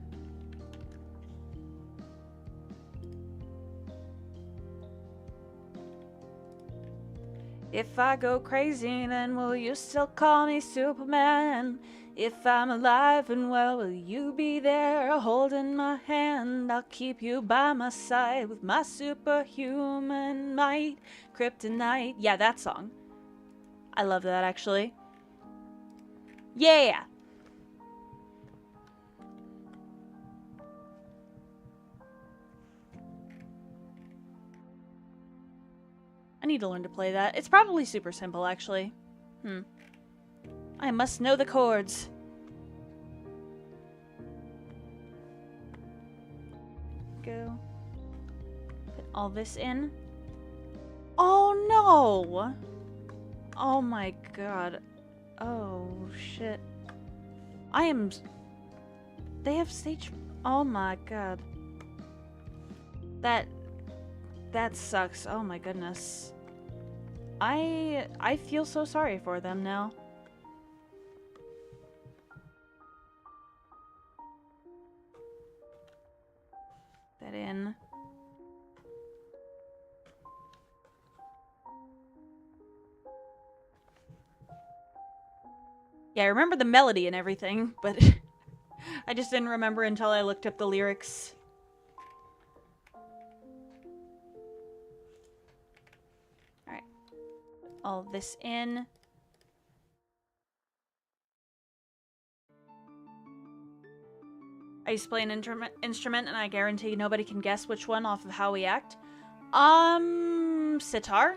If I go crazy, then will you still call me Superman? If I'm alive and well, will you be there holding my hand? I'll keep you by my side with my superhuman might. Kryptonite. Yeah, that song. I love that, actually. Yeah! I need to learn to play that. It's probably super simple, actually. I must know the chords. Go. Put all this in. Oh no! Oh my god. Oh shit. I am... They have stage... Oh my god. That sucks. Oh my goodness. I feel so sorry for them now. That in. Yeah, I remember the melody and everything, but I just didn't remember until I looked up the lyrics. Alright. All this in. I used to play an instrument, and I guarantee nobody can guess which one off of how we act. Sitar?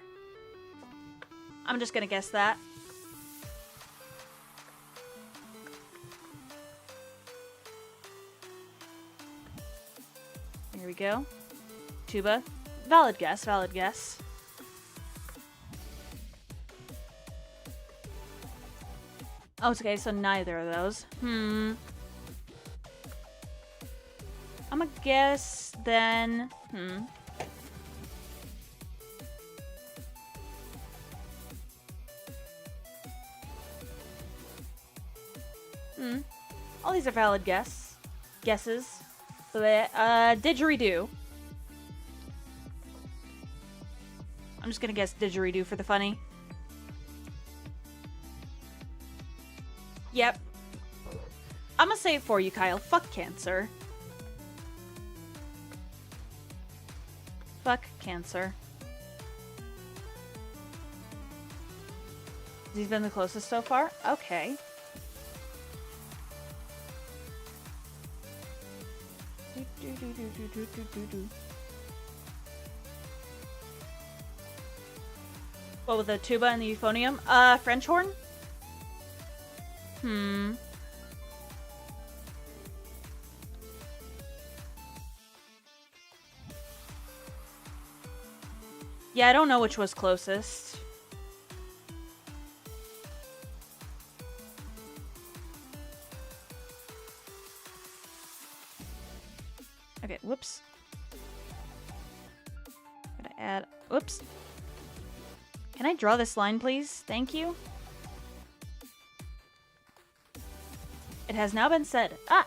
I'm just gonna guess that. Here we go. Tuba. Valid guess, valid guess. Oh, it's okay, so neither of those. I'm gonna guess then. All these are valid guesses. Didgeridoo. I'm just gonna guess didgeridoo for the funny. Yep. I'm gonna say it for you, Kyle. Fuck cancer. Fuck cancer. He's been the closest so far? Okay. What with the tuba and the euphonium? French horn? Hmm. Yeah, I don't know which was closest. Okay, whoops. Gotta add... Whoops. Can I draw this line, please? Thank you. It has now been said. Ah!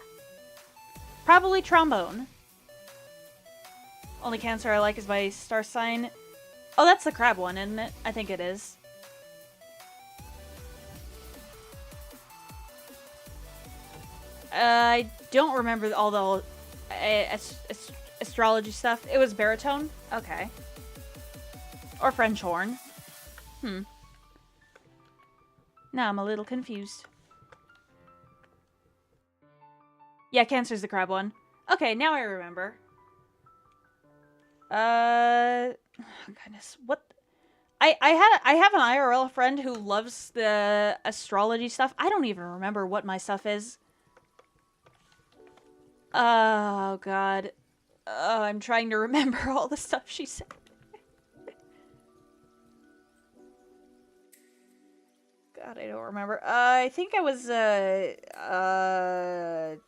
Probably trombone. Only Cancer I like is my star sign. Oh, that's the crab one, isn't it? I think it is. I don't remember all the astrology stuff. It was baritone? Okay. Or French horn. Now I'm a little confused. Yeah, Cancer's the crab one. Okay, now I remember. Oh goodness, what? I have an IRL friend who loves the astrology stuff. I don't even remember what my stuff is. Oh god. Oh, I'm trying to remember all the stuff she said. God, I don't remember. I think I was oh god.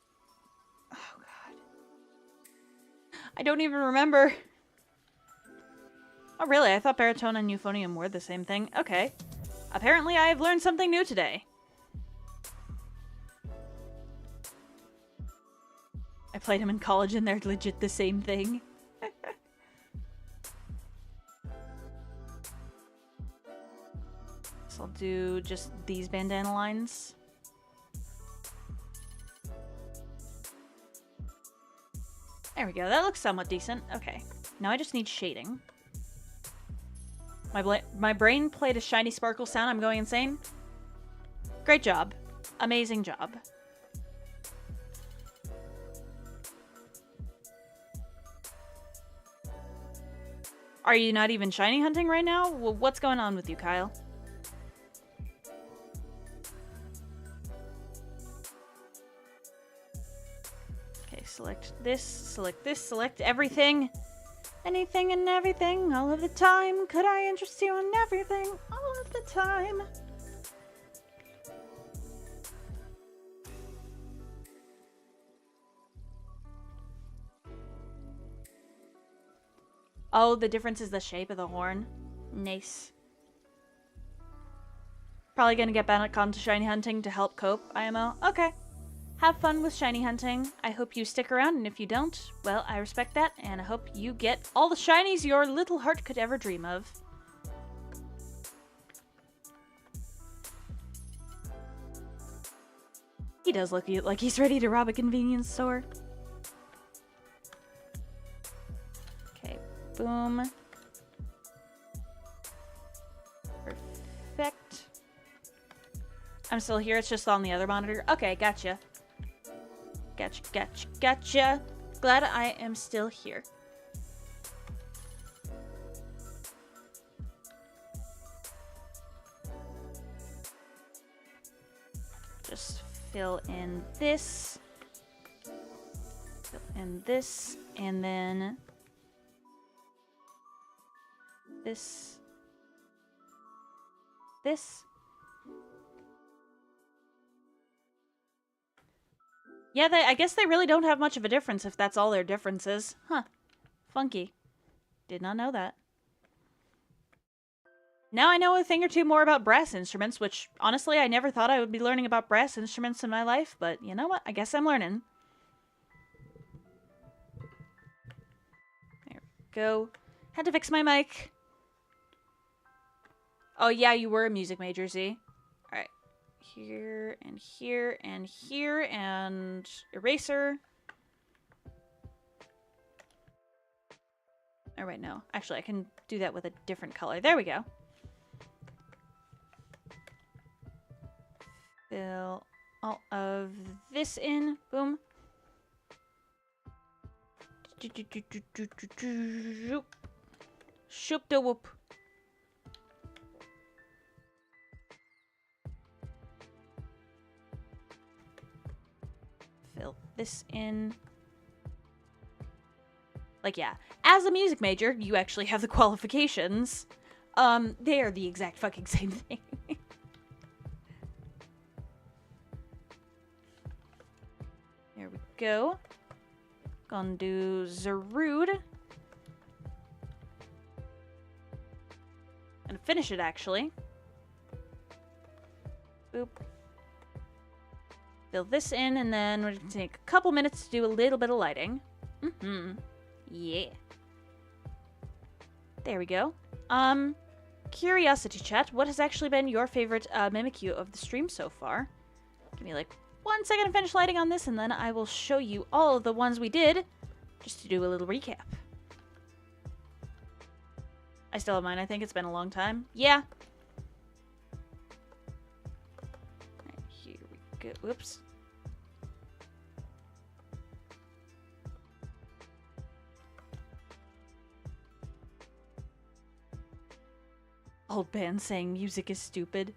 I don't even remember. Oh, really? I thought baritone and euphonium were the same thing. Okay. Apparently, I have learned something new today. I played him in college and they're legit the same thing. So I'll do just these bandana lines. There we go. That looks somewhat decent. Okay. Now I just need shading. My brain played a shiny sparkle sound. I'm going insane. Great job. Amazing job. Are you not even shiny hunting right now? Well, what's going on with you, Kyle? Okay, select this, select everything. Anything and everything, all of the time. Could I interest you in everything, all of the time? Oh, the difference is the shape of the horn. Nice. Probably gonna get back onto shiny hunting to help cope, IMO. Okay. Have fun with shiny hunting. I hope you stick around, and if you don't, well, I respect that, and I hope you get all the shinies your little heart could ever dream of. He does look like he's ready to rob a convenience store. Okay, boom. Perfect. I'm still here, it's just on the other monitor. Okay, gotcha. Gotcha. Glad I am still here. Just fill in this. Fill in this. And then this. This. Yeah, I guess they really don't have much of a difference if that's all their difference is. Huh. Funky. Did not know that. Now I know a thing or two more about brass instruments, which, honestly, I never thought I would be learning about brass instruments in my life, but you know what? I guess I'm learning. There we go. Had to fix my mic. Oh, yeah, you were a music major, Z. Alright. Here, and here, and here, and eraser. Oh, wait, no. Actually, I can do that with a different color. There we go. Fill all of this in. Boom. Shoop da whoop. Fill this in. Like, yeah. As a music major, you actually have the qualifications. They are the exact fucking same thing. There we go. Gonna do Zarude. Gonna finish it, actually. Boop. Fill this in, and then we're gonna take a couple minutes to do a little bit of lighting. Yeah. There we go. Curiosity chat, what has actually been your favorite Mimikyu of the stream so far? Give me like 1 second to finish lighting on this, and then I will show you all of the ones we did, just to do a little recap. I still have mine. I think it's been a long time. Yeah. Right, here we go. Whoops. Old band saying music is stupid.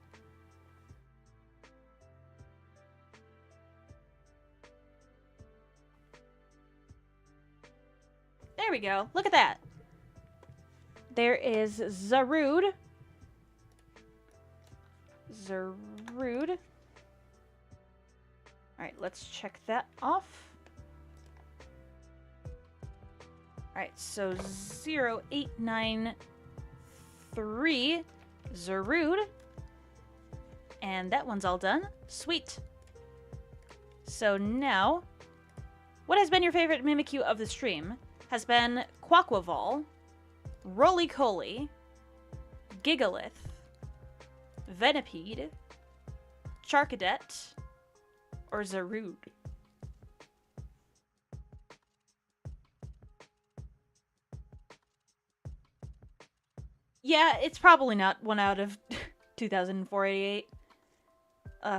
There we go. Look at that. There is Zarude. Zarude. Alright, let's check that off. Alright, so 0893 Zarude. And that one's all done. Sweet. So now, what has been your favorite Mimikyu of the stream? Has been Quaquaval, Roly-Coly, Gigalith, Venipede, Charcadet, or Zarude? Yeah, it's probably not one out of 2048.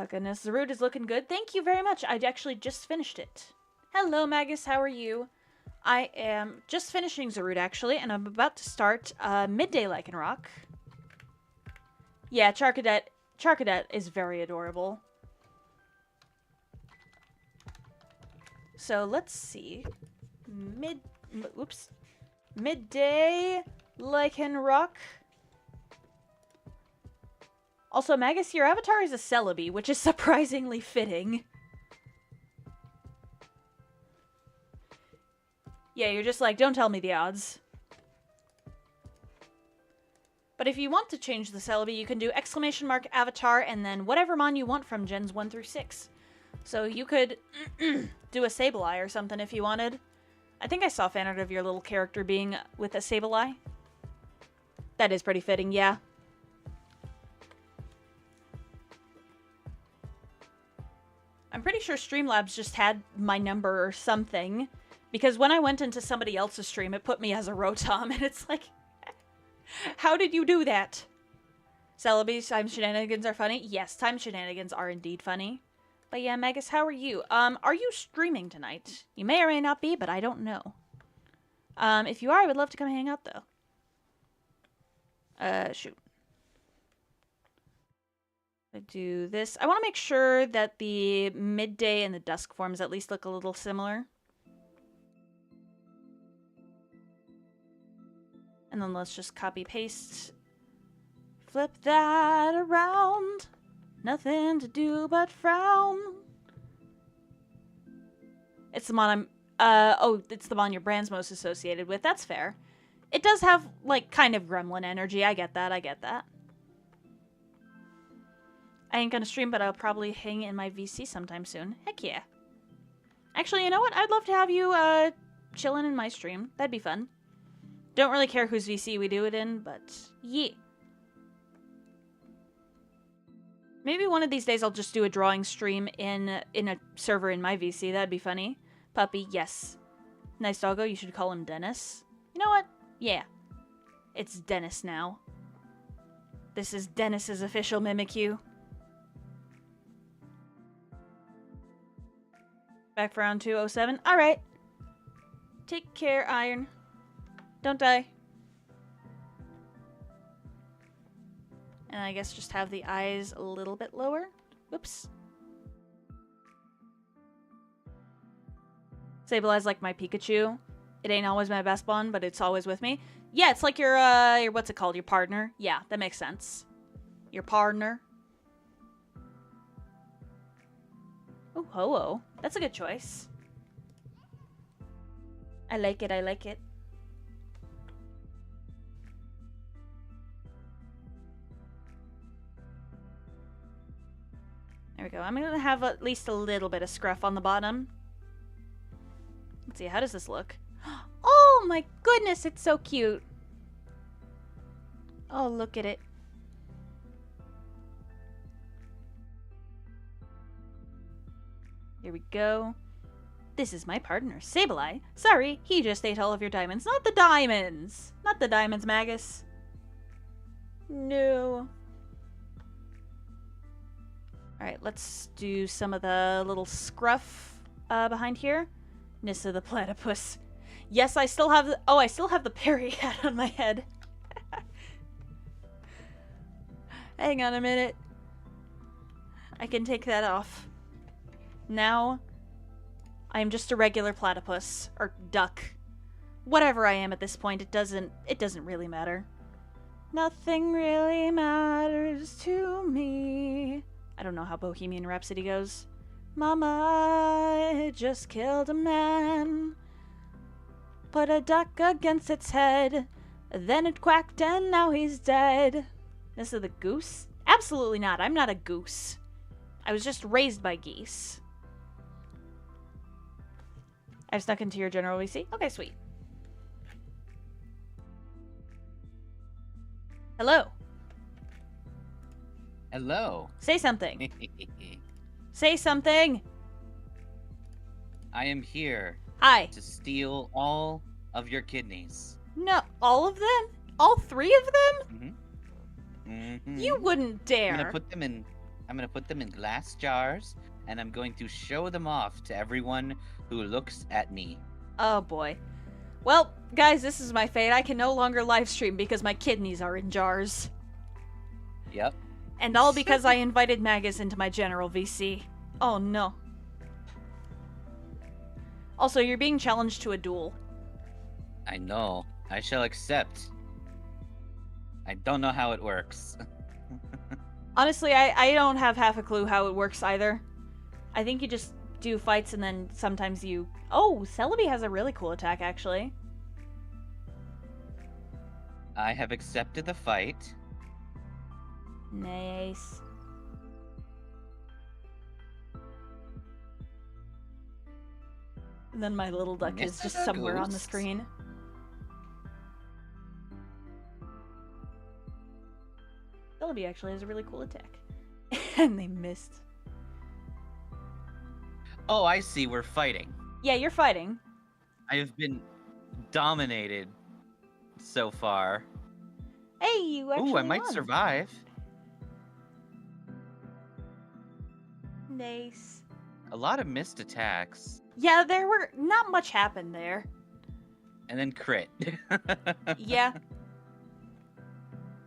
Goodness, Zarude is looking good. Thank you very much. I actually just finished it. Hello, Magus. How are you? I am just finishing Zarude, actually, and I'm about to start Midday Lycanroc. Yeah, Charcadet is very adorable. So let's see. Midday Lycanroc. Also, Magus, your avatar is a Celebi, which is surprisingly fitting. Yeah, you're just like, don't tell me the odds. But if you want to change the Celebi, you can do !avatar and then whatever mon you want from gens 1 through 6. So you could do a Sableye or something if you wanted. I think I saw fan art of your little character being with a Sableye. That is pretty fitting, yeah. I'm pretty sure Streamlabs just had my number or something. Because when I went into somebody else's stream, it put me as a Rotom, and it's like, how did you do that? Celebi, time shenanigans are funny? Yes, time shenanigans are indeed funny. But yeah, Magus, how are you? Are you streaming tonight? You may or may not be, but I don't know. If you are, I would love to come hang out, though. Shoot. I do this. I want to make sure that the midday and the dusk forms at least look a little similar. And then let's just copy paste. Flip that around. Nothing to do but frown. It's the mon I'm it's the mon your brand's most associated with. That's fair. It does have like kind of gremlin energy. I get that. I ain't gonna stream, but I'll probably hang in my VC sometime soon. Heck yeah. Actually, you know what? I'd love to have you chilling in my stream. That'd be fun. Don't really care whose VC we do it in, but yeah. Maybe one of these days I'll just do a drawing stream in a server in my VC. That'd be funny. Puppy, yes. Nice doggo, you should call him Dennis. You know what? Yeah. It's Dennis now. This is Dennis's official Mimikyu. Back for round 207. Alright. Take care, Iron. Don't die. And I guess just have the eyes a little bit lower. Whoops. Sablei's like my Pikachu. It ain't always my best one, but it's always with me. Yeah, it's like your what's it called? Your partner. Yeah, that makes sense. Your partner. Oh, Ho-Oh. That's a good choice. I like it, I like it. There we go. I'm gonna have at least a little bit of scruff on the bottom. Let's see, how does this look? Oh my goodness, it's so cute. Oh, look at it. Here we go. This is my partner, Sableye. Sorry, he just ate all of your diamonds. Not the diamonds! Not the diamonds, Magus. No. Alright, let's do some of the little scruff behind here. Nissa the platypus. Yes, I still have the... Oh, I still have the Perry hat on my head. Hang on a minute. I can take that off. Now, I am just a regular platypus. Or duck. Whatever I am at this point, it doesn't really matter. Nothing really matters to me. I don't know how Bohemian Rhapsody goes. Mama just killed a man. Put a duck against its head. Then it quacked and now he's dead. This is the goose? Absolutely not. I'm not a goose. I was just raised by geese. I've snuck into your general VC? Okay, sweet. Hello. Hello. Say something. Say something. I am here Hi. to steal all of your kidneys. No, all of them? All 3 of them? Mm-hmm. You wouldn't dare. I'm gonna put them in glass jars, and I'm going to show them off to everyone who looks at me. Oh boy. Well, guys, this is my fate. I can no longer live stream because my kidneys are in jars. Yep. And all because I invited Magus into my general VC. Oh no. Also, you're being challenged to a duel. I know. I shall accept. I don't know how it works. Honestly, I don't have half a clue how it works either. I think you just do fights and then sometimes you... Oh, Celebi has a really cool attack, actually. I have accepted the fight. Nice. And then my little duck is just somewhere on the screen. Celebi actually has a really cool attack. And they missed. Oh, I see. We're fighting. Yeah, you're fighting. I have been dominated so far. Hey, you actually Ooh, I might won. survive. Nice. A lot of missed attacks. Yeah, there were... Not much happened there. And then crit. Yeah.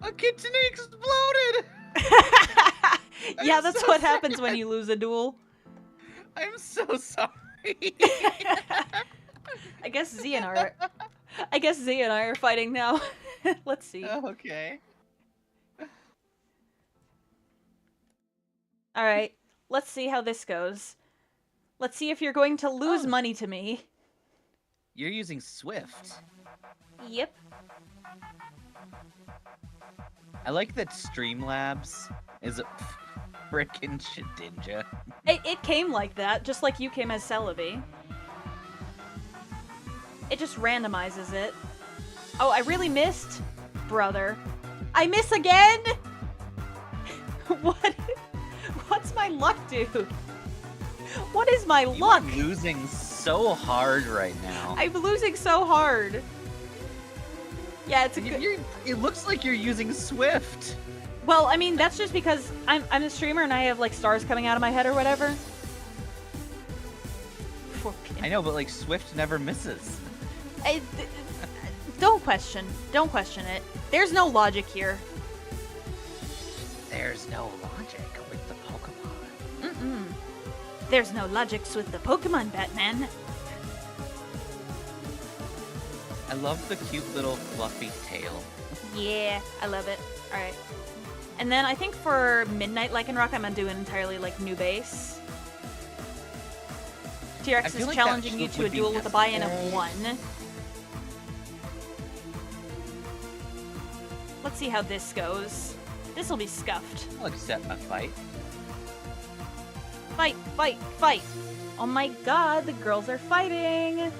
A kitsune exploded! Yeah, that's so what sad. happens when you lose a duel. I'm so sorry. I guess Z and I are fighting now. Let's see. Okay. Alright, let's see how this goes. Let's see if you're going to lose money to me. You're using Swift. Yep. I like that Streamlabs is a frickin' Shedinja. It came like that, just like you came as Celebi. It just randomizes it. Oh, I really missed? Brother. I miss again? What's my luck do? What is my luck? You're losing so hard right now. I'm losing so hard. Yeah, it's a good... It looks like you're using Swift. Well, I mean, that's just because I'm a streamer and I have, like, stars coming out of my head or whatever. I know, but, like, Swift never misses. Don't question it. There's no logic here. There's no logic with the Pokemon. Mm-mm. There's no logics with the Pokemon, Batman. I love the cute little fluffy tail. Yeah, I love it. All right. And then I think for Midnight Lycanroc, I'm gonna do an entirely like new base. T-Rex is like challenging that you to a would be duel with a buy-in of necessary. 1. Let's see how this goes. This'll be scuffed. I'll accept my fight. Fight, fight, fight! Oh my god, the girls are fighting!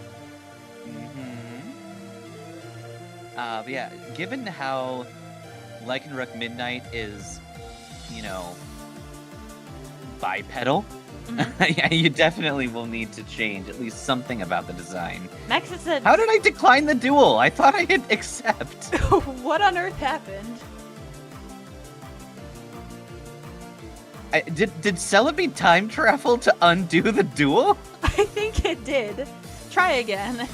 But yeah, given how Lycanroc Midnight is, you know, bipedal, yeah, you definitely will need to change at least something about the design. Max has said, How did I decline the duel? I thought I hit accept. what on earth happened? Did Celebi time travel to undo the duel? I think it did. Try again.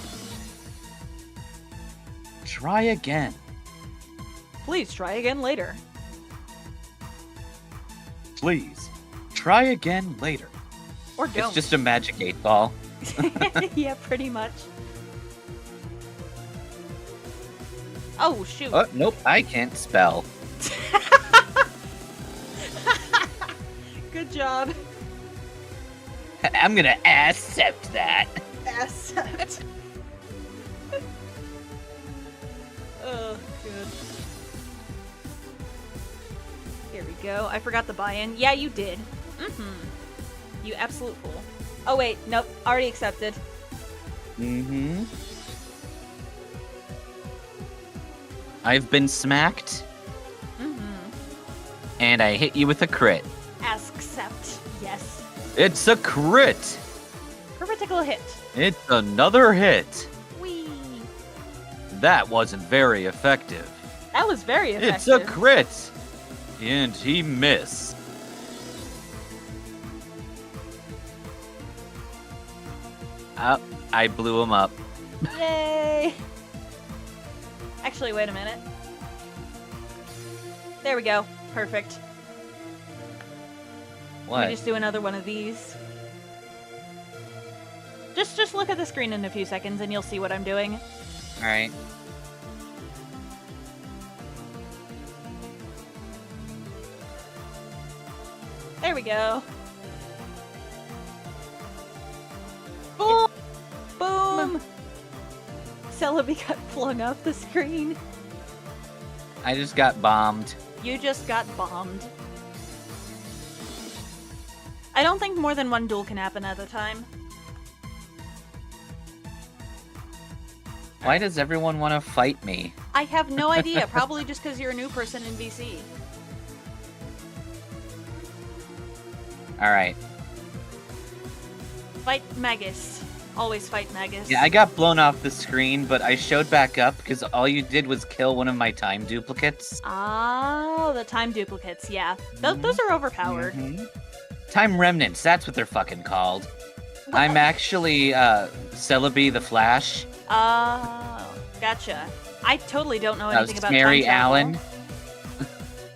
Try again. Please try again later. Please. Try again later. Or don't. It's just a magic 8-ball. Yeah, pretty much. Oh, shoot. Oh, nope, I can't spell. Good job. I'm gonna accept that. Accept. Oh, good. Here we go. I forgot the buy-in. Yeah, you did. You absolute fool. Oh, wait. Nope. Already accepted. I've been smacked. And I hit you with a crit. Accept. Yes. It's a crit. Critical hit. It's another hit. Whee. That wasn't very effective. That was very effective. It's a crit. And he missed. I blew him up. Yay! Actually, wait a minute. There we go. Perfect. What? Let me just do another one of these. Just look at the screen in a few seconds and you'll see what I'm doing. Alright. There we go. Boom! Boom! Celebi got flung off the screen. I just got bombed. You just got bombed. I don't think more than one duel can happen at a time. Why does everyone want to fight me? I have no idea. Probably just because you're a new person in VC. Alright. Fight Magus. Always fight Magus. Yeah, I got blown off the screen, but I showed back up because all you did was kill one of my time duplicates. Oh, the time duplicates, yeah. Those are overpowered. Time remnants, that's what they're fucking called. I'm actually, Celebi the Flash. Oh, gotcha. I totally don't know anything about Mary time travel. Allen.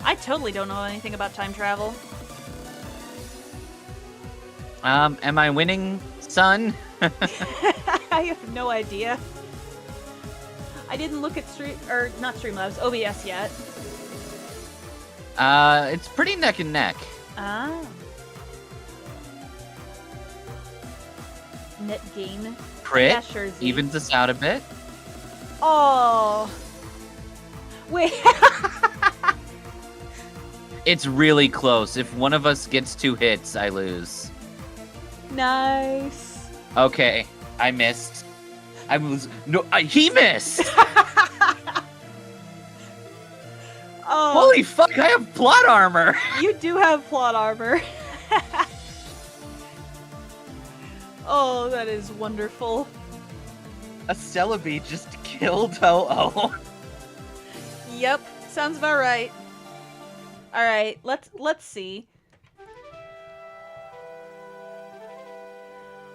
I totally don't know anything about time travel. Am I winning, son? I have no idea. I didn't look at not Streamlabs, OBS yet. It's pretty neck and neck. Ah. Net gain. Crit Yeah, sure, Z. evens us out a bit. Oh. Wait. It's really close. If one of us gets 2 hits, I lose. Nice. Okay, I missed. He missed! Oh. Holy fuck, I have plot armor! You do have plot armor. Oh, that is wonderful. A Celebi just killed Oh. Yep, sounds about right. All right, let's see.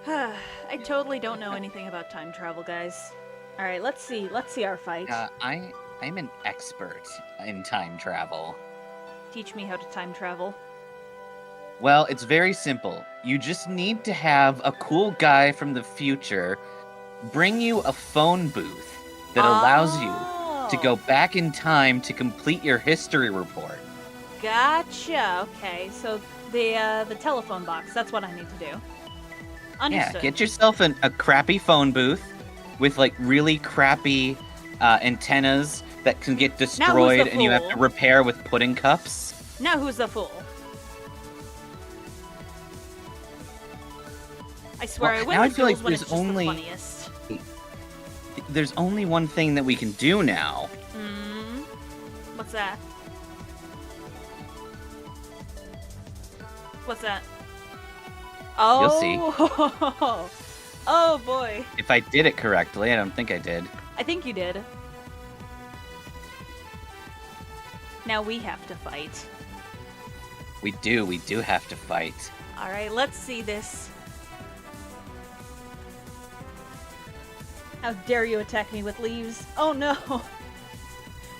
I totally don't know anything about time travel, guys. All right, let's see our fight. I'm an expert in time travel. Teach me how to time travel. Well, it's very simple. You just need to have a cool guy from the future bring you a phone booth that allows you to go Oh. back in time to complete your history report. Gotcha. Okay, so the telephone box. That's what I need to do. Understood. Yeah, get yourself a crappy phone booth with like really crappy antennas that can get destroyed and you have to fool? repair with pudding cups. Now who's the fool? I swear Well, I win now I the feel like duels when it's there's just only- the funniest. There's only one thing that we can do now. Hmm. What's that? What's that? Oh. You'll see. Oh boy. If I did it correctly, I don't think I did. I think you did. Now we have to fight. We do have to fight. Alright, let's see this. How dare you attack me with leaves? Oh no!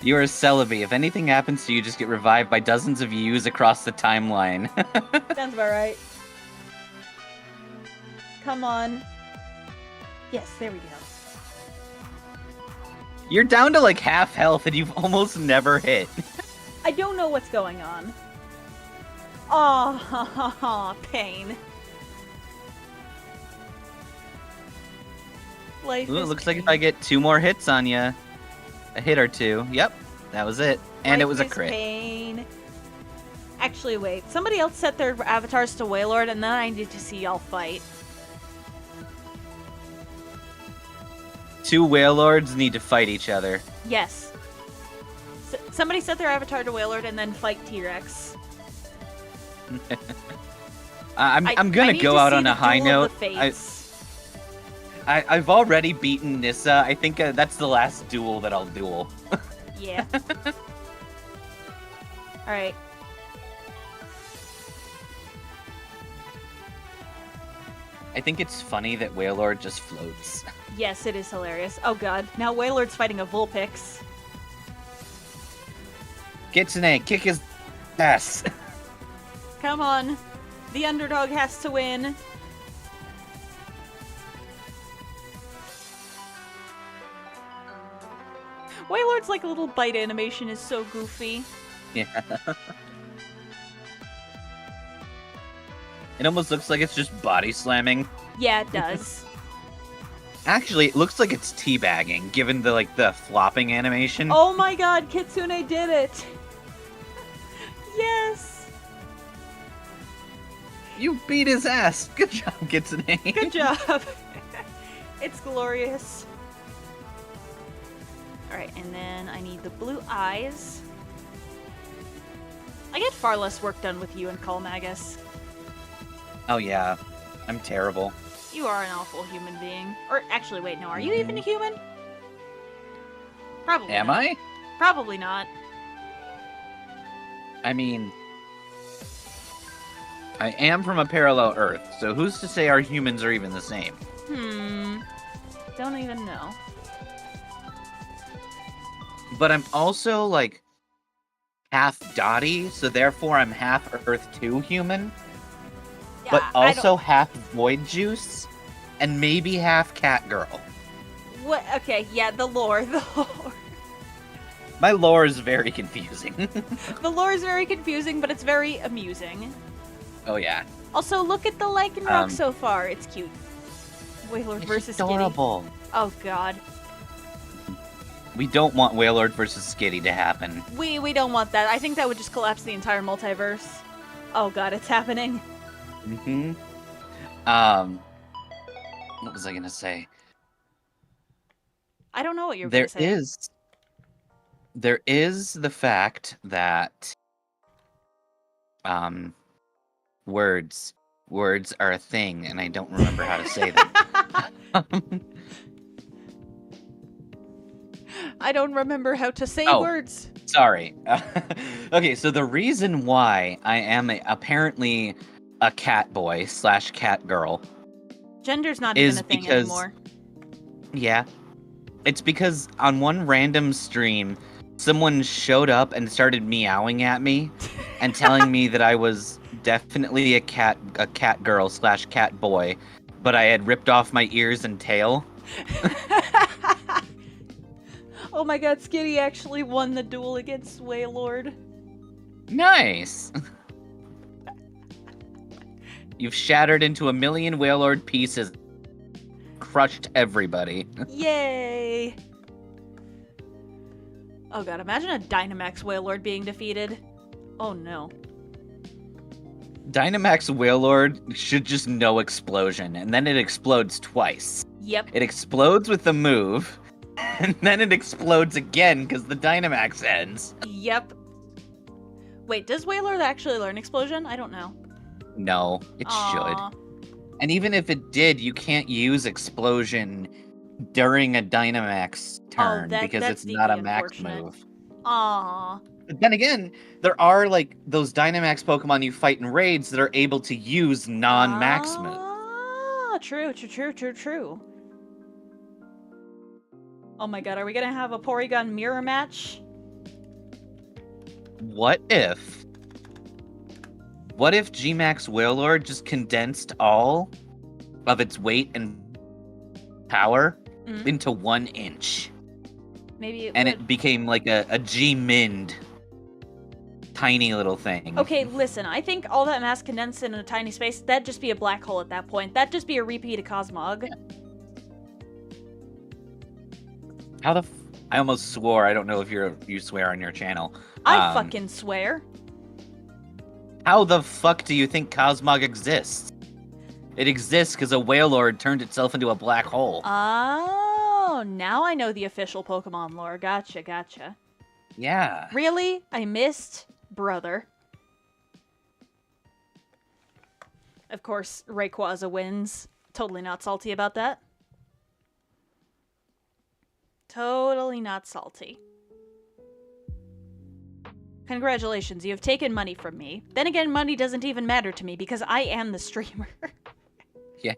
You're a Celebi. If anything happens to you, just get revived by dozens of yous across the timeline. Sounds about right. Come on. Yes, there we go. You're down to like half health and you've almost never hit. I don't know what's going on. Oh, pain. Life Ooh, it is looks like pain. if I get 2 more hits on you, a hit or 2. Yep, that was it. And it Life was a is crit. Pain. Actually, wait. Somebody else set their avatars to Wailord, and then I need to see y'all fight. 2 Wailords need to fight each other. Yes. Somebody set their avatar to Wailord and then fight T-Rex. I'm I gonna need go to out see on the a high Duel note. of the Fates. I've already beaten Nissa. I think that's the last duel that I'll duel. Yeah. Alright. I think it's funny that Wailord just floats. Yes, it is hilarious. Oh god. Now Wailord's fighting a Vulpix. Kitsune, kick his ass. Come on. The underdog has to win. Wailord's like little bite animation is so goofy. Yeah. It almost looks like it's just body slamming. Yeah, it does. Actually, it looks like it's teabagging, given the flopping animation. Oh my god, Kitsune did it! Yes! You beat his ass. Good job, Kitsune. Good job! It's glorious. Alright, and then I need the blue eyes. I get far less work done with you and Calmagus. Oh yeah, I'm terrible. You are an awful human being. Or actually, wait, no, are you even a human? Probably Am not. I? Probably not. I mean, I am from a parallel Earth, so who's to say our humans are even the same? Don't even know. But I'm also like half Dottie, so therefore I'm half Earth 2 human, but I also half Void Juice, and maybe half Cat Girl. What? Okay, yeah, the lore. The lore. My lore is very confusing. The lore is very confusing, but it's very amusing. Oh yeah. Also, look at the Lycanroc so far. It's cute. Wailord versus It's Skitty. adorable. Oh god. We don't want Wailord versus Skitty to happen. We don't want that. I think that would just collapse the entire multiverse. Oh god, it's happening. Mm-hmm. What was I gonna say? I don't know what you're gonna say. There is the fact that words are a thing, and I don't remember how to say them. I don't remember how to say Oh. words. Sorry. Okay, so the reason why I am apparently a cat boy / cat girl Gender's not is even a thing because anymore. yeah, it's because on one random stream, someone showed up and started meowing at me and telling me that I was definitely a cat girl / cat boy, but I had ripped off my ears and tail. Oh my god, Skitty actually won the duel against Wailord. Nice! You've shattered into a million Wailord pieces. Crushed everybody. Yay! Oh god, imagine a Dynamax Wailord being defeated. Oh no. Dynamax Wailord should just no explosion, and then it explodes twice. Yep. It explodes with the move, and then it explodes again because the Dynamax ends. Yep. Wait, does Wailord actually learn Explosion? I don't know. No, it Aww. should. And even if it did, you can't use Explosion during a Dynamax turn because it's not a max move. Aww. But then again, there are like those Dynamax Pokemon you fight in raids that are able to use non-max moves. Ah, true. Oh my god, are we gonna have a Porygon mirror match? What if Gmax Wailord just condensed all of its weight and power into 1 inch? Maybe it became like a G-Mind tiny little thing. Okay, listen, I think all that mass condensed in a tiny space, that'd just be a black hole at that point. That'd just be a repeat of Cosmog. Yeah. How I almost swore. I don't know if you swear on your channel. I fucking swear. How the fuck do you think Cosmog exists? It exists because a Wailord turned itself into a black hole. Oh, now I know the official Pokemon lore. Gotcha. Yeah. Really? I missed? Brother. Of course, Rayquaza wins. Totally not salty about that. Totally not salty. Congratulations, you have taken money from me. Then again, money doesn't even matter to me because I am the streamer. Yeah.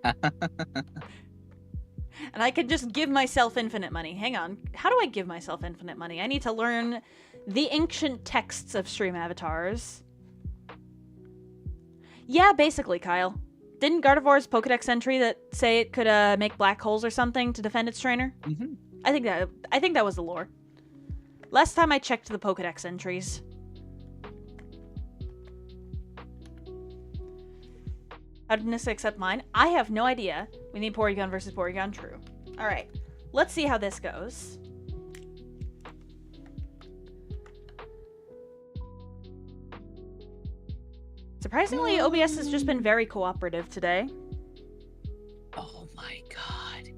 And I could just give myself infinite money. Hang on. How do I give myself infinite money? I need to learn the ancient texts of stream avatars. Yeah, basically, Kyle. Didn't Gardevoir's Pokedex entry that say it could make black holes or something to defend its trainer? Mm-hmm. I think that was the lore. Last time I checked the Pokedex entries. How did Nissa accept mine? I have no idea. We need Porygon versus Porygon, true. Alright, let's see how this goes. Surprisingly, OBS has just been very cooperative today. Oh my god.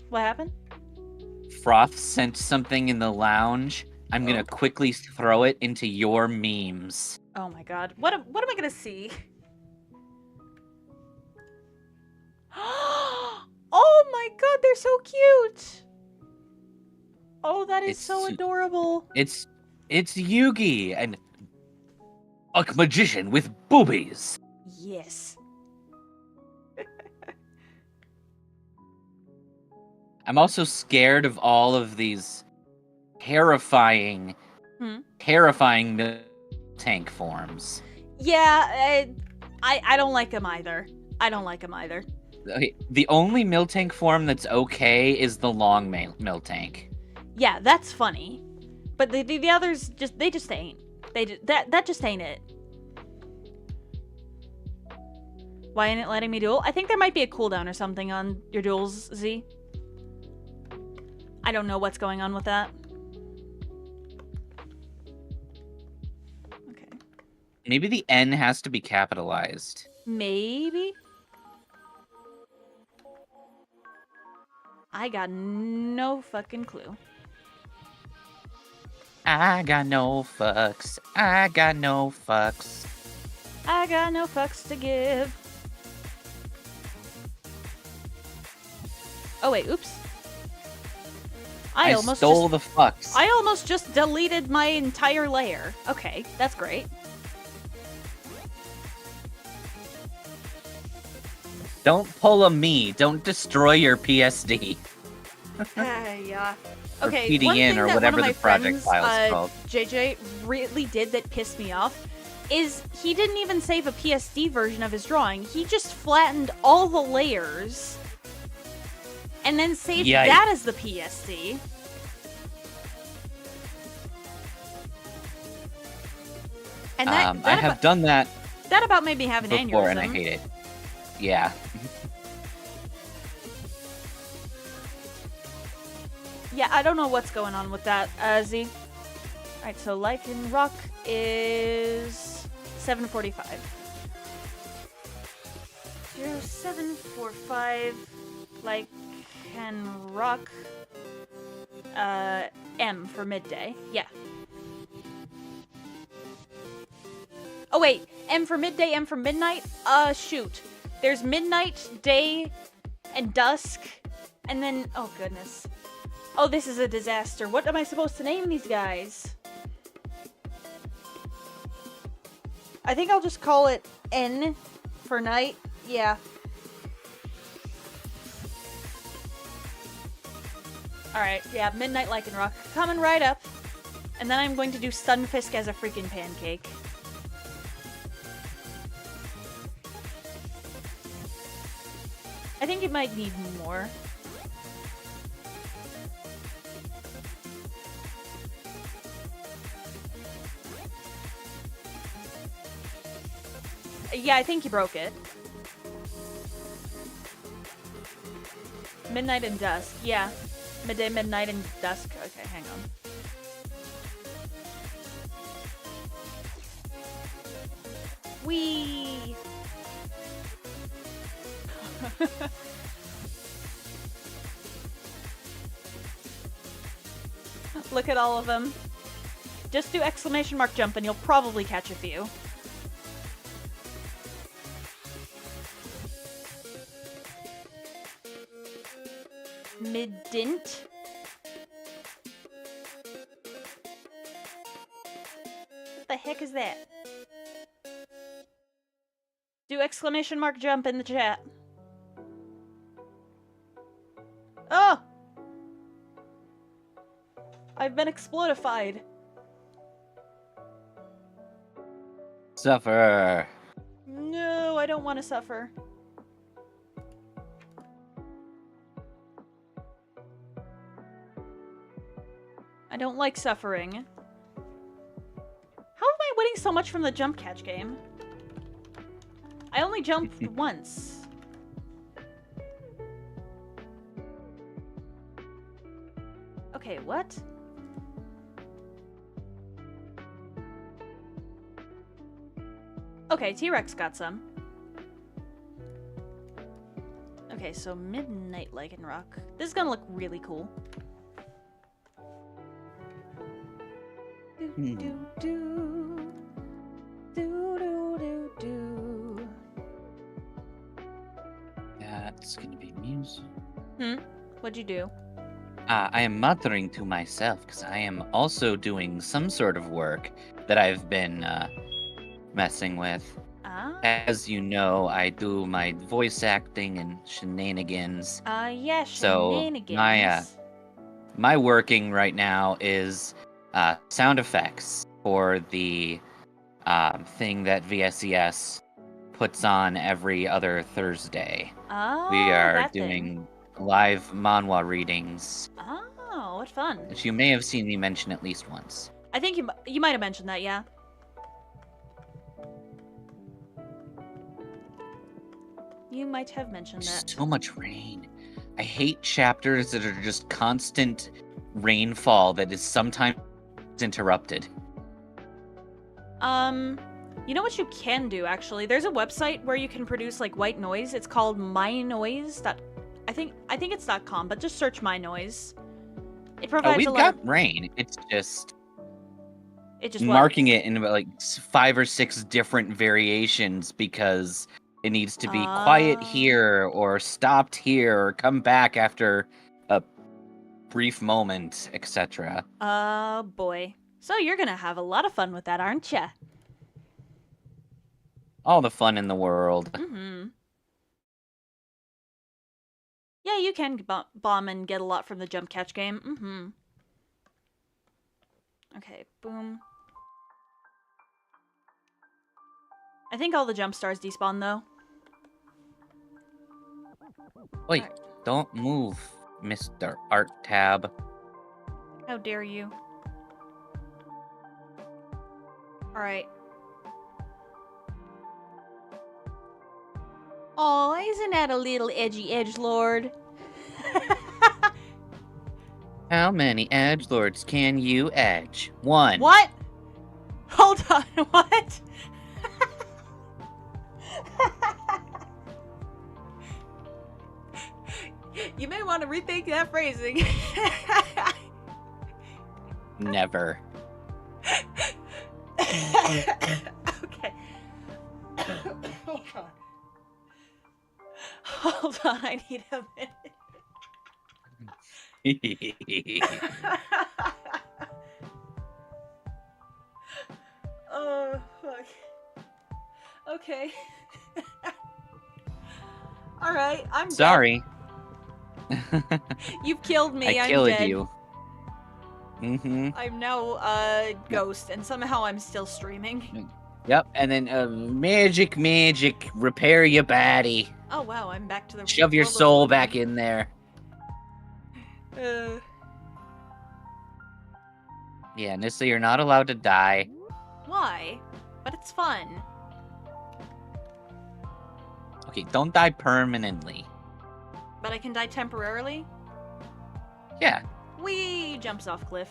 What happened? Froth sent something in the lounge. I'm gonna quickly throw it into your memes. Oh my god. What am I gonna see? Oh my god, they're so cute! Oh, that is so adorable. It's Yugi, and a magician with boobies. Yes. I'm also scared of all of these terrifying tank forms. Yeah, I don't like them either. Okay, the only Miltank form that's okay is the long Miltank. Yeah, that's funny. But the others just ain't. That just ain't it. Why ain't it letting me duel? I think there might be a cooldown or something on your duels, Z. I don't know what's going on with that. Okay. Maybe the N has to be capitalized. Maybe? I got no fucking clue. I got no fucks. I got no fucks. I got no fucks to give. Oh wait, oops. I almost stole the fucks. I almost just deleted my entire layer. Okay, that's great. Don't pull a me. Don't destroy your PSD. Yeah. Or Okay, PDN one thing or that whatever one of the my project friends, file is called. JJ really did that pissed me off is he didn't even save a PSD version of his drawing. He just flattened all the layers and then saved that as the PSD. And I have done that that about made me have an before, aneurysm. and I hate it. Yeah. Yeah, I don't know what's going on with that, Z. Alright, so Lichen Rock is 7:45. 0745 Lichen Rock. M for midday. Yeah. Oh wait, M for midday, M for midnight? Shoot. There's midnight, day, and dusk, and then, oh goodness. Oh, this is a disaster. What am I supposed to name these guys? I think I'll just call it N for night. Yeah. Alright, yeah, Midnight Lycanroc. Coming right up. And then I'm going to do Stunfisk as a freaking pancake. I think it might need more. Yeah, I think you broke it. Midnight and dusk. Yeah. Midday, midnight, and dusk. Okay, hang on. Whee! Look at all of them. Just do exclamation mark jump and you'll probably catch a few. Mid-dint. What the heck is that? Do exclamation mark jump in the chat. Oh! I've been explodified. Suffer. No, I don't want to suffer. I don't like suffering. How am I winning so much from the jump catch game? I only jumped once. Okay, what? Okay, T-Rex got some. Okay, so Midnight Lycanroc. This is gonna look really cool. Do, do, do. Do, do, do, do. That's gonna be music. What'd you do? I am muttering to myself because I am also doing some sort of work that I've been messing with. Ah. As you know, I do my voice acting and shenanigans. Yeah, So shenanigans. my working right now is sound effects for the thing that VSES puts on every other Thursday. Oh, We are that doing live manhwa readings, Oh, what fun. which you may have seen me mention at least once. I think you might have mentioned that, yeah. You might have mentioned There's that. so much rain. I hate chapters that are just constant rainfall that is sometimes interrupted. You know what you can do, actually? There's a website where you can produce, like, white noise. It's called mynoise. I think it's .com, but just search mynoise. It provides We've a lot got of... rain. It's just It just what? marking it in about like 5 or 6 different variations because it needs to be quiet here or stopped here or come back after a brief moment, etc. Boy. So you're gonna have a lot of fun with that, aren't ya? All the fun in the world. Mm-hmm. Yeah, you can bomb and get a lot from the jump catch game. Mm-hmm. Okay, boom. I think all the jump stars despawn, though. Wait, Alright. don't move, Mr. Art Tab. How dare you? Alright. Oh, isn't that a little edgy edgelord? How many edgelords can you edge? 1. What? Hold on, what? You may want to rethink that phrasing. Never. Okay. Hold on. Hold on, I need a minute. Oh, fuck. Okay. Alright, I'm Sorry. dead. You've killed me, I I'm killed dead. you. I'm now a ghost, and somehow I'm still streaming. Yep, and then magic, repair your body. Oh wow, I'm back to the Shove your world of soul Lunar. back in there. Yeah, Nissa, you're not allowed to die. Why? But it's fun. Okay, don't die permanently. But I can die temporarily? Yeah, Whee! Jumps off cliff.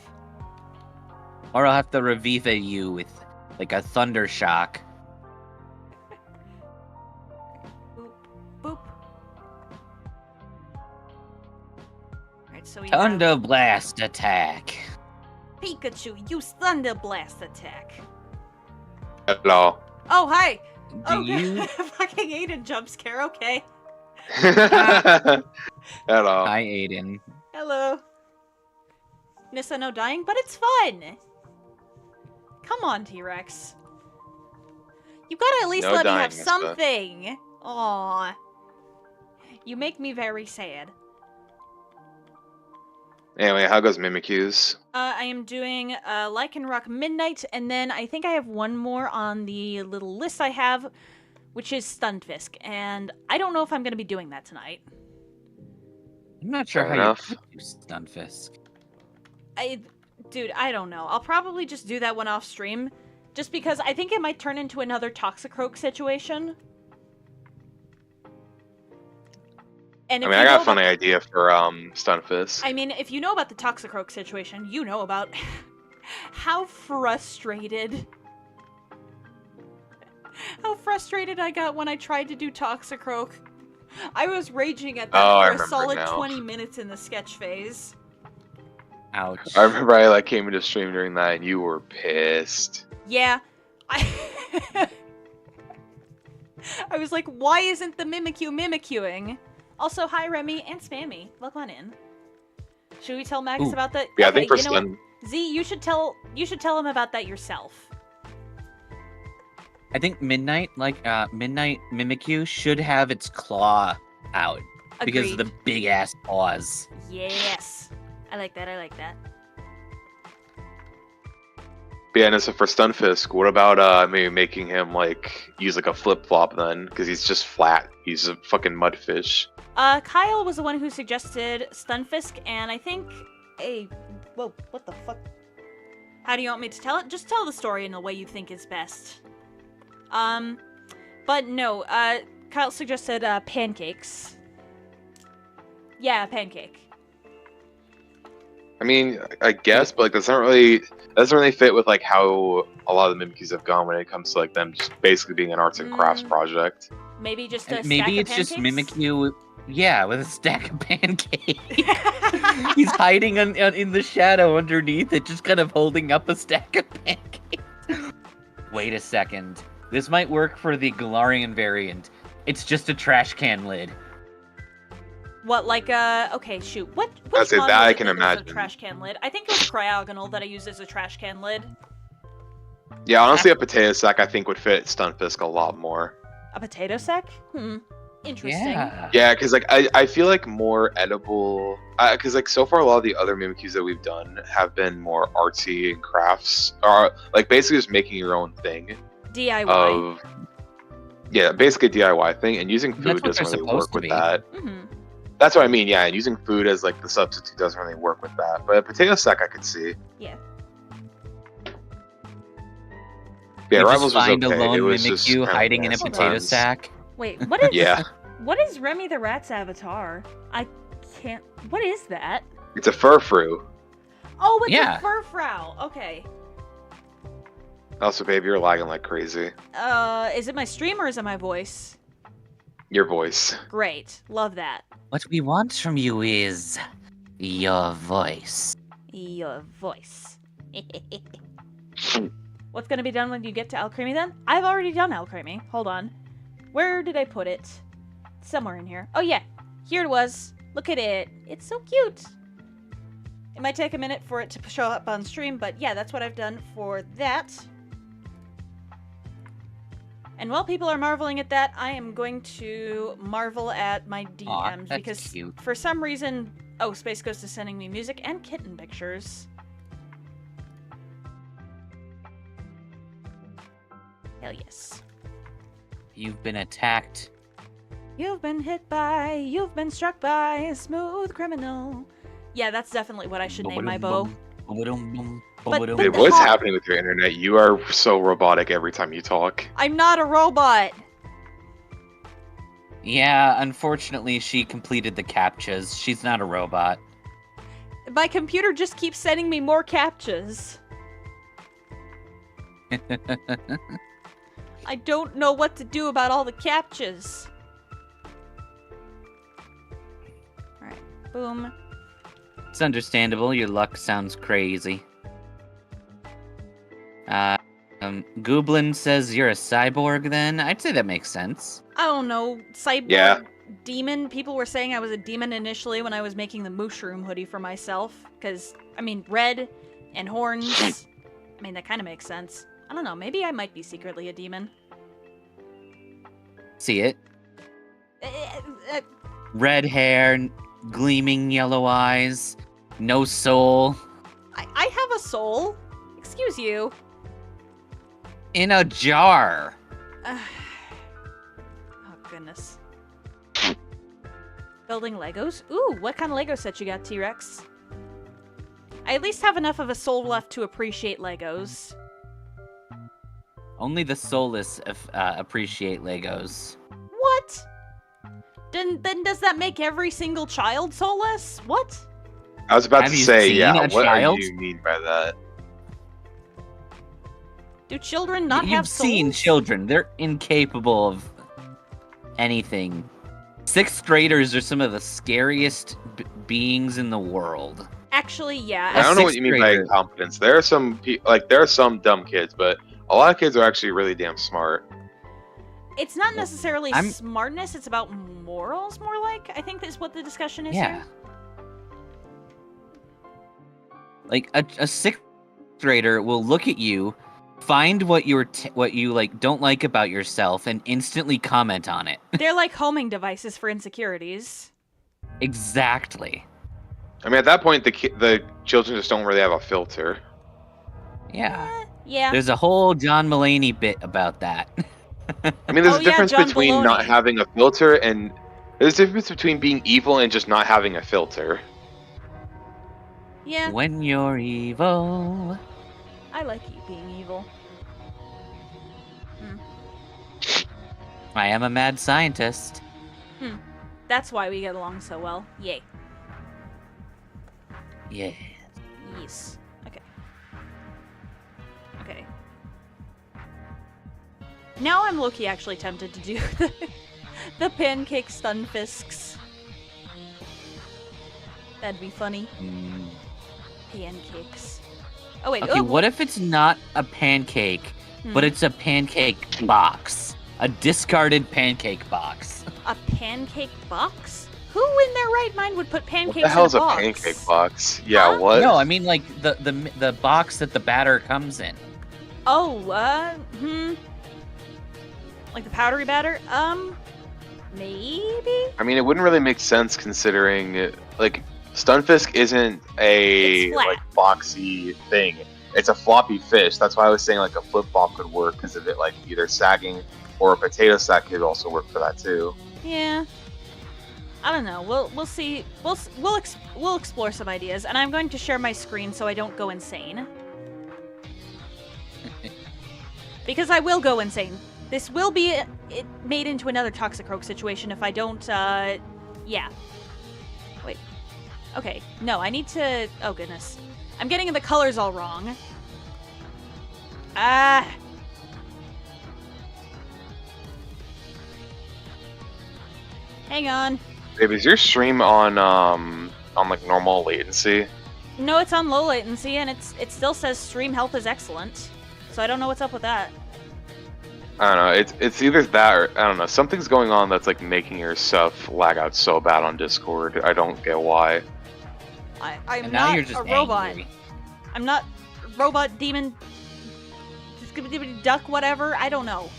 or I'll have to revive you with, like, a thunder shock. Boop. Boop. Alright, so we Thunder blast attack. have Pikachu, use Thunder Blast attack. Hello. Oh, hi! Do Oh, you? fucking Aiden jump scare, okay. Hello. Hi, Aiden. Hello. Nissa, no dying, but it's fun! Come on, T-Rex. You gotta at least No let me dying, have Nissa. something! Aww. You make me very sad. Anyway, how goes Mimikyus? I am doing Lycanroc Midnight, and then I think I have one more on the little list I have, which is Stunfisk, and I don't know if I'm going to be doing that tonight. I'm not sure Fair how enough. you could do Stunfisk. Dude, I don't know. I'll probably just do that one off stream, just because I think it might turn into another Toxicroak situation. And I if mean, you I got know a funny about- idea for Stunfisk. I mean, if you know about the Toxicroak situation, you know about how frustrated I got when I tried to do Toxicroak. I was raging at that Oh, I for a remember solid now. 20 minutes in the sketch phase. Ouch. I remember I came into stream during that, and you were pissed. Yeah. I was like, why isn't the Mimikyu mimicuing? Also, hi Remy and Spammy. Welcome on in. Should we tell Magus Ooh. about that? Yeah, Okay, I think for you know what? Stun. Z, you should tell him about that yourself. I think Midnight Mimikyu should have its claw out because of the Agreed. big ass paws. Yes. I like that. But yeah, and so for Stunfisk, what about maybe making him like use like a flip flop then? Because he's just flat. He's a fucking mudfish. Kyle was the one who suggested Stunfisk, and I think whoa, what the fuck? How do you want me to tell it? Just tell the story in the way you think is best. But no, Kyle suggested, pancakes. Yeah, pancake. I mean, I guess, but like that doesn't really fit with like how a lot of the Mimikyus have gone when it comes to like them just basically being an arts and crafts project. Maybe just a stack Maybe of it's just pancakes? Mimikyu, yeah, with a stack of pancakes. He's hiding in the shadow underneath it, just kind of holding up a stack of pancakes. Wait a second. This might work for the Galarian variant. It's just a trash can lid. What, like, okay, shoot. Which That's it, one that was I it can that was a imagine. trash can lid? I think it was Cryogonal that I used as a trash can lid. Yeah, honestly, a potato sack I think would fit Stunfisk a lot more. A potato sack? Interesting. Yeah. Yeah, because like I feel like more edible. Because like so far a lot of the other Mimikyus that we've done have been more artsy and crafts, or like basically just making your own thing. DIY. Of yeah, basically a DIY thing, and using That's food what doesn't they're really supposed work to with be. that. Mm-hmm. That's what I mean. Yeah, and using food as like the substitute doesn't really work with that. But a potato sack I could see. Yeah. Yeah, You Rivals just find was okay. a lone It was just Mimikyu kinda hiding in a nasty potato times. sack. Wait, what is Yeah, what is Remy the Rat's avatar? I can't. What is that? it's a furfrou. Oh, it's Yeah. a furfrou. Okay. Also, babe, you're lagging like crazy. Is it my stream or is it my voice? Your voice. Great. Love that. What we want from you is your voice. Your voice. What's gonna be done when you get to Alcremie then? I've already done Alcremie. Hold on. Where did I put it? Somewhere in here. Oh yeah, here it was. Look at it. It's so cute. It might take a minute for it to show up on stream, but yeah, that's what I've done for that. And while people are marveling at that, I am going to marvel at my DMs that's because cute. for some reason, oh, Space Ghost is sending me music and kitten pictures. Hell yes. You've been attacked. You've been hit by, you've been struck by a smooth criminal. Yeah, that's definitely what I should name my bow. But Babe, what's happening with your internet? You are so robotic every time you talk. I'm not a robot. Yeah, unfortunately, she completed the captchas. She's not a robot. My computer just keeps sending me more captchas. I don't know what to do about all the captchas. Alright, boom. It's understandable. Your luck sounds crazy. Gooblin says you're a cyborg then? I'd say that makes sense. I don't know, cyborg, Yeah. demon. People were saying I was a demon initially when I was making the mushroom hoodie for myself. Because, I mean, red and horns. I mean, that kind of makes sense. I don't know, maybe I might be secretly a demon. See it? Uh, Red hair, gleaming yellow eyes, no soul. I have a soul. Excuse you. In a jar. Oh, goodness. Building Legos? Ooh, what kind of Lego set you got, T-Rex? I at least have enough of a soul left to appreciate Legos. Only the soulless appreciate Legos. What? Then does that make every single child soulless? What? I was about Have to you say, seen yeah, a what child? do you mean by that? Do children not You've have souls? seen children. They're incapable of anything. Sixth graders are some of the scariest beings in the world. Actually, yeah. I don't know what sixth you mean by grader. incompetence. There are some there are some dumb kids, but a lot of kids are actually really damn smart. It's not necessarily I'm- smartness, it's about morals, more like. I think that's what the discussion is Yeah. here. Like a sixth grader will look at you, find what what you like don't like about yourself, and instantly comment on it. They're like homing devices for insecurities. Exactly. I mean, at that point, the children just don't really have a filter. Yeah. Yeah. There's a whole John Mulaney bit about that. I mean, there's Oh, a yeah, difference John between Baloney. not having a filter and there's a difference between being evil and just not having a filter. Yeah. When you're evil. I like you being evil. I am a mad scientist. That's why we get along so well. Yay. Yeah. Yes. Okay. Okay. Now I'm low-key actually tempted to do the pancake stunfisks. That'd be funny. Pancakes. Oh wait. Okay, oh, what if it's not a pancake, but it's a pancake box? A discarded pancake box. a pancake box? Who in their right mind would put What pancakes the hell's in a a box? pancake box? Yeah, Huh? what? No, I mean like the box that the batter comes in. Oh, like the powdery batter? Maybe? I mean, it wouldn't really make sense considering, like, Stunfisk isn't a It's flat. like boxy thing. It's a floppy fish. That's why I was saying like a flip flop could work because of it like either sagging or a potato sack could also work for that too. Yeah. I don't know. We'll see. We'll explore some ideas, and I'm going to share my screen so I don't go insane. Because I will go insane. This will be it made into another Toxicroak situation if I don't, yeah. Wait. Okay, no, I need to... Oh, goodness. I'm getting the colors all wrong. Ah! Hang on. Babe, is your stream on like normal latency? No, it's on low latency, and it still says stream health is excellent. So I don't know what's up with that. I don't know. It's either that or I don't know. Something's going on that's like making your stuff lag out so bad on Discord. I don't get why. I'm And now not you're just a robot. angry. I'm not robot, demon, duck, whatever. I don't know.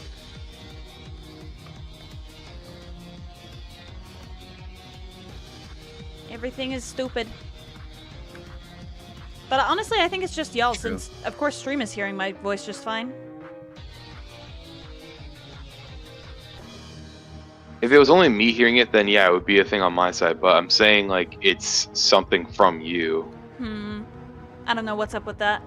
Everything is stupid. But honestly, I think it's just y'all, True. since of course stream is hearing my voice just fine. If it was only me hearing it, then yeah, it would be a thing on my side. But I'm saying like it's something from you. I don't know what's up with that.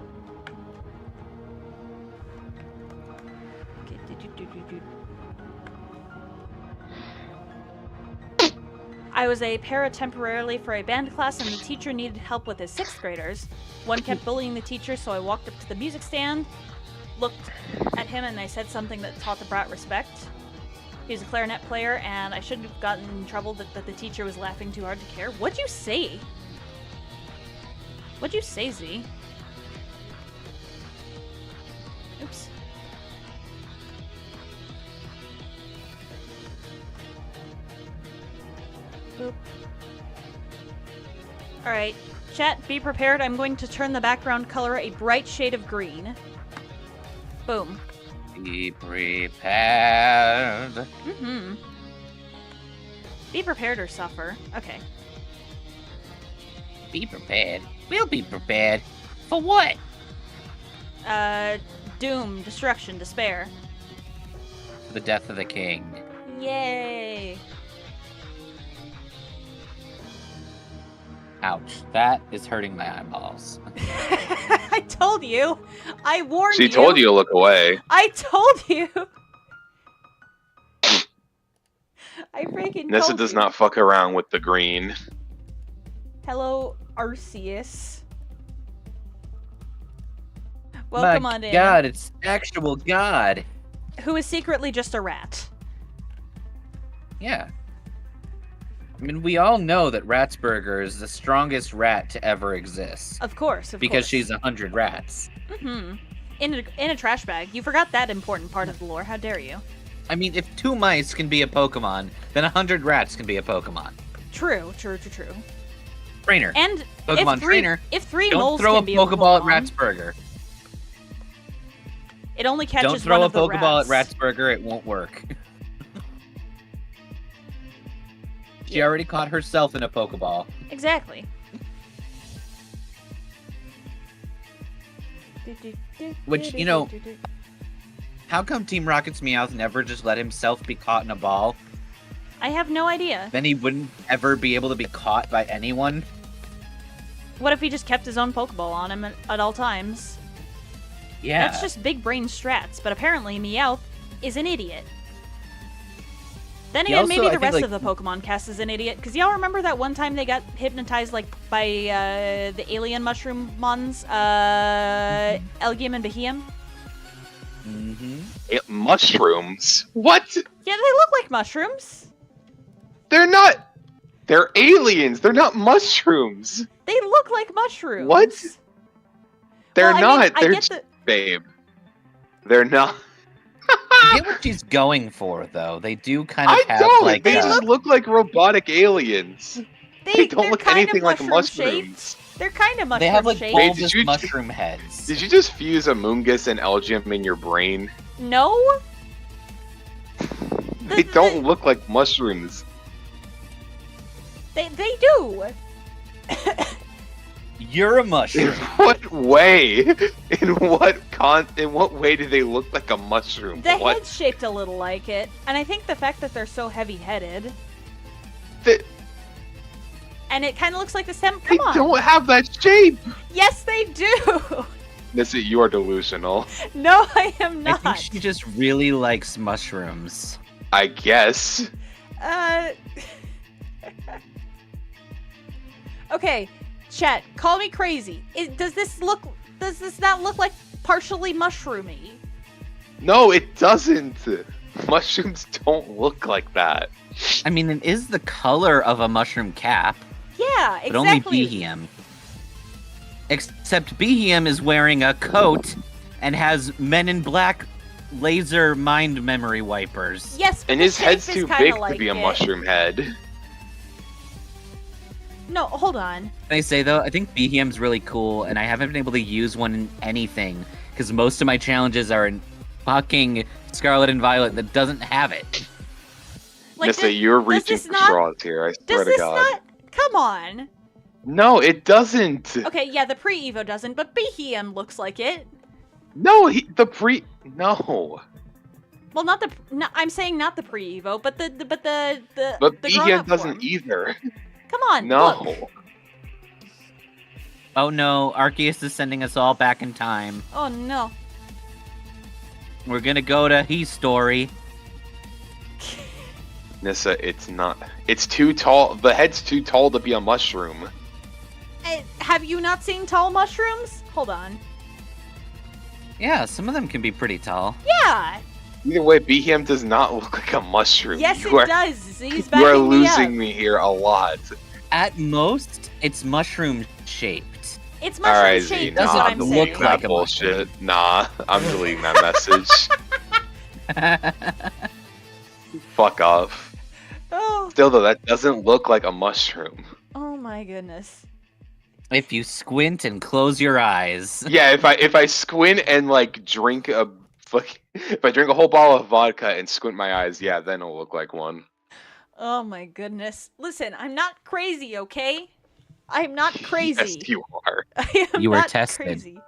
I was a para temporarily for a band class, and the teacher needed help with his 6th graders. One kept bullying the teacher, so I walked up to the music stand, looked at him, and I said something that taught the brat respect. He was a clarinet player, and I shouldn't have gotten in trouble that the teacher was laughing too hard to care. What'd you say? What'd you say, Z? Oops. Boop. Alright, chat, be prepared. I'm going to turn the background color a bright shade of green. Boom. Be prepared. Be prepared or suffer. Okay. Be prepared. We'll be prepared. For what? Doom, destruction, despair. The death of the king. Yay! Ouch. That is hurting my eyeballs. I told you! I warned you! She told you to look away. I told you! I freaking Nessa told does you. not fuck around with the green. Hello, Arceus. Welcome my on in. God, it's actual God. Who is secretly just a rat. Yeah. I mean, we all know that Ratsburger is the strongest rat to ever exist. Of course, Because she's 100 rats. in a trash bag. You forgot that important part of the lore. How dare you? I mean, if 2 mice can be a Pokemon, then 100 rats can be a Pokemon. True. Trainer. And Pokemon if three, trainer. if 3 Don't moles throw a can be Pokeball Pokemon, at Ratsburger. it only catches Don't throw one a of the Pokeball rats. at Ratsburger, it won't work. She already caught herself in a Pokeball. Exactly. Which, you know, how come Team Rocket's Meowth never just let himself be caught in a ball? I have no idea. Then he wouldn't ever be able to be caught by anyone? What if he just kept his own Pokeball on him at all times? Yeah. That's just big brain strats, but apparently Meowth is an idiot. Then He again, also, maybe I the think, rest like- of the Pokemon cast is an idiot, because y'all remember that one time they got hypnotized like by the alien mushroom mons, Elgium and Beheeyem? Mushrooms? What? Yeah, they look like mushrooms. They're not. They're aliens. They're not mushrooms. They look like mushrooms. What? They're Well, I not. mean, I They're get the- babe. They're not. I get what she's going for, though. They do kind of I have, don't. like, They just look like robotic aliens. They don't they're look kind of anything like mushroom-shaped. mushrooms. They're kind of mushroom they have, like, shaped. Wait, bulbous did you- mushroom heads. Did you just fuse a Moongus and Elgium in your brain? No? They don't look like mushrooms. They do. You're a In mushroom. what way? In what way do they look like a mushroom? The what? head's shaped a little like it, and I think the fact that they're so heavy-headed, They, and it kind of looks like the stem. they Come on. don't have that shape. Yes, they do. Missy, you are delusional. No, I am I not. think she just really likes mushrooms. I guess. Okay, chat, call me crazy. Does this not look like partially mushroomy? No, it doesn't. Mushrooms don't look like that. I mean, it is the color of a mushroom cap, Yeah, but only exactly. Behem. Except Behem is wearing a coat and has Men in Black laser mind memory wipers. Yes, but And the his shape head's is too kinda big like to be a it. mushroom head. No, hold on. Can I say though, I think Behem's really cool, and I haven't been able to use one in anything because most of my challenges are in fucking Scarlet and Violet that doesn't have it. Like, Nissa, you're does reaching this for not- straws here. I Does swear to this God. not? Come on. No, it doesn't. Okay, yeah, the pre-Evo doesn't, but Behem looks like it. No, no. Well, not the. No, I'm saying not the pre-Evo, but the But the Behem grown-up doesn't form. either. Come on. No. Look. Oh no, Arceus is sending us all back in time. Oh no. We're gonna go to He Story. Nissa, it's not. It's too tall. The head's too tall to be a mushroom. Have you not seen tall mushrooms? Hold on. Yeah, some of them can be pretty tall. Yeah. Either way, Behem does not look like a mushroom. Yes, You it does. He's backing You are me up. losing me here a lot. At most, it's mushroom shaped. It's All right, mushroom Z, shaped. nah, Is what I'm I'm look saying. deleting like that a bullshit. Nah, I'm deleting that message. Fuck off. Oh. Still though, that doesn't look like a mushroom. Oh my goodness. If you squint and close your eyes. Yeah, if I squint and like drink a if I drink a whole bottle of vodka and squint my eyes, yeah, then it'll look like one. Oh my goodness. Listen, I'm not crazy, okay? I'm not crazy. Yes, you are. I am You were not tested. crazy.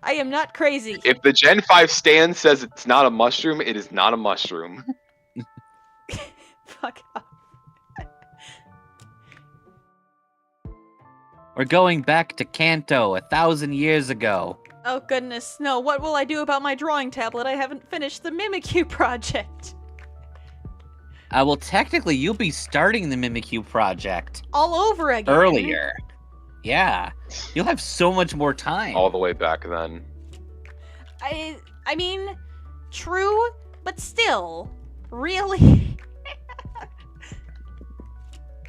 I am not crazy. If the Gen 5 stand says it's not a mushroom, it is not a mushroom. Fuck off. We're going back to Kanto 1,000 years ago. Oh goodness, no, what will I do about my drawing tablet? I haven't finished the Mimikyu project. Well, technically, you'll be starting the Mimikyu project All over again. earlier. Yeah, you'll have so much more time. All the way back then. I mean, true, but still, really?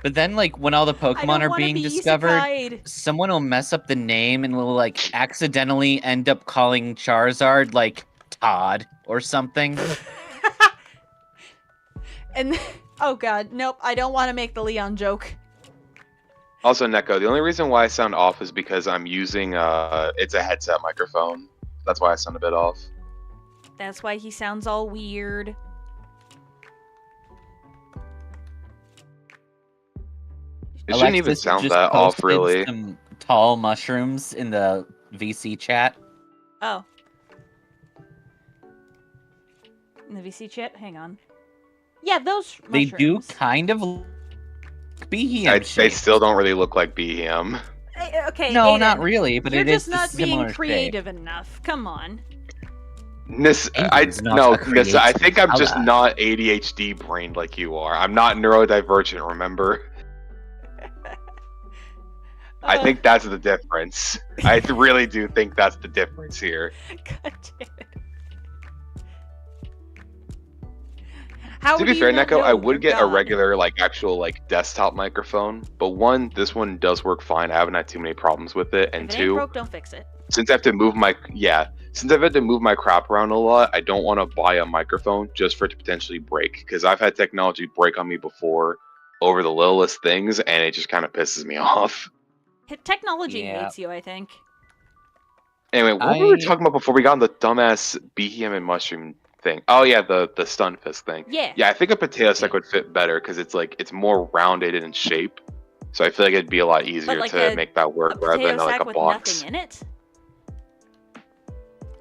But then, like, when all the I Pokemon don't are wanna being be discovered, isekai-ed. someone will mess up the name and will, like, accidentally end up calling Charizard, like, Todd or something. And oh god, nope, I don't want to make the Leon joke. Also, Neko, the only reason why I sound off is because I'm using it's a headset microphone. That's why I sound a bit off. That's why he sounds all weird. It shouldn't even Alexis sound just that off, posted really. Some tall mushrooms in the VC chat. Oh. In the VC chat? Hang on. Yeah, those They do mushrooms. kind of look Behem They shaped. still don't really look like Behem. Okay, No, Aiden, not really, but you're it is just not similar being shape. creative enough. Come on. Aiden's not No, a Nissa, I think I'm creative just fella. not ADHD brained like you are. I'm not neurodivergent, remember? I think that's the difference. I really do think that's the difference here. God damn it. How To do be you fair, not Neko, know I you're would get a God? regular, actual, desktop microphone. But one, this one does work fine. I haven't had too many problems with it. And If it ain't two, broke, don't fix it. since I've had to move my crap around a lot, I don't want to buy a microphone just for it to potentially break. Because I've had technology break on me before over the littlest things, and it just kind of pisses me off. Technology Yeah. hates you, I think. Anyway, what were we talking about before we got on the dumbass Behem and mushroom thing? Oh yeah, the stun fist thing. Yeah. Yeah, I think a potato sack would fit better because it's more rounded in shape. So I feel like it'd be a lot easier like to a- make that A work rather potato than like sack a with box. nothing in it?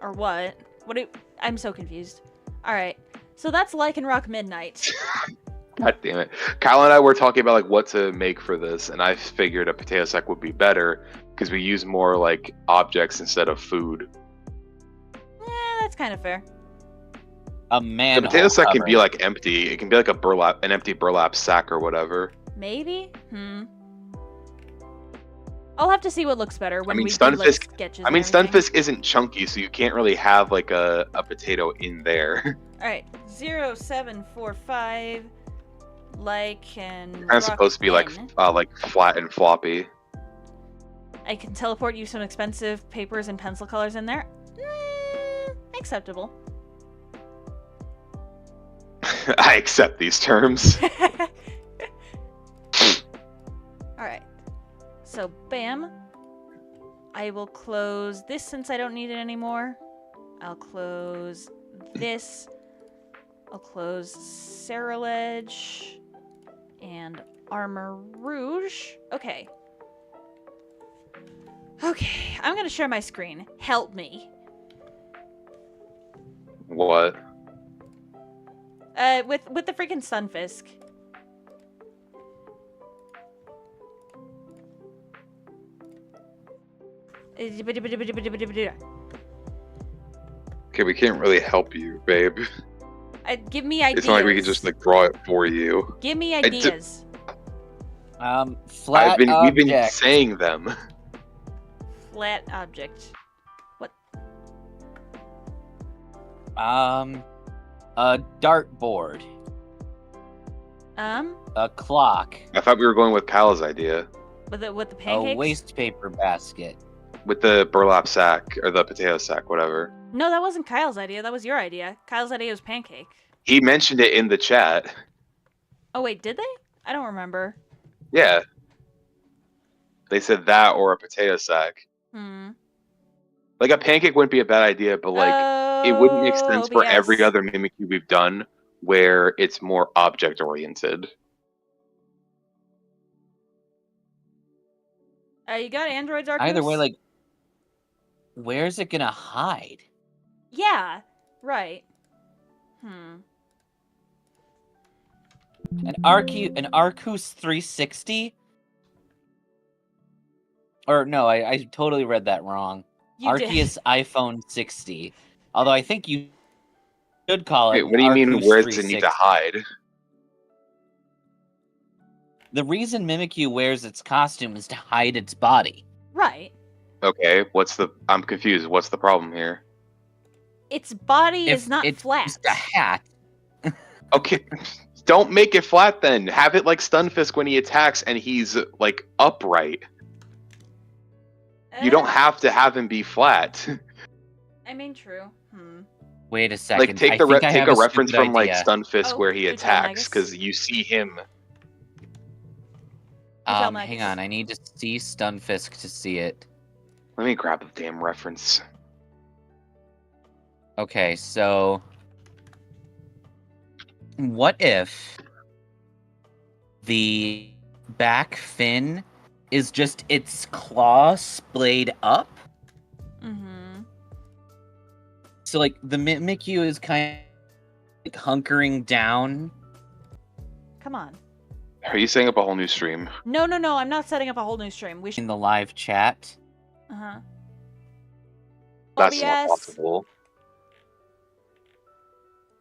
Or what? I'm so confused. Alright. So that's Lycanroc Midnight. God damn it. Kyle and I were talking about what to make for this, and I figured a potato sack would be better because we use more objects instead of food. That's kind of fair. A The manhole potato sack can be cover. like empty. It can be like an empty burlap sack or whatever. Maybe? I'll have to see what looks better when we do like Stunfisk. sketches. I mean, and everything. Stunfisk isn't chunky, so you can't really have like a potato in there. All right, 0745. Like and. It's kind of supposed to be like flat and floppy. I can teleport you some expensive papers and pencil colors in there. Acceptable. I accept these terms. Alright. So, bam. I will close this since I don't need it anymore. I'll close this. I'll close Cerulege. And Armor Rouge. Okay. Okay, I'm gonna share my screen. Help me. What? With the freaking Stunfisk. Okay, we can't really help you, babe. Give me ideas. It's not like we can just like draw it for you. Give me ideas. Flat We've been object. saying them. Flat object. What? A dartboard. A clock. I thought we were going with Kyle's idea. With the pancakes? A waste paper basket. With the burlap sack or the potato sack, whatever. No, that wasn't Kyle's idea. That was your idea. Kyle's idea was pancake. He mentioned it in the chat. Oh wait, did they? I don't remember. Yeah. They said that or a potato sack. Like a pancake wouldn't be a bad idea, but like it wouldn't make sense for every other Mimikyu we've done where it's more object oriented. You got androids, Arcus? Either way, like, where's it gonna hide? Yeah, right. An Arcus 360? Or no, I totally read that wrong. Arceus iPhone 60. Although I think you should call it. Wait, what do you mean? Arcus Where does it need to 360. hide? The reason Mimikyu wears its costume is to hide its body. Right. Okay, I'm confused. What's the problem here? Its body If is not it's flat. just a hat. Okay, don't make it flat then. Have it like Stunfisk when he attacks and he's like upright. You don't have to have him be flat. I mean, true. Wait a second. Like take a reference from like Stunfisk where he attacks because you see him. Hang on, I need to see Stunfisk to see it. Let me grab the damn reference. Okay, so what if the back fin is just its claw splayed up? So like the Mimikyu is kind of like hunkering down. Come on. Are you setting up a whole new stream? No, I'm not setting up a whole new stream. We should. In the live chat. That's OBS. not possible.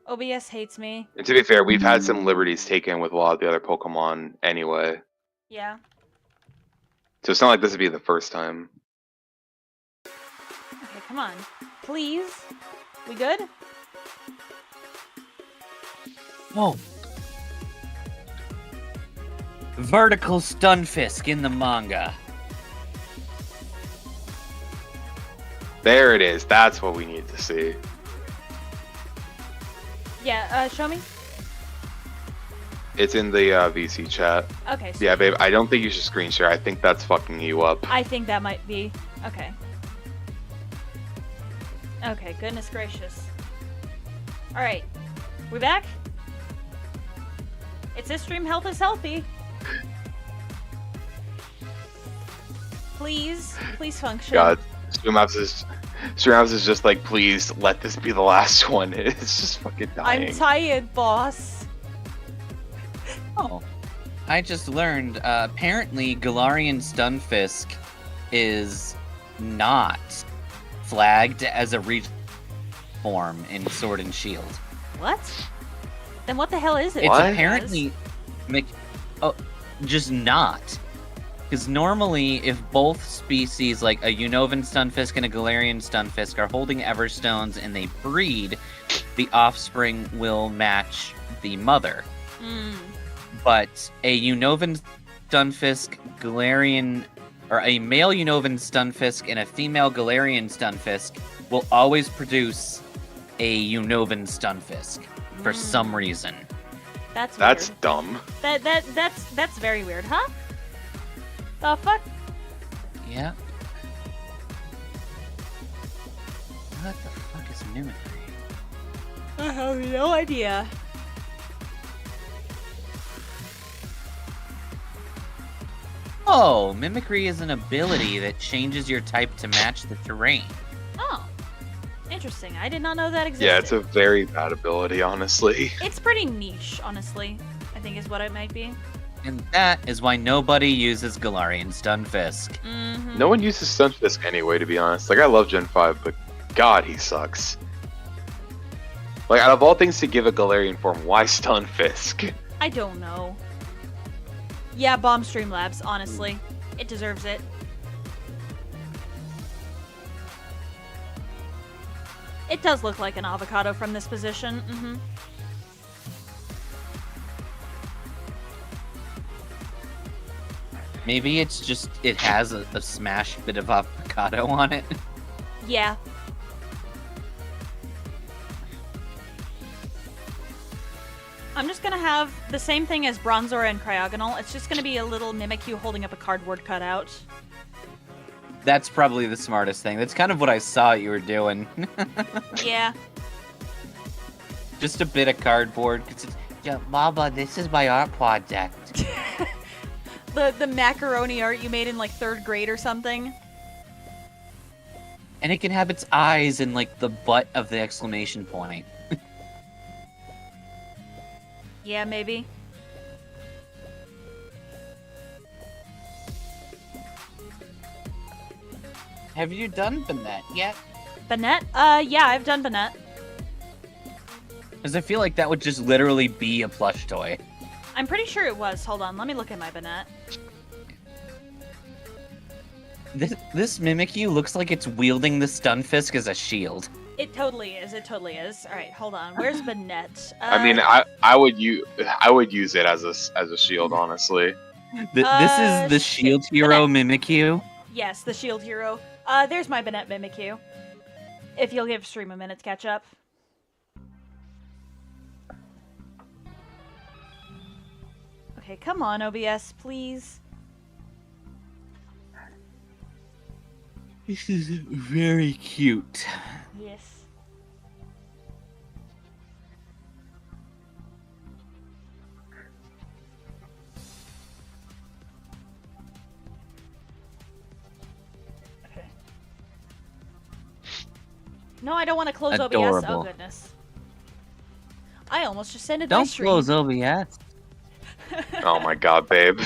OBS hates me. And to be fair, we've had some liberties taken with a lot of the other Pokemon anyway. Yeah. So it's not like this would be the first time. Okay, come on. Please. We good? Whoa. Vertical Stunfisk in the manga. There it is. That's what we need to see. Yeah, show me. It's in the VC chat. Okay. Yeah, babe, I don't think you should screen share. I think that's fucking you up. I think that might be. Okay. Okay, goodness gracious. Alright. We back? It says stream health is healthy. Please function. God, Streamhouse is just like, please let this be the last one. It's just fucking dying. I'm tired, boss. Oh. I just learned, apparently Galarian Stunfisk is not flagged as a regional form in Sword and Shield. What? Then what the hell is it? It's What? apparently just not. Because normally, if both species, like a Unovan Stunfisk and a Galarian Stunfisk, are holding Everstones and they breed, the offspring will match the mother. But a Unovan Stunfisk, Galarian, or a male Unovan Stunfisk and a female Galarian Stunfisk will always produce a Unovan Stunfisk for some reason. That's weird. dumb. That's very weird, huh? The fuck? Yeah. What the fuck is mimicry? I have no idea. Oh, mimicry is an ability that changes your type to match the terrain. Oh. Interesting. I did not know that existed. Yeah, it's a very bad ability, honestly. It's pretty niche, honestly. I think is what it might be. And that is why nobody uses Galarian Stunfisk. Mm-hmm. No one uses Stunfisk anyway, to be honest. Like, I love Gen 5, but God, he sucks. Like, out of all things to give a Galarian form, why Stunfisk? I don't know. Yeah, Bomb Streamlabs, honestly. It deserves it. It does look like an avocado from this position. Mm-hmm. Maybe it's just, it has a smashed bit of avocado on it. Yeah. I'm just gonna have the same thing as Bronzor and Cryogonal. It's just gonna be a little Mimikyu holding up a cardboard cutout. That's probably the smartest thing. That's kind of what I saw you were doing. Yeah. Just a bit of cardboard. Yeah, Baba, this is my art project. The macaroni art you made in like 3rd grade or something. And it can have its eyes in like the butt of the exclamation point. Yeah, maybe. Have you done Banette yet? Banette? Yeah, I've done Banette. Because I feel like that would just literally be a plush toy. I'm pretty sure it was. Hold on, let me look at my Banette. This Mimikyu looks like it's wielding the Stunfisk as a shield. It totally is. It totally is. All right, hold on. Where's Banette? I mean, I would use it as a shield, honestly. This is the shield hero Mimikyu. Yes, the shield hero. There's my Banette Mimikyu. If you'll give stream a minute to catch up. Okay, come on, OBS, please. This is very cute. Yes. Okay. No, I don't want to close OBS. Oh, Adorable. goodness. I almost just ended my Don't stream. close OBS. Oh my God, babe.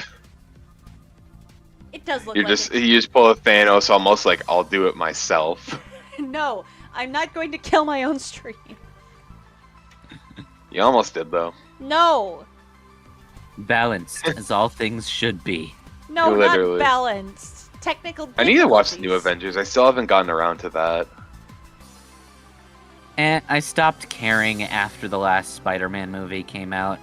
It does look You like just pull a Thanos, almost like I'll do it myself. No, I'm not going to kill my own stream. You almost did though. No. Balanced, as all things should be. No, Literally. not balanced. Technical I need to watch the new difficulties. Avengers. I still haven't gotten around to that. And I stopped caring after the last Spider-Man movie came out.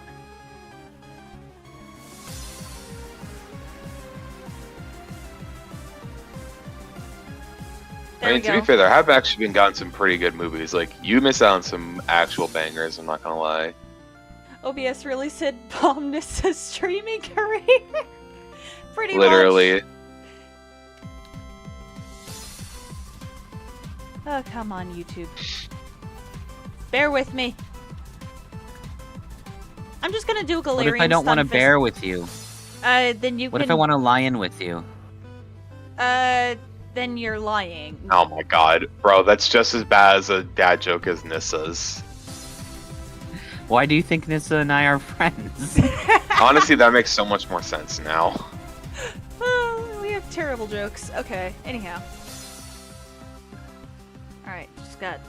There I mean, we to be go. fair, there have actually been gotten some pretty good movies. Like, you miss out on some actual bangers, I'm not gonna lie. OBS really said Bomnus' streaming career. Pretty Literally. much. Oh, come on, YouTube. Bear with me. I'm just gonna do Galarian What if I don't want to Stunfisk. bear with you? Then you What can. if I want to lion with you? Then you're lying. Oh my God, bro, that's just as bad as a dad joke as Nissa's. Why do you think Nissa and I are friends? Honestly, that makes so much more sense now. Oh, we have terrible jokes. Okay, anyhow. Alright, just got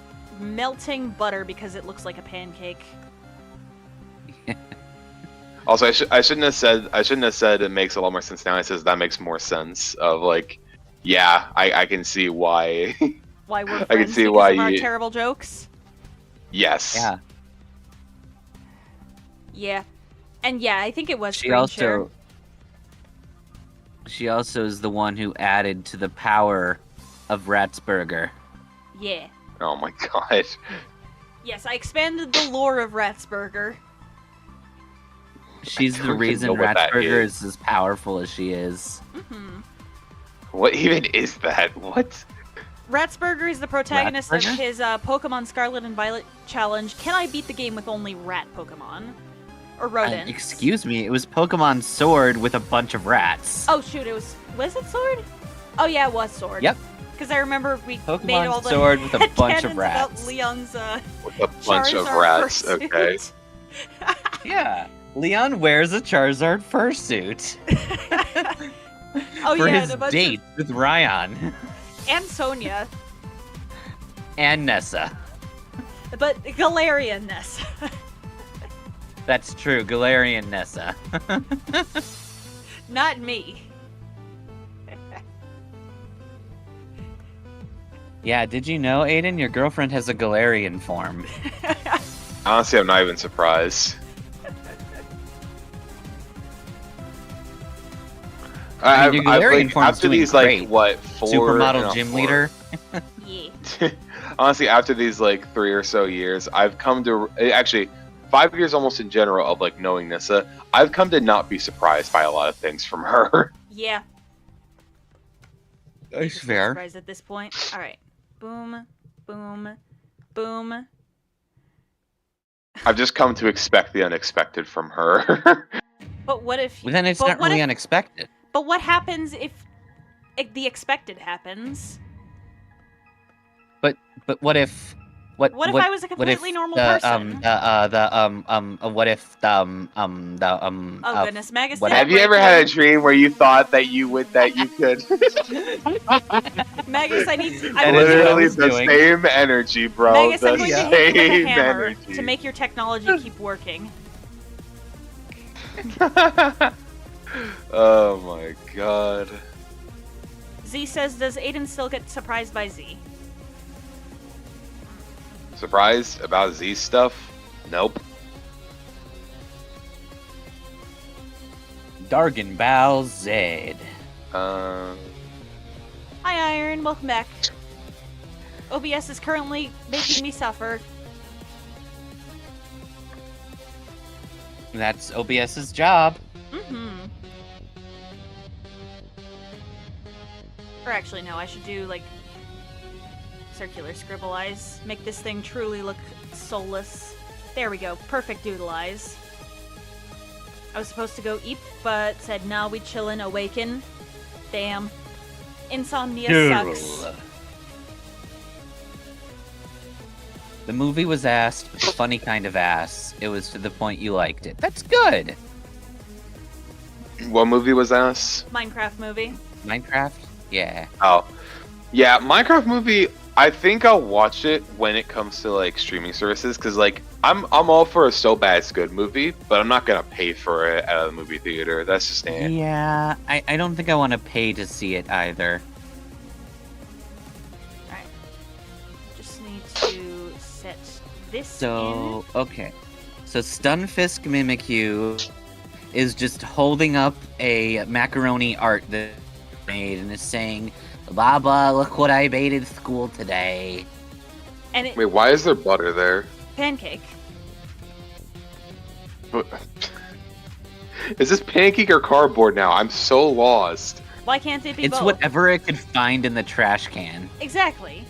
melting butter because it looks like a pancake. Also, I shouldn't have said it makes a lot more sense now. It says that makes more sense. Of like, yeah, I can see why. Why we're friends I can see because why of our you. terrible jokes. Yes. Yeah. Yeah. And yeah, I think it was She screen also. share. She also is the one who added to the power of Ratsburger. Yeah. Oh my god. Yes, I expanded the lore of Ratsburger. She's I the don't even reason know what that Ratsburger is. is as powerful as she is. Mm-hmm. What even is that? What? Ratsburger is the protagonist of Ratsburger? his Pokemon Scarlet and Violet challenge. Can I beat the game with only rat Pokemon? Or rodents? Excuse me, it was Pokemon Sword with a bunch of rats. Oh shoot, was it Sword? Oh yeah, it was Sword. Yep. Because I remember we Pokemon made all the Sword with a bunch of headcanons rats. about Leon's With a bunch of Charizard rats. fursuit. Okay. Yeah. Leon wears a Charizard fursuit. Oh for yeah, his and a bunch date with Ryan. and Sonia, And Nessa. but Galarian Ness. That's true, Galarian Nessa. Not me. Yeah, did you know, Aiden, your girlfriend has a Galarian form? Honestly, I'm not even surprised. I mean, your I've Galarian played form's after doing these great. like what 4 Supermodel no, gym 4. leader? Yeah. Honestly, after these like 3 or so years, I've come to actually 5 years almost in general of like knowing Nissa. I've come to not be surprised by a lot of things from her. Yeah. That's fair. Surprised at this point. All right. Boom, boom, boom. I've just come to expect the unexpected from her. But what if? Well, then it's but not what really if- unexpected. But what happens if the expected happens? But what if... What if I was a completely normal person? What if Oh goodness, Magus. what- did Have that you ever right had a there. dream where you thought that you could? Magus, I need. That is what I Literally was the doing. same energy, bro. Magus, the I'm going to same hit you with a hammer energy. to make your technology keep working. Oh my god. Z says, does Aiden still get surprised by Z? Surprised about Z stuff? Nope. Dargenbow Zed. Um, Hi, Iron. Welcome back. OBS is currently making me suffer. That's OBS's job. Mm-hmm. Or actually, no, I should do, like, circular scribble eyes. Make this thing truly look soulless. There we go. Perfect doodle eyes. I was supposed to go eat, but said, nah, we chillin', awaken. Damn. Insomnia sucks. The movie was ass, but the funny kind of ass. It was to the point you liked it. That's good. what movie was that? Minecraft movie. Minecraft? Yeah. Oh, yeah, Minecraft movie. I think I'll watch it when it comes to like streaming services, because like I'm all for a so bad it's good movie, but I'm not gonna pay for it at a movie theater. That's just it. Yeah, I don't think I want to pay to see it either. Alright. Just need to set this So, okay. So Stunfisk Mimikyu is just holding up a macaroni art that he made and is saying, Baba, look what I made in school today. in. And it Wait, why is there butter there? pancake. But- Is this pancake or cardboard now? I'm so lost. Why can't it be It's both? whatever it could find in the trash can. Exactly.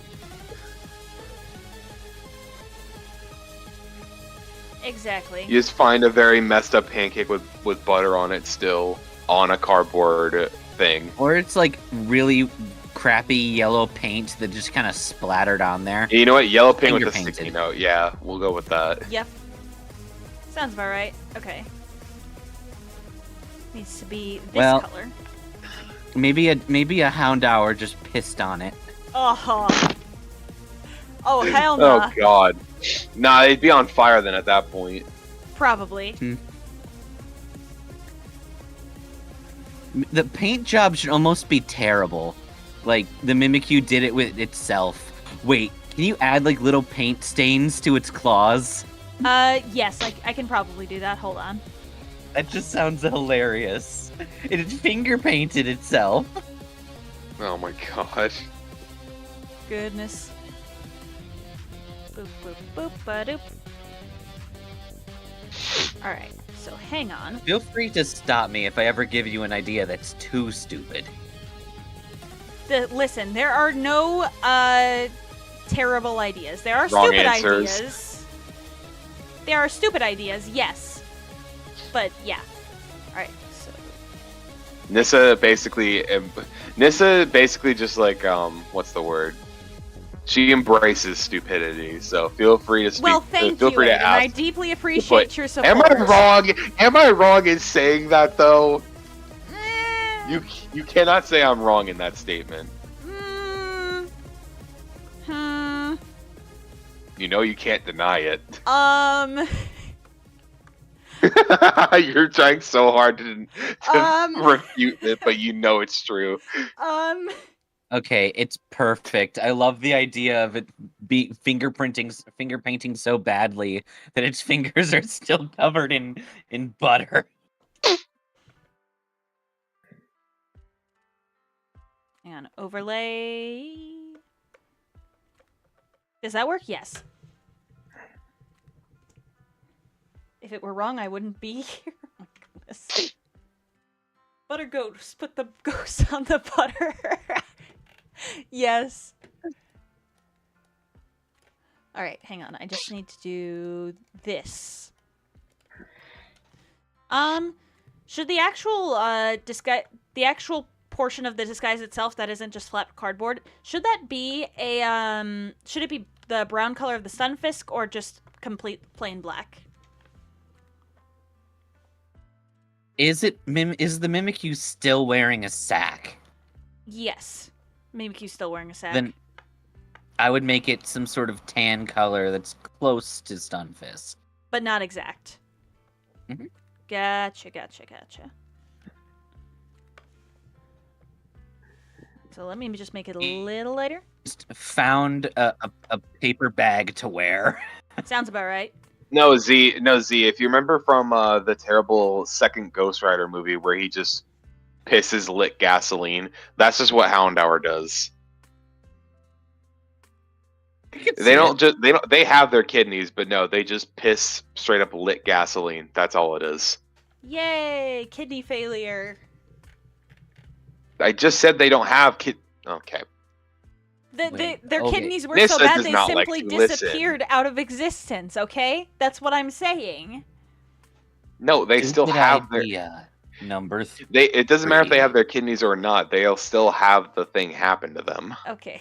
Exactly. You just find a very messed up pancake with butter on it still on a cardboard thing. Or it's like really crappy yellow paint that just kind of splattered on there. And you know what? Yellow paint with a Finger sticky painted. note. Yeah, we'll go with that. Yep. Sounds about right. Okay. Needs to be this Well- color. Maybe a Houndour just pissed on it. Oh. Oh, hell Oh nah. god. Nah, it'd be on fire then at that point. Probably. The paint job should almost be terrible. Like, the Mimikyu did it with itself. Wait, can you add, like, little paint stains to its claws? Yes, I can probably do that. Hold on. That just sounds hilarious. It finger painted itself. Oh my god. Goodness. Boop, boop, boop, ba-doop. Alright, so hang on. Feel free to stop me if I ever give you an idea that's too stupid. Listen, there are no, terrible ideas. There are Wrong stupid answers. ideas. There are stupid ideas, yes. But, yeah. Alright, so... Nissa basically just like, what's the word? She embraces stupidity, so feel free to speak. Well, thank feel you, free to Aiden. ask. I deeply appreciate your support. Am I wrong? Am I wrong in saying that though? Eh, You cannot say I'm wrong in that statement. You know you can't deny it. You're trying so hard to refute it, but you know it's true. Okay, it's perfect. I love the idea of it finger painting so badly that its fingers are still covered in butter. Hang on, overlay. Does that work? Yes. If it were wrong, I wouldn't be here. Oh my goodness. Butter ghost. Put the ghost on the butter. Yes. Alright, hang on. I just need to do this. Should the actual, disguise... The actual portion of the disguise itself that isn't just flat cardboard, should that be a, should it be the brown color of the Stunfisk or just complete plain black? Is the Mimikyu still wearing a sack? Yes. Mimikyu's still wearing a sack. Then I would make it some sort of tan color that's close to Stunfisk. But not exact. Mm-hmm. Gotcha. So let me just make it a little lighter. Just found a paper bag to wear. Sounds about right. No, Z. If you remember from the terrible second Ghost Rider movie where he just pisses lit gasoline, that's just what Houndour does. They have their kidneys, but no, they just piss straight up lit gasoline. That's all it is. Yay! Kidney failure. I just said they don't have Okay. Their okay. kidneys were Nissa so bad does they not like simply to listen. disappeared out of existence, okay? That's what I'm saying. No, they still Stupid have their. idea. Number It doesn't matter if they 3. have their kidneys or not. They'll still have the thing happen to them. Okay.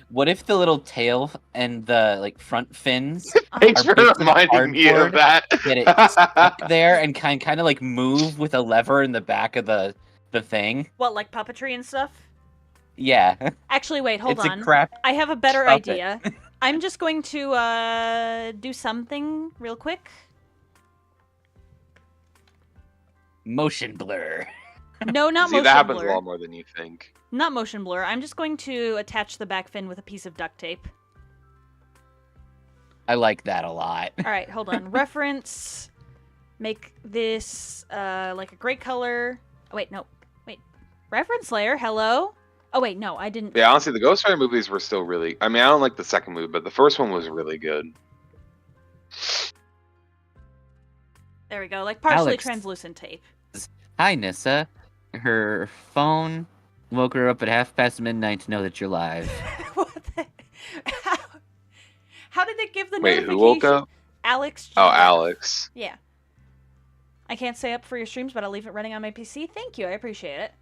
What if the little tail and the front fins Thanks are for bits of reminding me of cardboard that. that it stuck there and kind of like move with a lever in the back of the thing? What, like puppetry and stuff? Yeah. Actually, wait, hold It's on. a crap I have a better puppet. idea. I'm just going to do something real quick. Motion blur. No, not See, motion that happens blur. a lot more than you think. Not motion blur. I'm just going to attach the back fin with a piece of duct tape. I like that a lot. All right, hold on. Reference. Make this like a gray color. Oh, wait, no. Wait. Reference layer. Hello? Oh, wait, no, I didn't. Yeah, honestly, the Ghost Rider movies were still really. I mean, I don't like the second movie, but the first one was really good. There we go. Like partially Alex. translucent tape. Hi, Nissa. Her phone woke her up at midnight to know that you're live. What the... How did it give the Wait, notification? who woke up? Alex. Oh, GF. Alex. Yeah. I can't stay up for your streams, but I'll leave it running on my PC. Thank you. I appreciate it.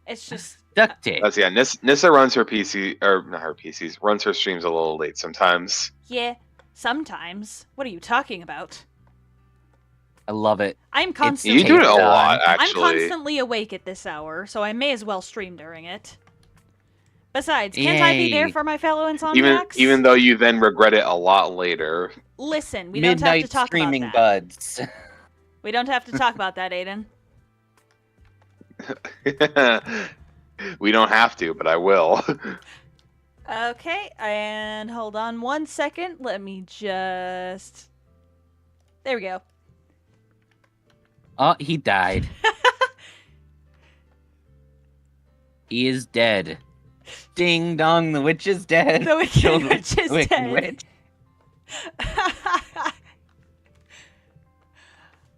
It's just... Duct tape. That's Nissa runs her PC, or not her PCs, runs her streams a little late sometimes. Yeah, sometimes. What are you talking about? I love it. I'm constantly... You do it a Taped lot, on. I'm actually. constantly awake at this hour, so I may as well stream during it. Besides, can't I be there Yay. for my fellow insomniacs? Even though you then regret it a lot later. Listen, we don't have to Midnight talk about streaming that. buds. We don't have to talk about that, Aiden. We don't have to, but I will. Okay, and hold on 1 second. Let me just... There we go. Oh, he died. He is dead. Ding dong, the witch is dead. The wicked witch is Wicked dead. witch.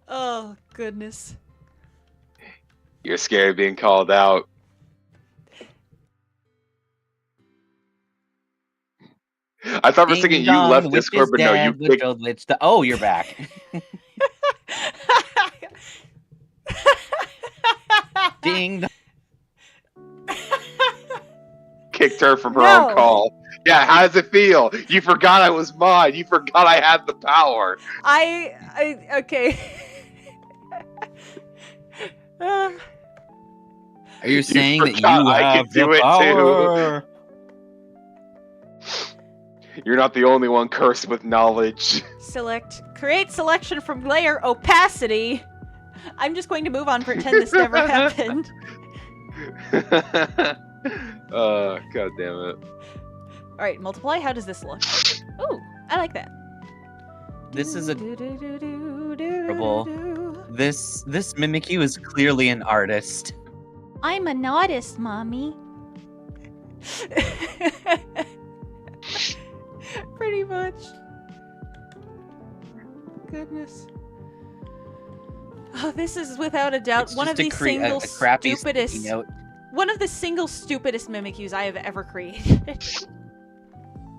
Oh, goodness. You're scared of being called out. I thought for a second Ding you dong, left the witch Discord, is but no, you dead. The picked. old witch. Oh, you're back. Ding dong. Kicked her from her No. own call. Yeah, how does it feel? You forgot I was mine. You forgot I had the power. Okay. Are you saying that you forgot I have could do the it too. power? You're not the only one cursed with knowledge. Create selection from layer opacity. I'm just going to move on, pretend this never happened. God damn it. Alright, multiply. How does this look? Ooh, I like that. This is a Terrible. this Mimikyu is clearly an artist. I'm an artist, mommy. Pretty much. Goodness. Oh, this is without a doubt It's one of just the a single crappy stupidest. sticky note. One of the single stupidest Mimikyus I have ever created.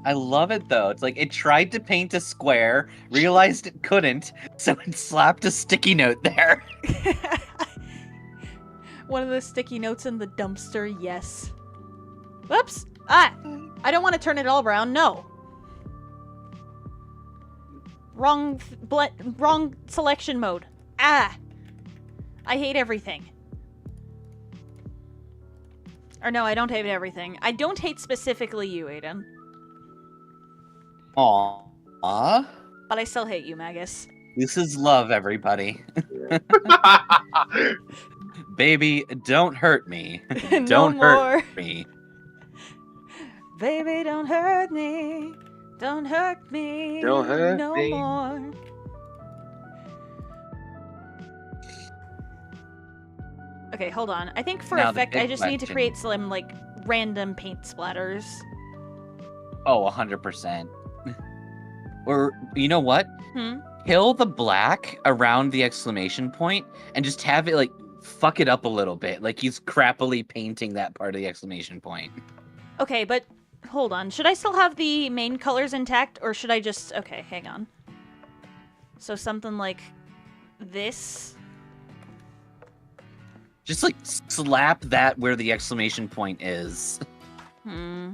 I love it though. It's like it tried to paint a square, realized it couldn't, so it slapped a sticky note there. One of the sticky notes in the dumpster, yes. Whoops! Ah! I don't want to turn it all around, no. Wrong selection mode. Ah! I hate everything. Or no, I don't hate everything. I don't hate specifically you, Aiden. Aww. But I still hate you, Magus. This is love, everybody. Baby, don't hurt me. No Don't more. hurt me. Baby, don't hurt me. Don't hurt me. Don't hurt no me. more. Okay, hold on. I think for Now the effect, big I just need to question. create some, like, random paint splatters. Oh, 100%. Or, you know what? Hmm? Kill the black around the exclamation point and just have it, like, fuck it up a little bit. Like he's crappily painting that part of the exclamation point. Okay, but hold on. Should I still have the main colors intact, or should I just... Okay, hang on. So something like this. Just, like, slap that where the exclamation point is. Hmm.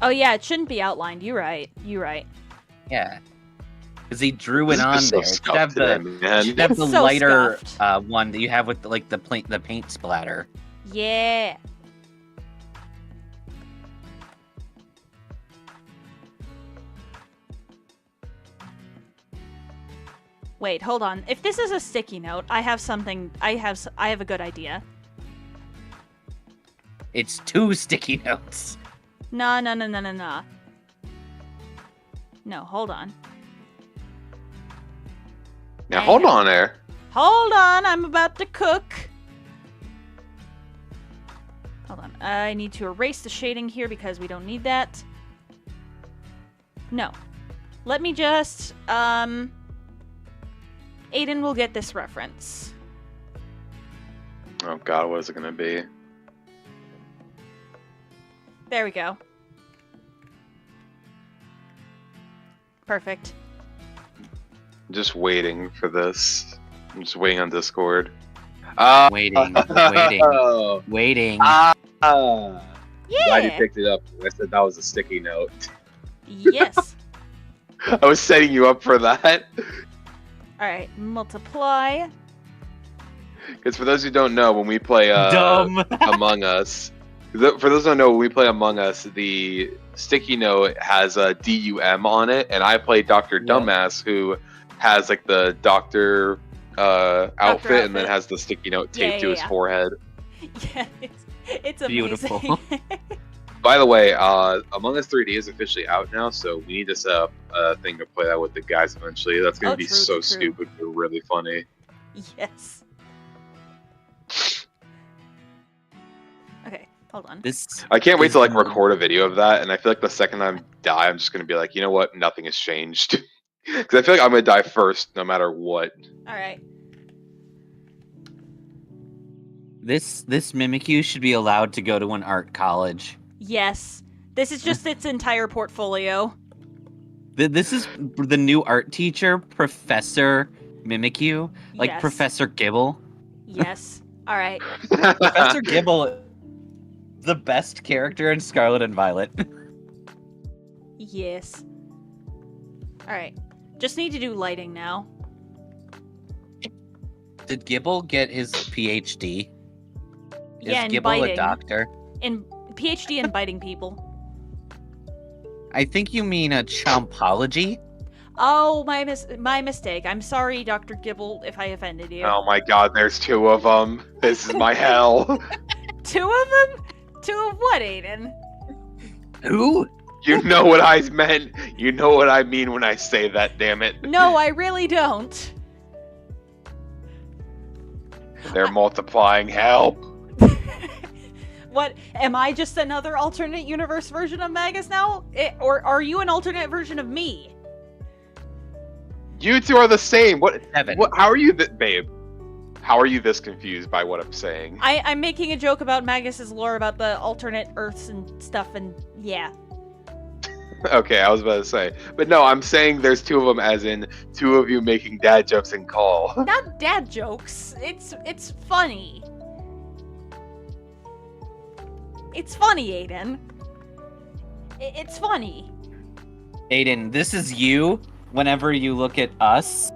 Oh yeah, it shouldn't be outlined. You're right. You're right. Yeah. Because he drew it This on is so there. It should scuffed have today, the, man. should have the So lighter scuffed. one that you have with, like, the paint splatter. Yeah. Wait, hold on. If this is a sticky note, I have something. I have a good idea. It's 2 sticky notes. No. No, hold on. Now hold on there. Hold on, I'm about to cook. Hold on. I need to erase the shading here because we don't need that. No. Let me just, Aiden will get this reference. Oh god, what is it gonna be? There we go. Perfect. I'm just waiting for this. I'm just waiting on Discord. Waiting. Oh. Waiting. Glad you Yeah. picked it up. I said that was a sticky note. Yes. I was setting you up for that. All right. Multiply. Because for those who don't know, when we play Dumb. Among Us, for those who don't know, when we play Among Us, the sticky note has a DUM on it, and I play Dr. Yeah. Dumbass, who has like the doctor outfit, and then has the sticky note taped to his forehead. Yeah, it's Beautiful. amazing. By the way, Among Us 3D is officially out now, so we need to set up a thing to play that with the guys eventually. That's going to be so stupid but really funny. Yes. Okay, hold on. I can't wait to like record a video of that, and I feel like the second I die, I'm just going to be like, you know what? Nothing has changed. Because I feel like I'm going to die first no matter what. Alright. This Mimikyu should be allowed to go to an art college. Yes. This is just its entire portfolio. This is the new art teacher, Professor Mimikyu, like Yes. Professor Gibble. Yes. Alright. Professor Gibble, the best character in Scarlet and Violet. Yes. Alright. Just need to do lighting now. Did Gibble get his PhD? Yeah, Is in Gibble biting. a doctor? In PhD in biting people. I think you mean a chompology. Oh, my mistake. I'm sorry, Dr. Gibble, if I offended you. Oh my god, there's two of them. This is my hell. Two of them? Two of what, Aiden? Who? You know what I meant. You know what I mean when I say that, damn it. No, I really don't. They're multiplying. Help. What? Am I just another alternate universe version of Magus now? Or are you an alternate version of me? You two are the same. What? Seven. What? How are you, babe? How are you this confused by what I'm saying? I'm making a joke about Magus's lore about the alternate Earths and stuff, and yeah. Okay, I was about to say, but no, I'm saying there's two of them, as in two of you making dad jokes in call. Not dad jokes. It's funny. It's funny, Aiden. It's funny. Aiden, this is you. Whenever you look at us,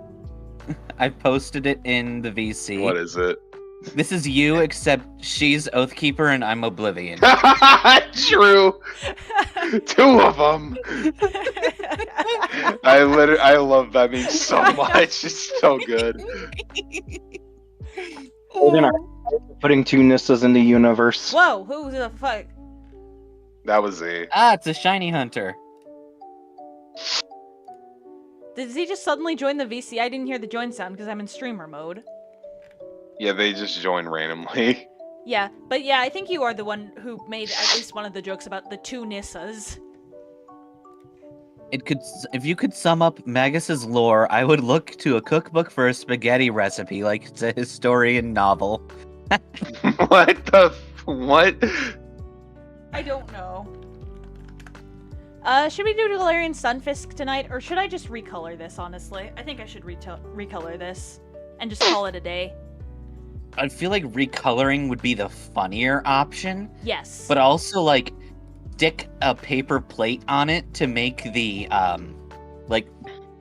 I posted it in the VC. What is it? This is you, except she's Oathkeeper and I'm Oblivion. True. Two of them. I love that meme so much. It's so good. Putting two Nissas in the universe. Whoa, who the fuck? That was Z. It's a shiny hunter. Did he just suddenly join the VC? I didn't hear the join sound because I'm in streamer mode. Yeah, they just joined randomly. Yeah, but yeah, I think you are the one who made at least one of the jokes about the two Nissas. If you could sum up Magus's lore, I would look to a cookbook for a spaghetti recipe, like it's a historian novel. What? I don't know. Should we do Galarian Sunfisk tonight, or should I just recolor this, honestly? I think I should recolor this, and just call it a day. I feel like recoloring would be the funnier option. Yes. But also, like, stick a paper plate on it to make the, like,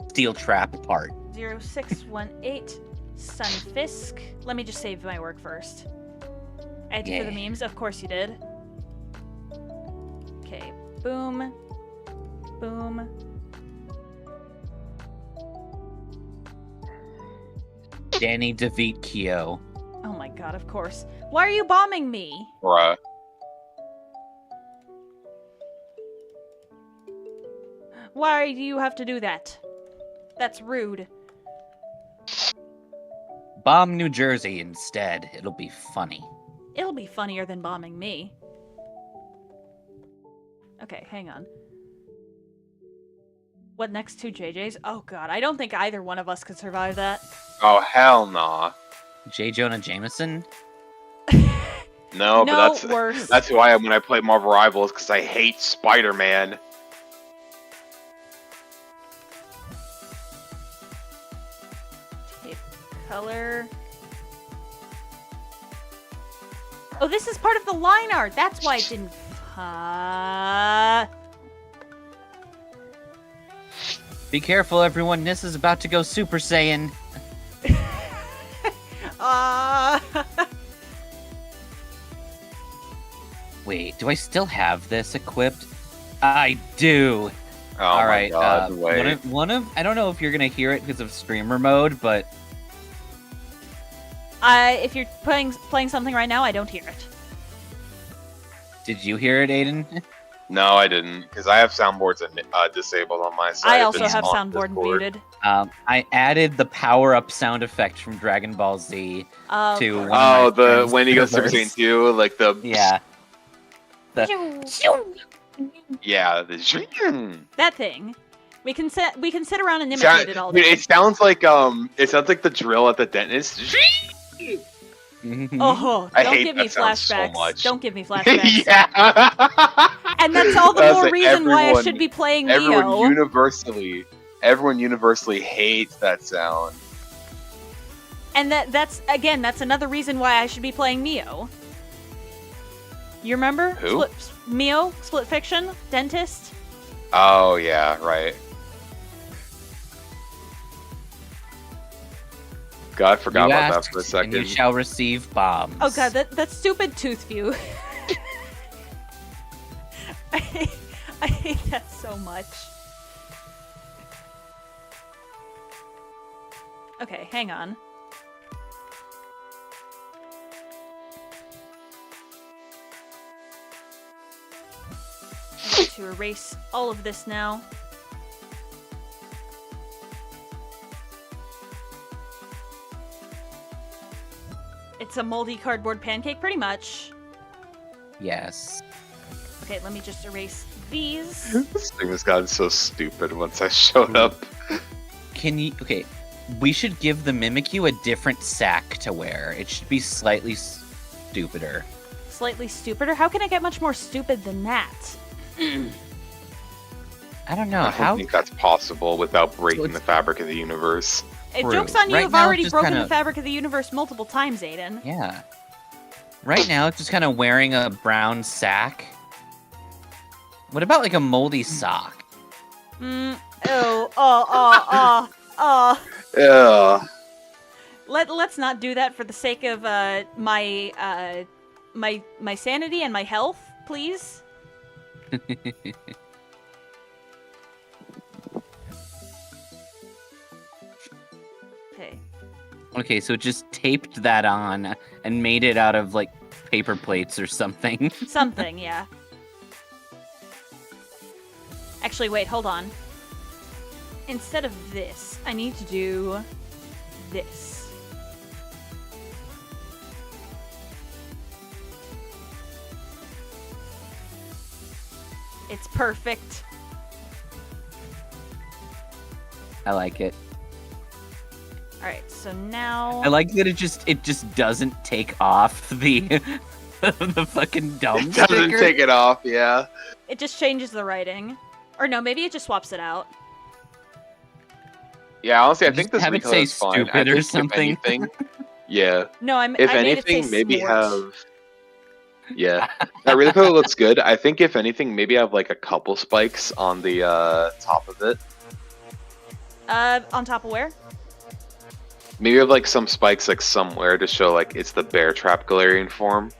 steel trap part. 0618 Sunfisk. Let me just save my work first. I had to for the memes? Of course you did. Okay, boom. Boom. Danny defeat Kyo. Oh my god, of course. Why are you bombing me? Bruh. Why do you have to do that? That's rude. Bomb New Jersey instead. It'll be funny. It'll be funnier than bombing me. Okay, hang on. What next? Two JJs? Oh god, I don't think either one of us could survive that. Oh, hell nah. J. Jonah Jameson? No, No, but worse. that's who I am when I play Marvel Rivals, because I hate Spider-Man. Tape color. Oh, this is part of the line art. That's why it didn't. Be careful, everyone. Nis is about to go Super Saiyan. Wait, do I still have this equipped? I do. Oh All my right. god, wait. I don't know if you're gonna hear it because of streamer mode, but If you're playing something right now, I don't hear it. did you hear it, Aiden? No, I didn't, because I have soundboards disabled on my side. I if also it's have on soundboard Discord. muted. I added the power-up sound effect from Dragon Ball Z Oh, to of one Oh, of my the friends' when he goes Super servers. Saiyan 2, like the Yeah. yeah, the that thing. We can sit around and imitate it all Dude, day. it sounds like the drill at the dentist. Oh, I don't hate give me that sound so flashbacks. much. Don't give me flashbacks. yeah. And that's all the That's more like reason why I everyone- should be playing Everyone Neo. universally hates that sound. And that's another reason why I should be playing Neo. You remember? Who? Mio, Split Fiction, Dentist. Oh yeah, right. God, I forgot You about that asked, for a and you second. shall receive bombs. Oh god, that stupid tooth view. I hate that so much. Okay, hang on. I need to erase all of this now. It's a moldy cardboard pancake, pretty much. Yes. Okay, let me just erase these. This thing has gotten so stupid once I showed up. Can you? Okay, we should give the Mimikyu a different sack to wear. It should be slightly stupider. Slightly stupider? How can I get much more stupid than that? I don't know I don't how. think that's possible without breaking it's- the fabric of the universe. True. Joke's on you, Right you've now, already it's just broken kinda- the fabric of the universe multiple times, Aiden. Yeah. Right now, it's just kind of wearing a brown sack. What about like a moldy sock? Yeah. Let's not do that for the sake of my sanity and my health, please. Okay. Okay, so it just taped that on and made it out of like paper plates or something. Something, yeah. Actually, wait, hold on. Instead of this, I need to do this. It's perfect. I like it. Alright, so now... I like that it just doesn't take off the the fucking dumb It doesn't sticker. take it off, yeah. It just changes the writing. Or no, maybe it just swaps it out. Yeah, honestly, I Just think this have it Rico say is fine. stupid I or think something. If anything, yeah. No, If I made anything, it say maybe smort. have. Yeah, that really cool. Looks good. I think if anything, maybe have like a couple spikes on the top of it. On top of where? Maybe have like some spikes like somewhere to show like it's the bear trap Galarian form.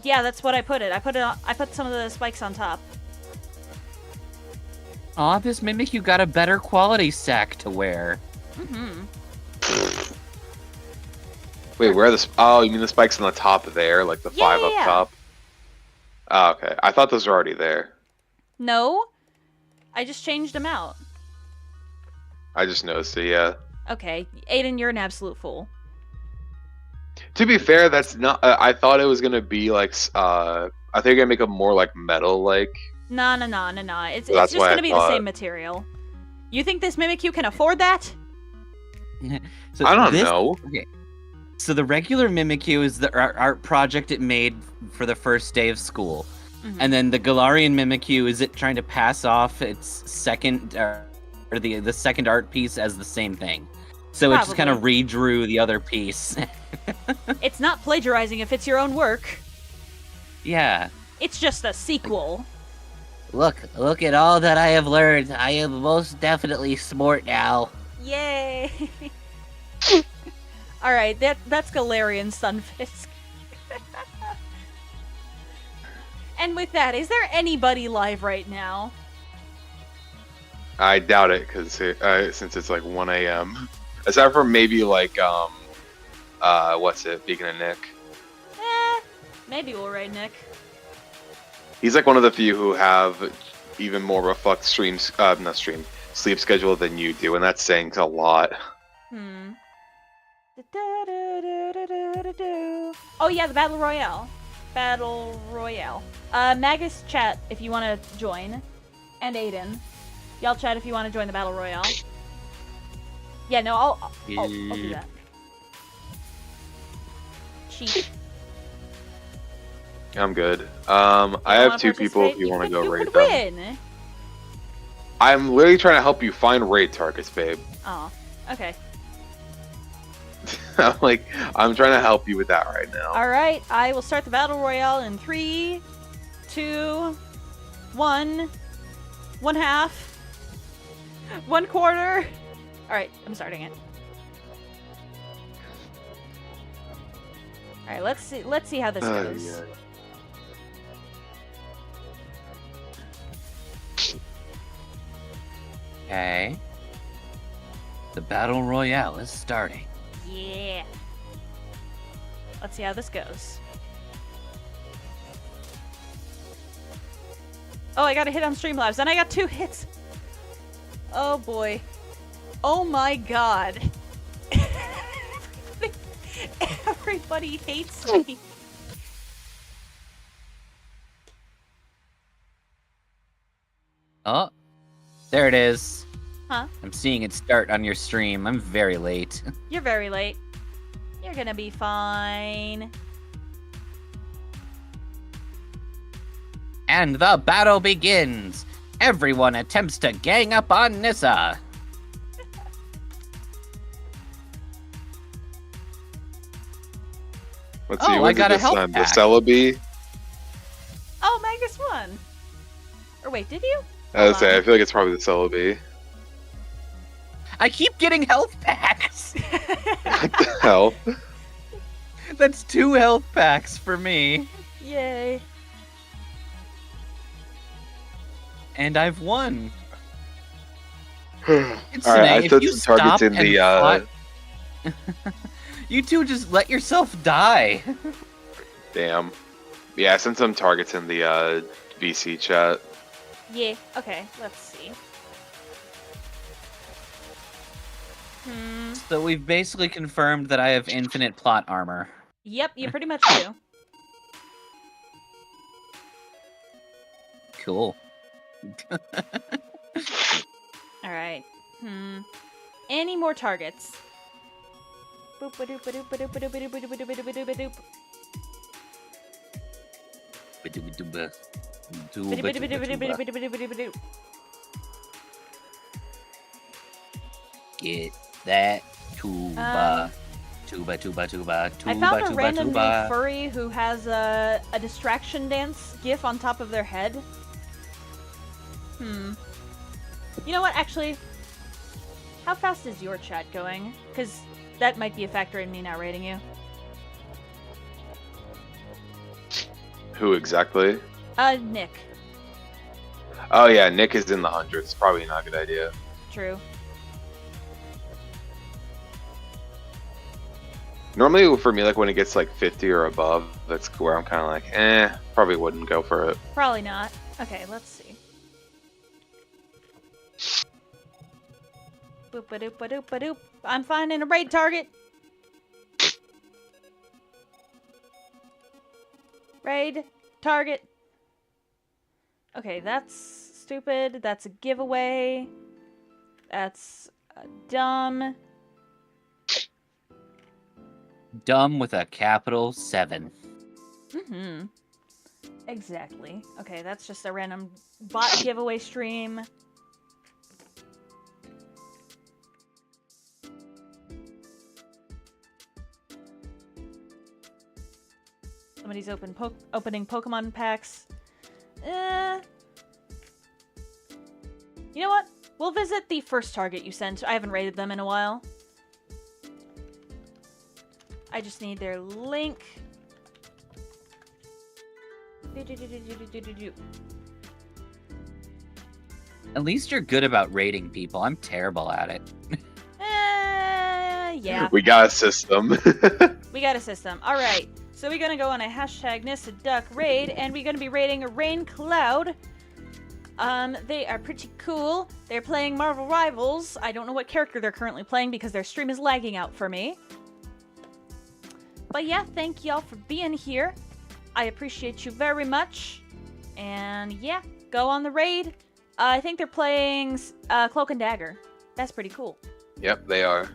Yeah, that's what I put it. I put some of the spikes on top. Aw, this Mimikyu got a better quality sack to wear. Mm-hmm. Wait, where are the? Oh, you mean the spikes on the top there, like the five Yeah. up top? Oh, okay. I thought those were already there. No, I just changed them out. I just noticed it. Yeah. Okay, Aiden, you're an absolute fool. To be fair, that's not. I thought it was gonna be like. I think you're gonna make them more like metal, like. Nah. It's That's just why I gonna be the thought- same material. You think this Mimikyu can afford that? So I don't this- know. Okay. So the regular Mimikyu is the art project it made for the first day of school. Mhm. And then the Galarian Mimikyu is it trying to pass off its second or the second art piece as the same thing. So it just kind of redrew the other piece. It's not plagiarizing if it's your own work. Yeah. It's just a sequel. Look at all that I have learned. I am most definitely smart now. Yay! Alright, that's Galarian Sunfisk. And with that, is there anybody live right now? I doubt it, because since it's like 1 a.m. Aside from maybe like what's it, Beacon and Nick. Maybe we'll raid Nick. He's like one of the few who have even more of a fucked sleep schedule than you do, and that's saying a lot. Oh yeah, the Battle Royale. Battle Royale. Magus chat if you want to join. And Aiden. Y'all chat if you want to join the Battle Royale. Yeah, no, I'll do that. Cheat. I'm good. I have 2 people if you want to go raid them. Win. I'm literally trying to help you find raid targets, babe. Oh, okay. I'm trying to help you with that right now. Alright, I will start the Battle Royale in 3, 2, 1, 1/2, 1/4. Alright, I'm starting it. Alright, let's see how this goes. Yeah. Okay. The Battle Royale is starting. Yeah. Let's see how this goes. Oh, I got a hit on Streamlabs, and I got 2 hits. Oh boy. Oh my god. Everybody hates me. Oh, there it is. Huh? I'm seeing it start on your stream. I'm very late. You're very late. You're gonna be fine. And the battle begins. Everyone attempts to gang up on Nissa. Let's see, Oh, I was got it a health the pack. Celebi? Oh, Magus won. Or wait, did you? I was say, I feel like it's probably the Celebi. I keep getting health packs. What the hell? That's 2 health packs for me. Yay. And I've won. It's Alright, I if took you some targets stop in and the fought- You two just let yourself die. Damn. Yeah, I sent some targets in the VC chat. Yeah, okay, let's see. So we've basically confirmed that I have infinite plot armor. Yep, you pretty much do. Cool. Alright. Any more targets? Boop ba doop ba doop ba doop ba doop ba doop ba doop ba doop ba doop ba doop. Get that tuba. Tuba, tuba, tuba, tuba, I found a tuba, random tuba. new furry who has a distraction dance gif on top of their head. You know what, actually? How fast is your chat going? Because that might be a factor in me not rating you. Who exactly? Nick. Oh yeah, Nick is in the hundreds. Probably not a good idea. True. Normally for me, like when it gets like 50 or above, that's where I'm kind of like, probably wouldn't go for it. Probably not. Okay, let's see. Boop ba doop ba doop ba doop. I'm finding a raid target. Raid target. Okay, that's stupid. That's a giveaway. That's dumb. Dumb with a capital 7. Exactly. Okay, that's just a random bot giveaway stream. Somebody's opening Pokemon packs. You know what? We'll visit the first target you sent. I haven't rated them in a while. I just need their link. At least you're good about rating people. I'm terrible at it. Yeah. We got a system. We got a system. All right. So we're gonna go on a hashtag NistaDuck raid, and we're gonna be raiding a Rain Cloud. They are pretty cool. They're playing Marvel Rivals. I don't know what character they're currently playing because their stream is lagging out for me. But yeah, thank y'all for being here. I appreciate you very much. And yeah, go on the raid. I think they're playing Cloak and Dagger. That's pretty cool. Yep, they are.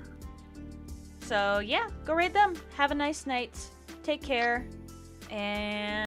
So yeah, go raid them. Have a nice night. Take care. And